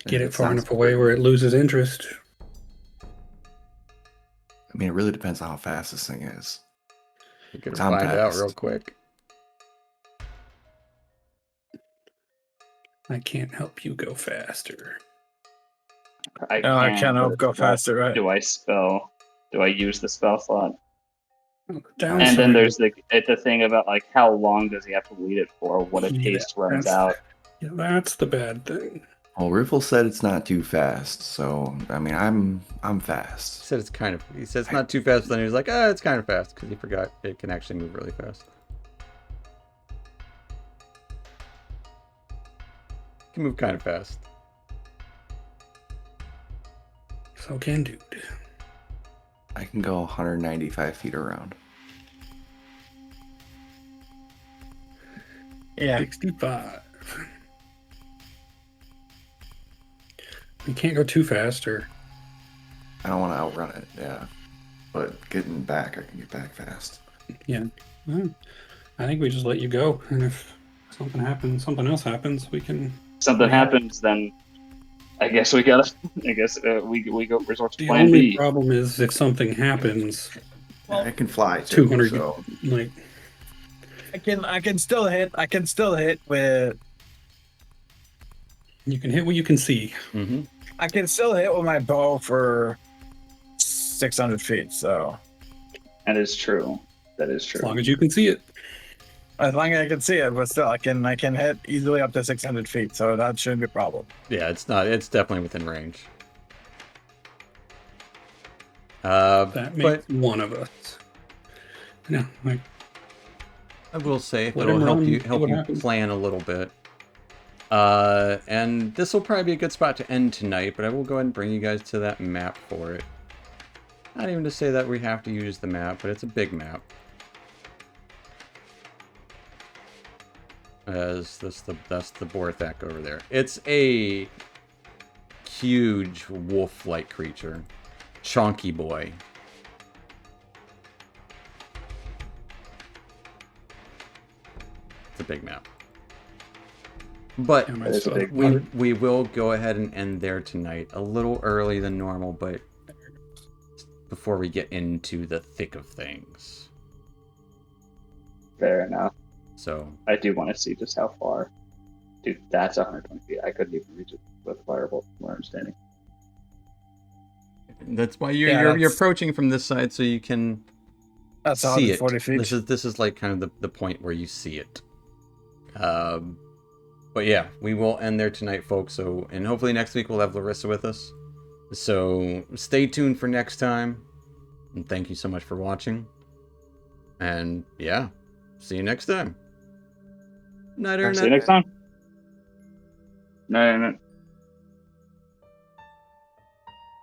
get Yeah, it far sounds enough away good. where it loses interest. I mean, it really depends on how fast this thing is. You could I'm find out fast. real quick. I can't help you go faster. I can, can't but help go what faster, right? Do I use the spell slot? Downside, And then there's the thing about like how long does he have to lead it for? What if Yeah, haste runs that's- out? yeah, that's the bad thing. Well, Riffle said it's not too fast, so I mean, I'm He fast. said it's kind of. He says it's not too fast, but then he was like, it's kind of fast because he forgot it can actually move really fast. It can move kind of fast. So can dude. I can go 195 feet around. Yeah. 65. You can't go too fast, or I don't want to outrun it, yeah. But getting back, I can get back fast. well, I think we just let you go, and if something else happens, we can. Something Yeah. happens, then I guess we gotta. I guess we go resort to The Plan only B. problem is if something happens, Yeah, I can fly too, 200. so Like I can still hit. I can still hit with. you can hit what you can see. Mm-hmm. I can still hit with my bow for 600 feet. So That is true. That is As true. long as you can see it. as long as I can see it, but still, I can hit easily up to 600 feet. So that shouldn't be a problem. Yeah, it's not. It's definitely within range. That makes one of us. No, like I will say if Let it'll him help run, you see what happens. plan a little bit. And this will probably be a good spot to end tonight, but I will go ahead and bring you guys to that map for it. Not even to say that we have to use the map, but it's a big map. That's the Borthak over there. It's a huge wolf-like creature. Chonky boy. It's a big map. But am I That is a still big we will go ahead and end there tonight. A little early than normal, but before we get into the thick of things. Fair enough. So, I do want to see just how far. Dude, that's 120 feet. I couldn't even reach it with firebolt, from where I'm standing. that's why Yeah, you're that's- approaching from this side so you can That's see it. 140 feet. This is like kind of the point where you see it. But yeah, we will end there tonight, folks. So, and hopefully next week we'll have Larissa with us. So stay tuned for next time. And thank you so much for watching. And yeah, see you next time. Night or See you next time. No.